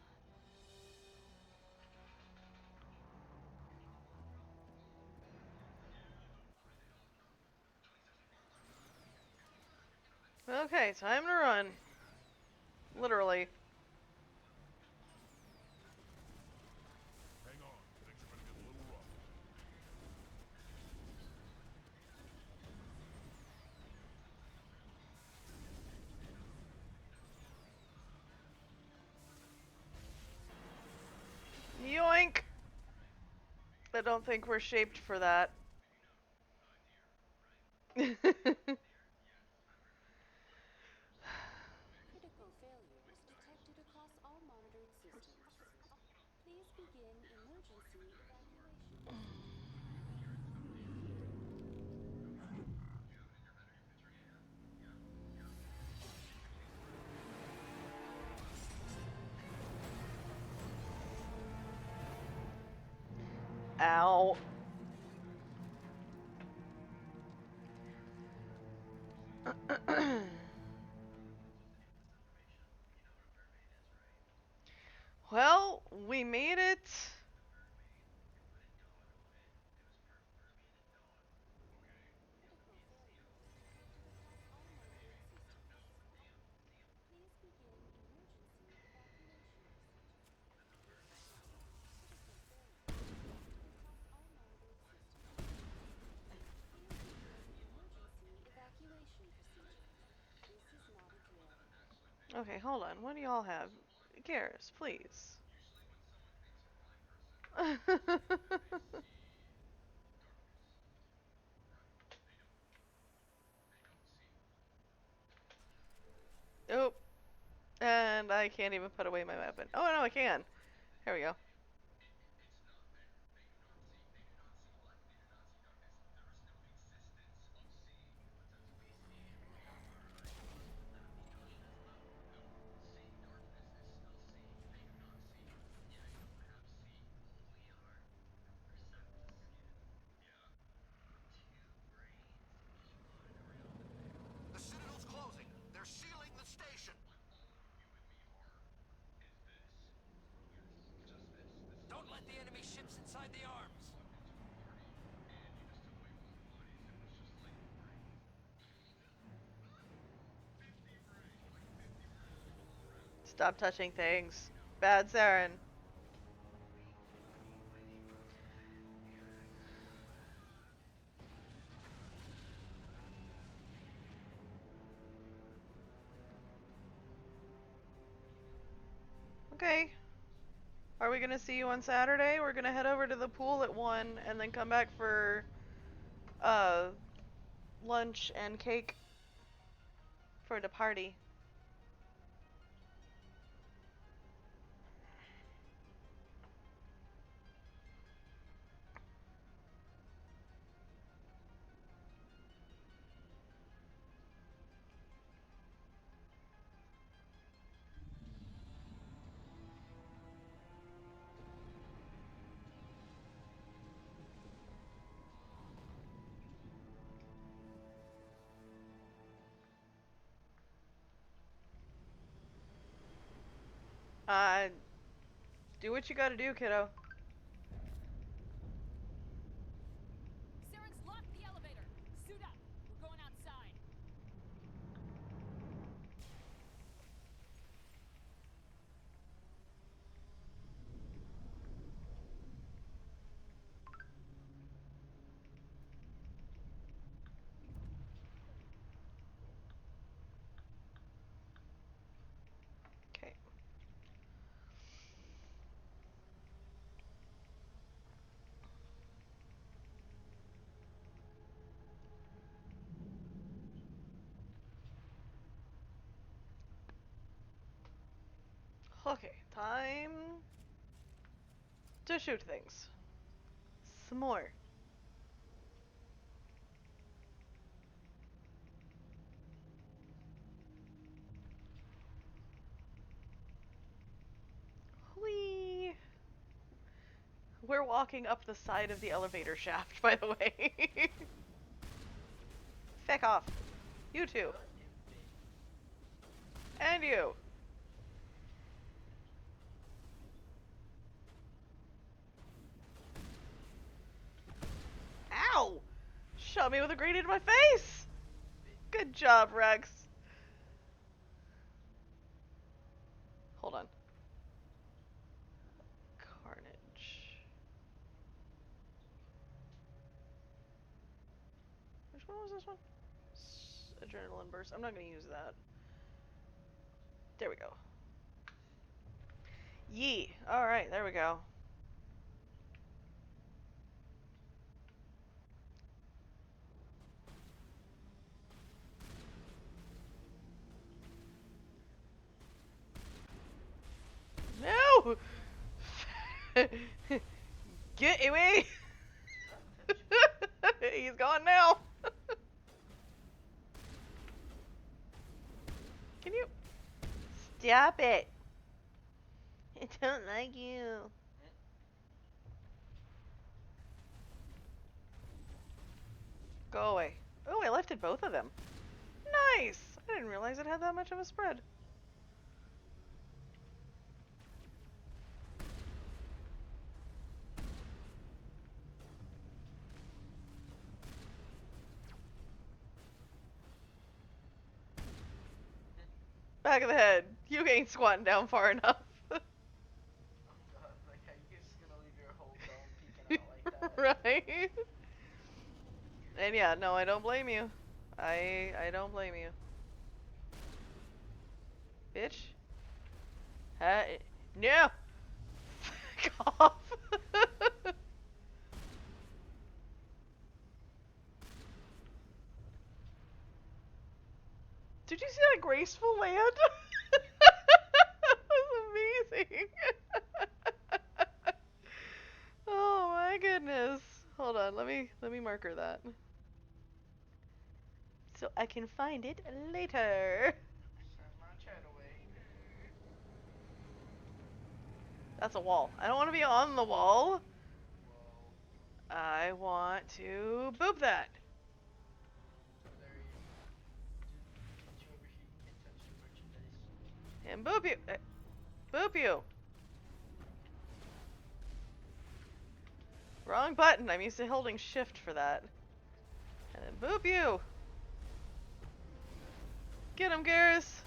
Okay, time to run. Literally. Hang on, things are going to get a little rough. don't think we're shaped for that. Critical failures detected across all monitored systems. Please begin emergency evacuation procedures. Ow. Well, we made it. Critical failures detected across all monitored systems. Please begin emergency evacuation procedures. Critical failures detected across all monitored systems. Please begin emergency evacuation procedures. This is not a drill. Okay, hold on. What do y'all have? Garrus, please. Oh, and I can't even put away my weapon. Oh, no, I can. Here we go. The Citadel's closing. They're sealing the station. Don't let the enemy ships inside the arms! Stop touching things. Bad Saren. Okay. Are we gonna see you on Saturday? We're gonna head over to the pool at 1 and then come back for uh lunch and cake for the party. Uh, do what you gotta do, kiddo. Saren's locked the elevator. Suit up. We're going outside. Okay. Okay, time to shoot things. Some more. Whee! We're walking up the side of the elevator shaft, by the way. Feck off. You too. And you. Ow! Shot me with a grenade in my face! Good job, Rex. Hold on. Carnage. Which one was this one? Adrenaline burst. I'm not gonna use that. There we go. Yee. Alright, there we go. you! Get away! He's gone now. Can you stop it? I don't like you. Go away. Oh, I lifted both of them. Nice! I didn't realize it had that much of a spread. Back of the head. You ain't squatting down far enough. Oh god, like how you just gonna leave your whole dome peeking out like that. Right? And yeah, no, I don't blame you. I don't blame you. Bitch. No! Fuck off! Did you see that graceful land? That was amazing. Oh my goodness. Hold on, let me marker that. So I can find it later. Send my chat away. That's a wall. I don't want to be on the wall. Whoa. I want to boop that. Larry, can't you over here? You can't touch the merchandise. And boop you. Boop you. Wrong button. I'm used to holding shift for that. And then boop you. Get him, Garrus.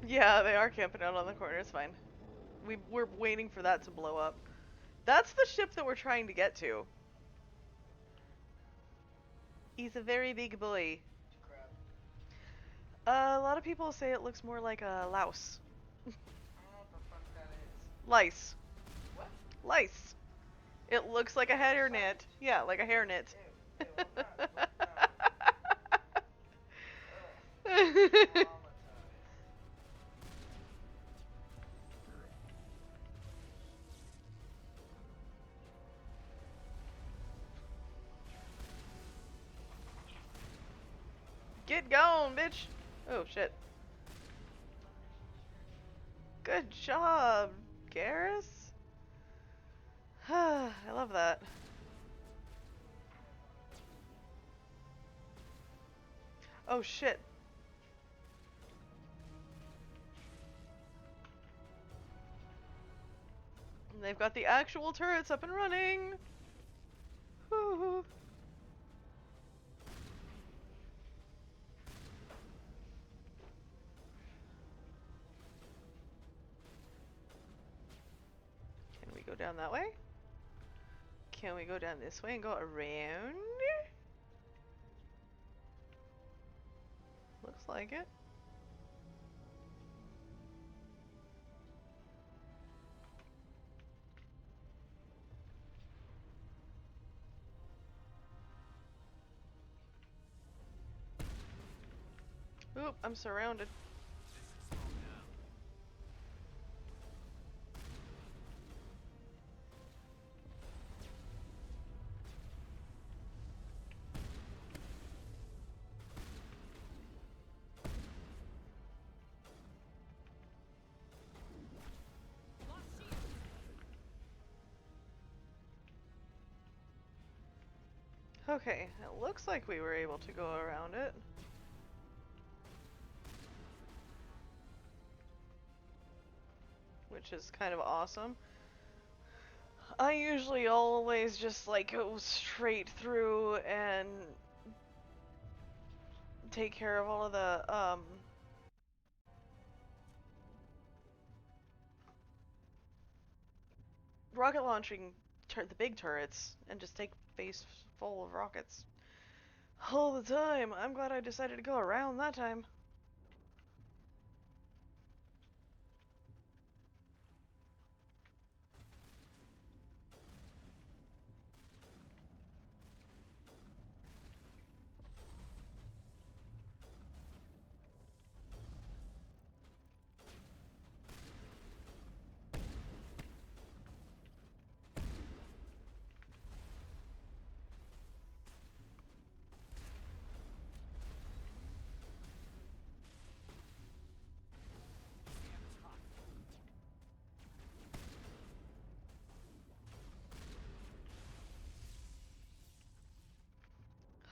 Yeah, they are camping out on the corner. It's fine. We're waiting for that to blow up. That's the ship that we're trying to get to. He's a very big boy. Crap. A lot of people say it looks more like a louse. I don't know what the fuck that is. Lice. What? Lice. It looks like a hairnet. Yeah, like a hairnet. Ew, I'm not, Traumatized. Get going, bitch. Oh, shit. Good job, Garrus. I love that. Oh, shit. They've got the actual turrets up and running. Woo. Can we go down that way? Can we go down this way and go around? Looks like it. Oop, I'm surrounded. Okay, it looks like we were able to go around it. Which is kind of awesome. I usually always just like go straight through and take care of all of the rocket launching the big turrets and just take face full of rockets all the time. I'm glad I decided to go around that time.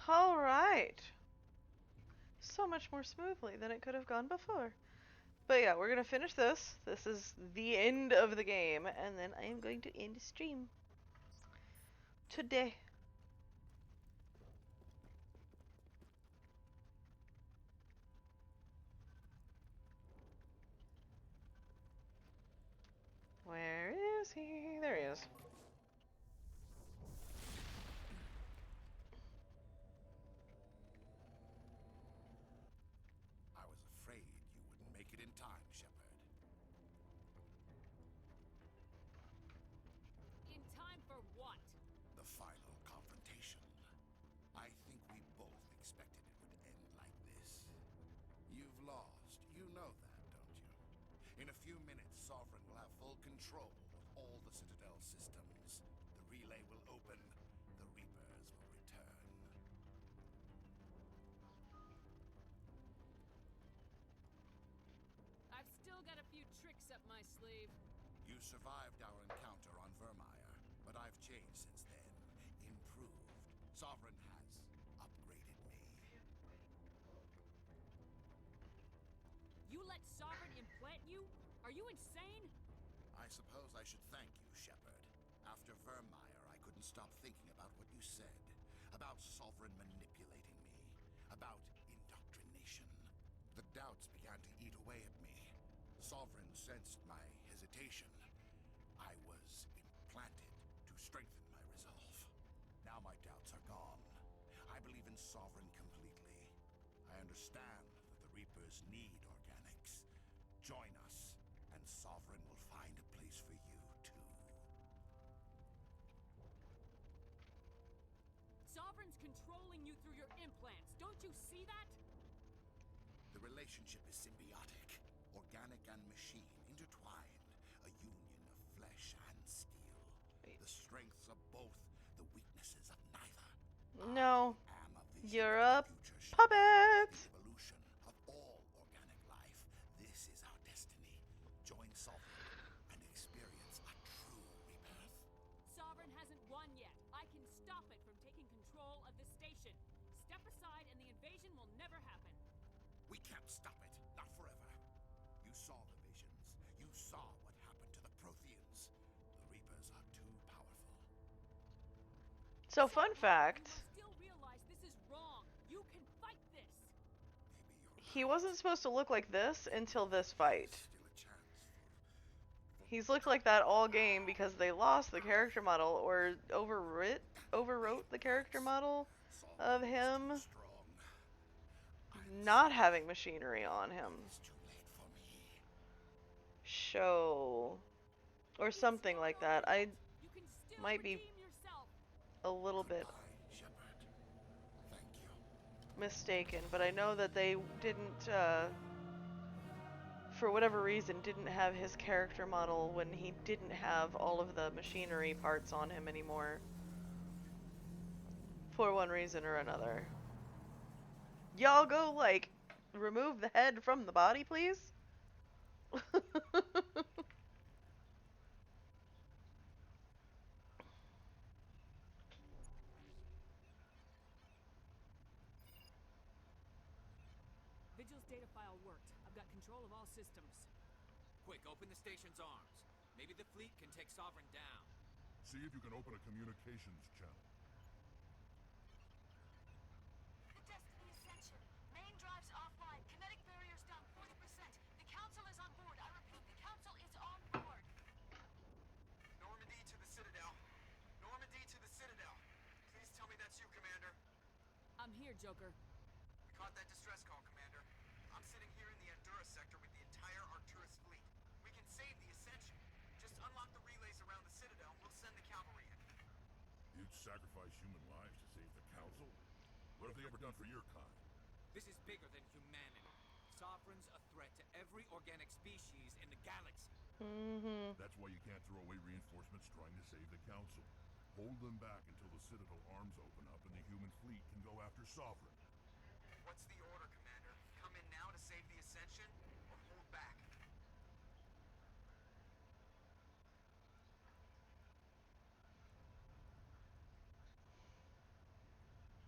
Alright. So much more smoothly than it could have gone before. But yeah, we're gonna finish this. This is the end of the game, and then I am going to end stream today. Where is he? There he is. I was afraid you wouldn't make it in time, Shepard. In time for what? The final confrontation. I think we both expected it would end like this. You've lost. You know that, don't you? In a few minutes, Sovereign will have full control of all the Citadel systems. The relay will open. The Reapers will return. I've still got a few tricks up my sleeve. You survived our encounter on Vermeer, but I've changed since then. Improved. Sovereign has upgraded me. You let Sovereign implant you? Are you insane? I suppose I should thank you, Shepard. After Vermeer, I couldn't stop thinking about what you said. About Sovereign manipulating me. About indoctrination. The doubts began to eat away at me. Sovereign sensed my hesitation. I was implanted to strengthen my resolve. Now my doubts are gone. I believe in Sovereign completely. I understand that the Reapers need organics. Join us, and Sovereign will find a place for you, too. Sovereign's controlling you through your implants. Don't you see that? The relationship is symbiotic. Organic and machine intertwined. A union of flesh and steel. The strengths of both, the weaknesses of neither. No. I am a vision You're of a the future, puppet! the evolution of all organic life. This is our destiny. Join Sovereign and experience a true rebirth. Sovereign hasn't won yet. I can stop it from taking control of the station. Step aside and the invasion will never happen. We can't stop it. Not forever. You saw the visions. You saw what happened to the Protheans. The Reapers are too powerful. So, fun fact. You must still realize this is wrong. You can fight this. He wasn't supposed to look like this until this fight. He's looked like that all game because they lost the character model or overwrote the character model of him not having machinery on him. Show. Or something like that. I might be a little bit mistaken, but I know that they didn't, for whatever reason, didn't have his character model when he didn't have all of the machinery parts on him anymore. For one reason or another. Y'all go, like, remove the head from the body, please? Vigil's data file worked. I've got control of all systems. Quick, open the station's arms. Maybe the fleet can take Sovereign down. See if you can open a communications channel. The Destiny Ascension. Main drives offline. Kinetic barriers down 40%. The Council is on board. I repeat, the Council is on board. Normandy to the Citadel. I'm here, Joker. We caught that distress call, Commander. I'm sitting here in the Honduras sector with the entire Arcturus fleet. We can save the Ascension. Just unlock the relays around the Citadel and we'll send the cavalry in. You'd sacrifice human lives to save the Council? What have they ever done for your kind? This is bigger than humanity. Sovereign's a threat to every organic species in the galaxy. Mm-hmm. That's why you can't throw away reinforcements trying to save the Council. Hold them back until the Citadel arms open up and the human fleet can go after Sovereign. What's the order, Commander? Come in now to save the Ascension, or hold back?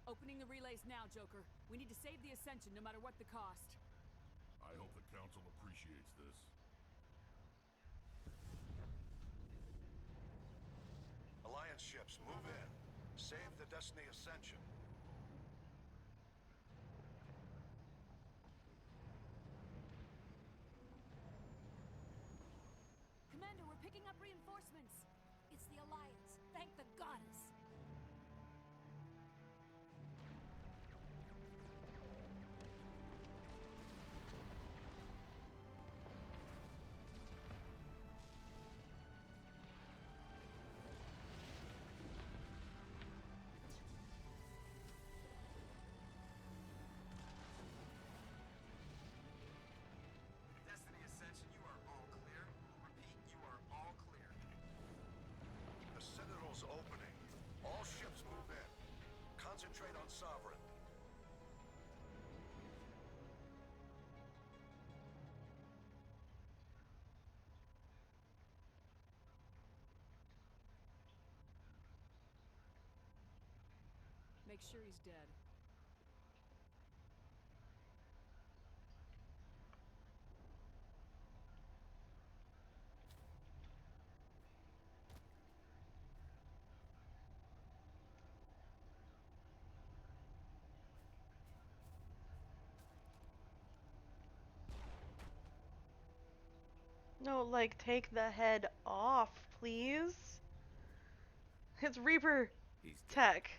Opening the relays now, Joker. We need to save the Ascension no matter what the cost. I hope the Council appreciates this. Alliance ships, move in. Save the Destiny Ascension. Commander, we're picking up reinforcements. It's the Alliance. Thank the goddess. Destiny Ascension, you are all clear. Repeat, you are all clear. The Citadel's opening. All ships move in. Concentrate on Sovereign. Make sure he's dead. No, like, take the head off, please. It's Reaper He's dead. tech.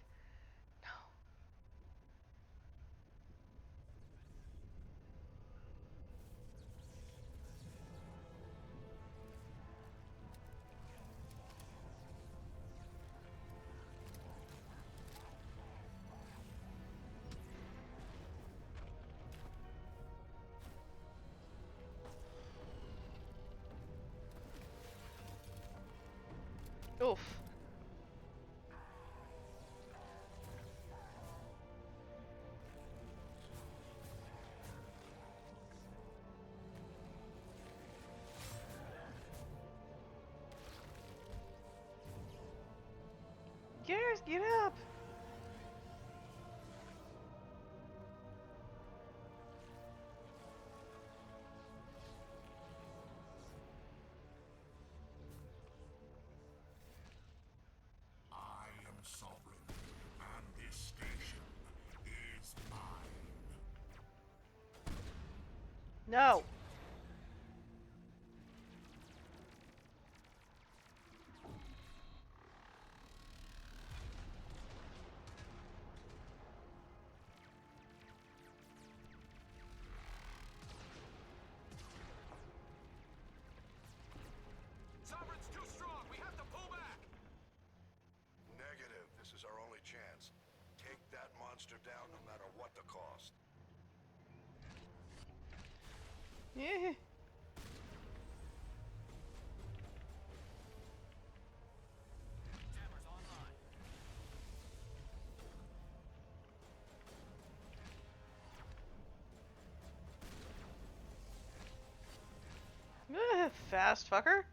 Oof. Garrus, get up! I am Sovereign, and this station is mine. No! Sovereign's too strong. We have to pull back. Negative. This is our only chance. Take that monster down no matter what the cost. Yeah. Jammers online. Fast fucker.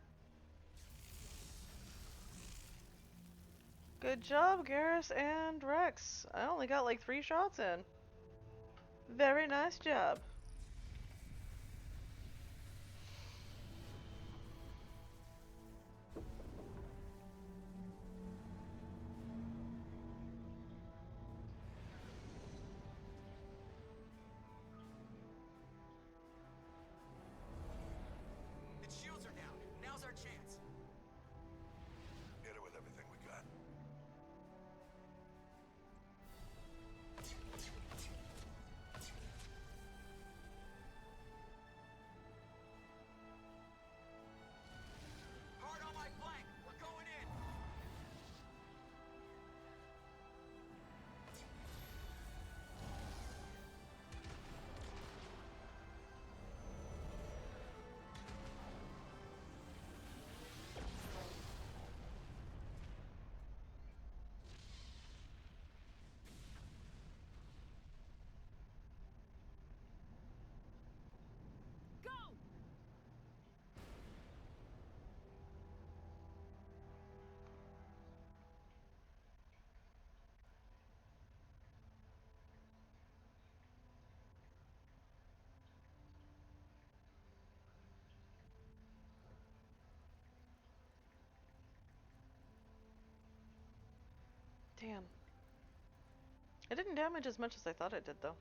Good job, Garrus and Rex. I only got like 3 shots in. Very nice job. Its shields are down. Now's our chance. Hit it with everything we got. Damn. It didn't damage as much as I thought it did, though.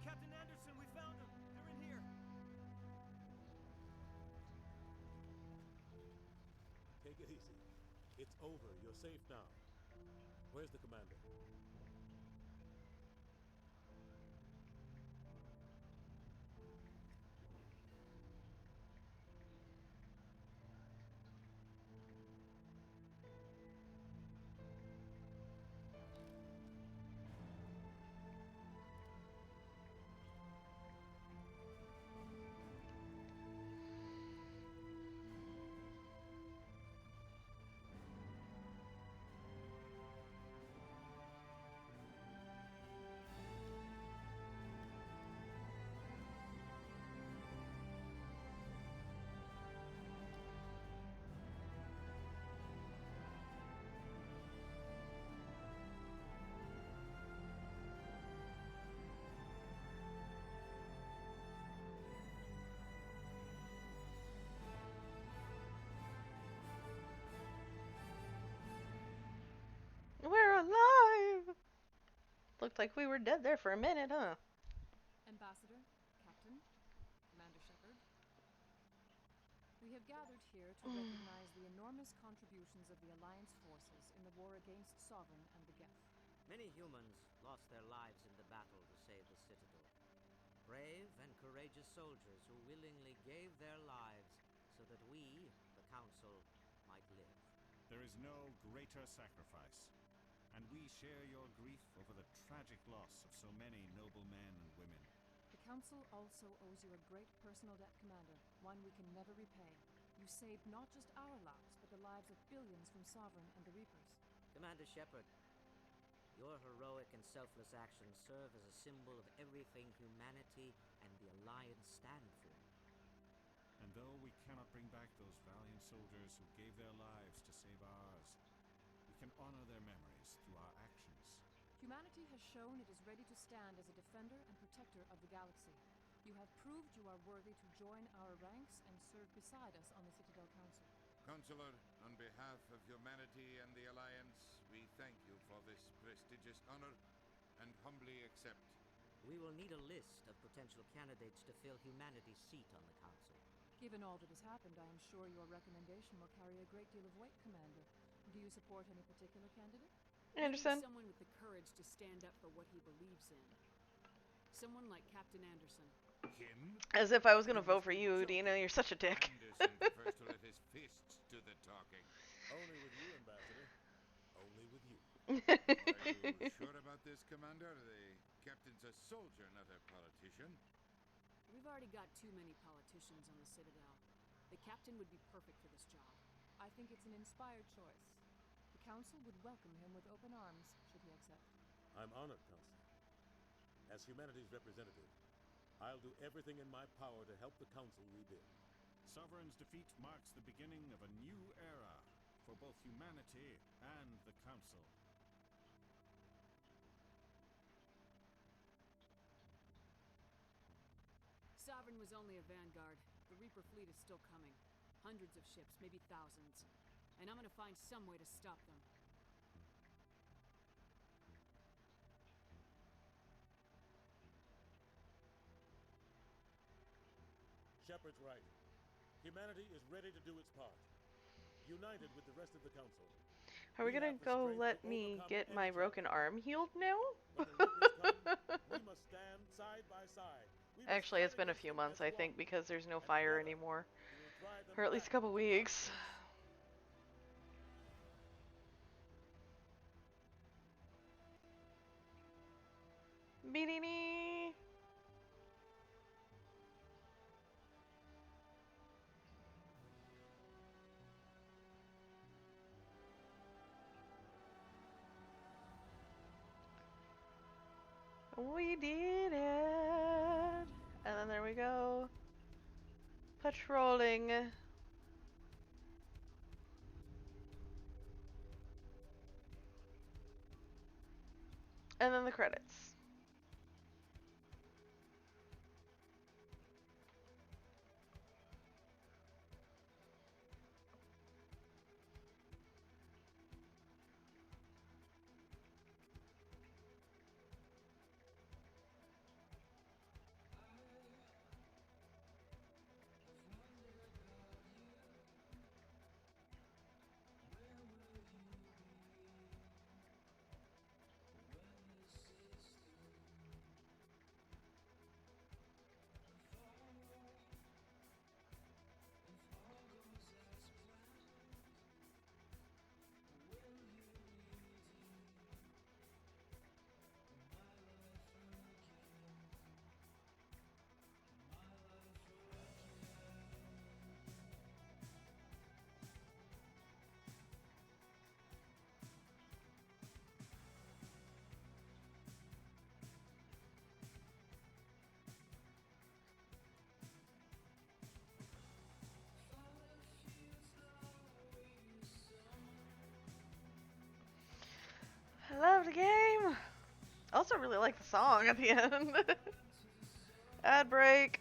Captain Anderson, we found them. They're in here. Take it easy. It's over. You're safe now. Where's the commander? We're alive! Looked like we were dead there for a minute, huh? Ambassador, Captain, Commander Shepard. We have gathered here to recognize the enormous contributions of the Alliance forces in the war against Sovereign and the Geth. Many humans lost their lives in the battle to save the Citadel. Brave and courageous soldiers who willingly gave their lives so that we, the Council, might live. There is no greater sacrifice, and we share your grief over the tragic loss of so many noble men and women. The Council also owes you a great personal debt, Commander, one we can never repay. You saved not just our lives, but the lives of billions from Sovereign and the Reapers. Commander Shepard, your heroic and selfless actions serve as a symbol of everything humanity and the Alliance stand for. And though we cannot bring back those valiant soldiers who gave their lives to save ours, we can honor their memories through our actions. Humanity has shown it is ready to stand as a defender and protector of the galaxy. You have proved you are worthy to join our ranks and serve beside us on the Citadel Council. Counselor, on behalf of humanity and the Alliance, we thank you for this prestigious honor and humbly accept. We will need a list of potential candidates to fill humanity's seat on the Council. Given all that has happened, I am sure your recommendation will carry a great deal of weight, Commander. Do you support any particular candidate? Anderson. We need someone with the courage to stand up for what he believes in. Someone like Captain Anderson. Him? As if I was gonna vote for you, Dina. You're such a dick. Anderson prefers to let his fists do the talking. Only with you, Ambassador. Only with you. Are you sure about this, Commander? The captain's a soldier, not a politician. We've already got too many politicians on the Citadel. The captain would be perfect for this job. I think it's an inspired choice. The Council would welcome him with open arms, should he accept. I'm honored, Counselor. As humanity's representative, I'll do everything in my power to help the Council rebuild. Sovereign's defeat marks the beginning of a new era for both humanity and the Council. Sovereign was only a vanguard. The Reaper fleet is still coming. Hundreds of ships, maybe thousands. And I'm gonna find some way to stop them. Shepard's right. Humanity is ready to do its part. United with the rest of the Council. Are we gonna go let me get my broken arm healed now? We must stand side by side. Actually, it's been a few months, I think, because there's no fire anymore. Or at least a couple weeks. Beanie. We did it! And then there we go. Patrolling. And then the credits. I love the game. I also really like the song at the end. Ad break.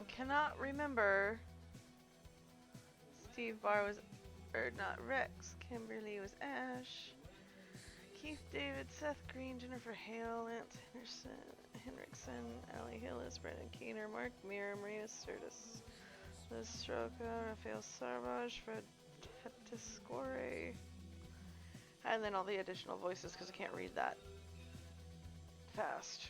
Cannot remember. Steve Barr was, or not Rex. Kimberly was Ash. Keith David, Seth Green, Jennifer Hale, Lance Henriksen, Allie Hillis, Brandon Keener, Mark Mir, Maria Sturtis, Liz Stroka, Rafael Sarvaj, Fred Tetiscore. And then all the additional voices because I can't read that fast.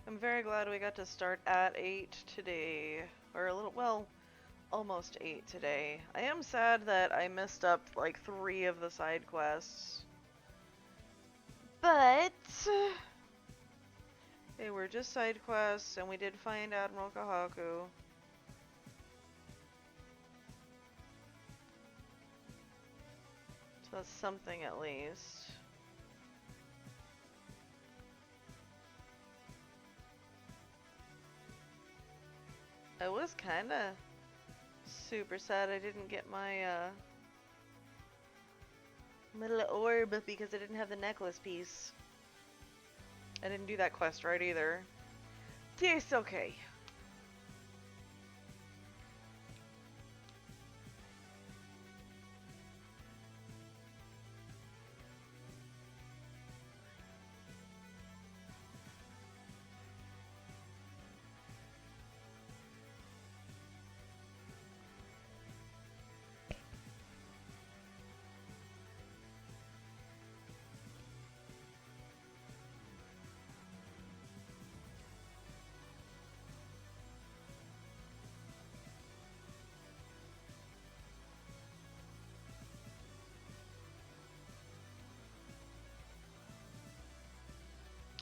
I'm very glad we got to start at 8 today. Or a little, well, almost 8 today. I am sad that I messed up like 3 of the side quests. But they were just side quests, and we did find Admiral Kahaku. So that's something at least. I was kinda super sad I didn't get my little orb because I didn't have the necklace piece. I didn't do that quest right either. It's okay.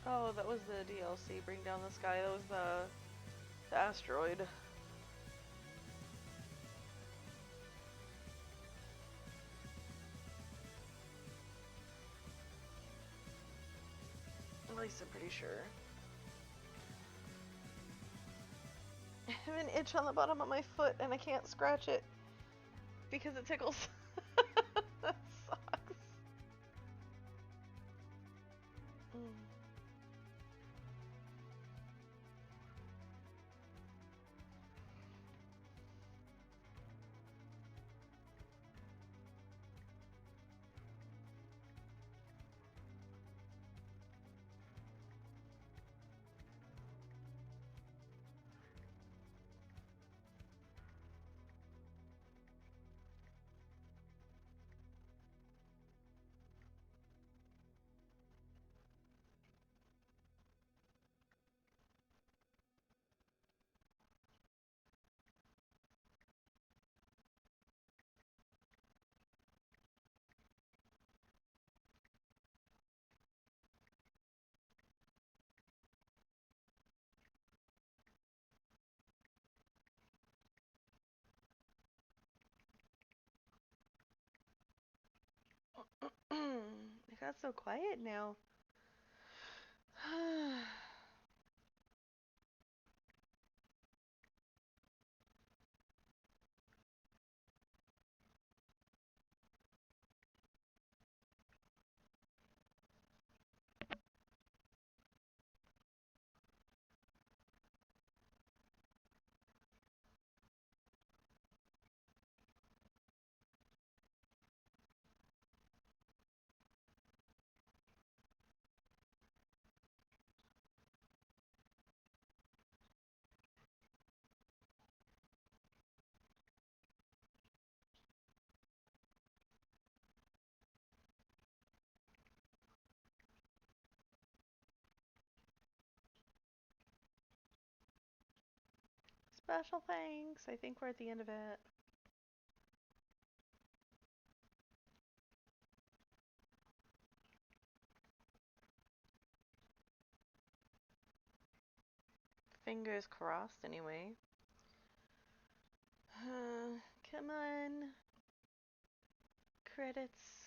Oh, that was the DLC. Bring down the sky. That was the asteroid. At least I'm pretty sure. I have an itch on the bottom of my foot and I can't scratch it because it tickles. That sucks. Mm. It got so quiet now. Special thanks. I think we're at the end of it. Fingers crossed, anyway. Come on. Credits.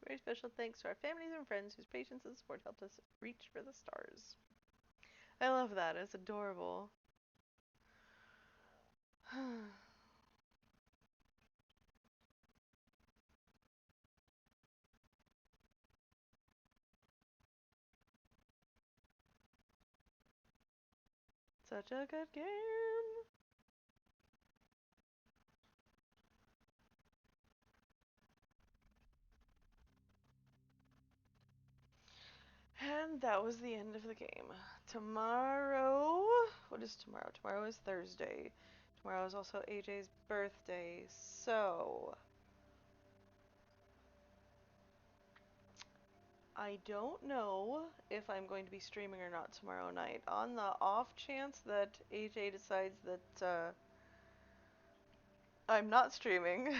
Very special thanks to our families and friends whose patience and support helped us reach for the stars. I love that. It's adorable. Such a good game. That was the end of the game. Tomorrow, what is tomorrow? Tomorrow is Thursday. Tomorrow is also AJ's birthday, so I don't know if I'm going to be streaming or not tomorrow night. On the off chance that AJ decides that I'm not streaming,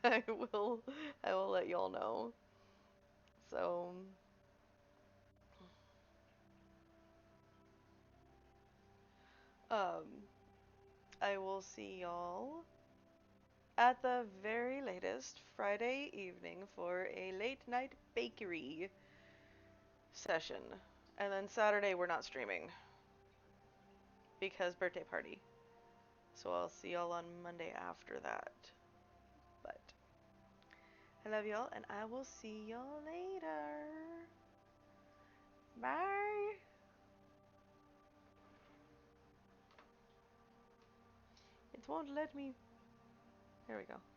I will I will let y'all know. So um I will see y'all at the very latest Friday evening for a late night bakery session. And then Saturday we're not streaming because birthday party. So I'll see y'all on Monday after that. But I love y'all and I will see y'all later. Bye. It won't let me. There we go.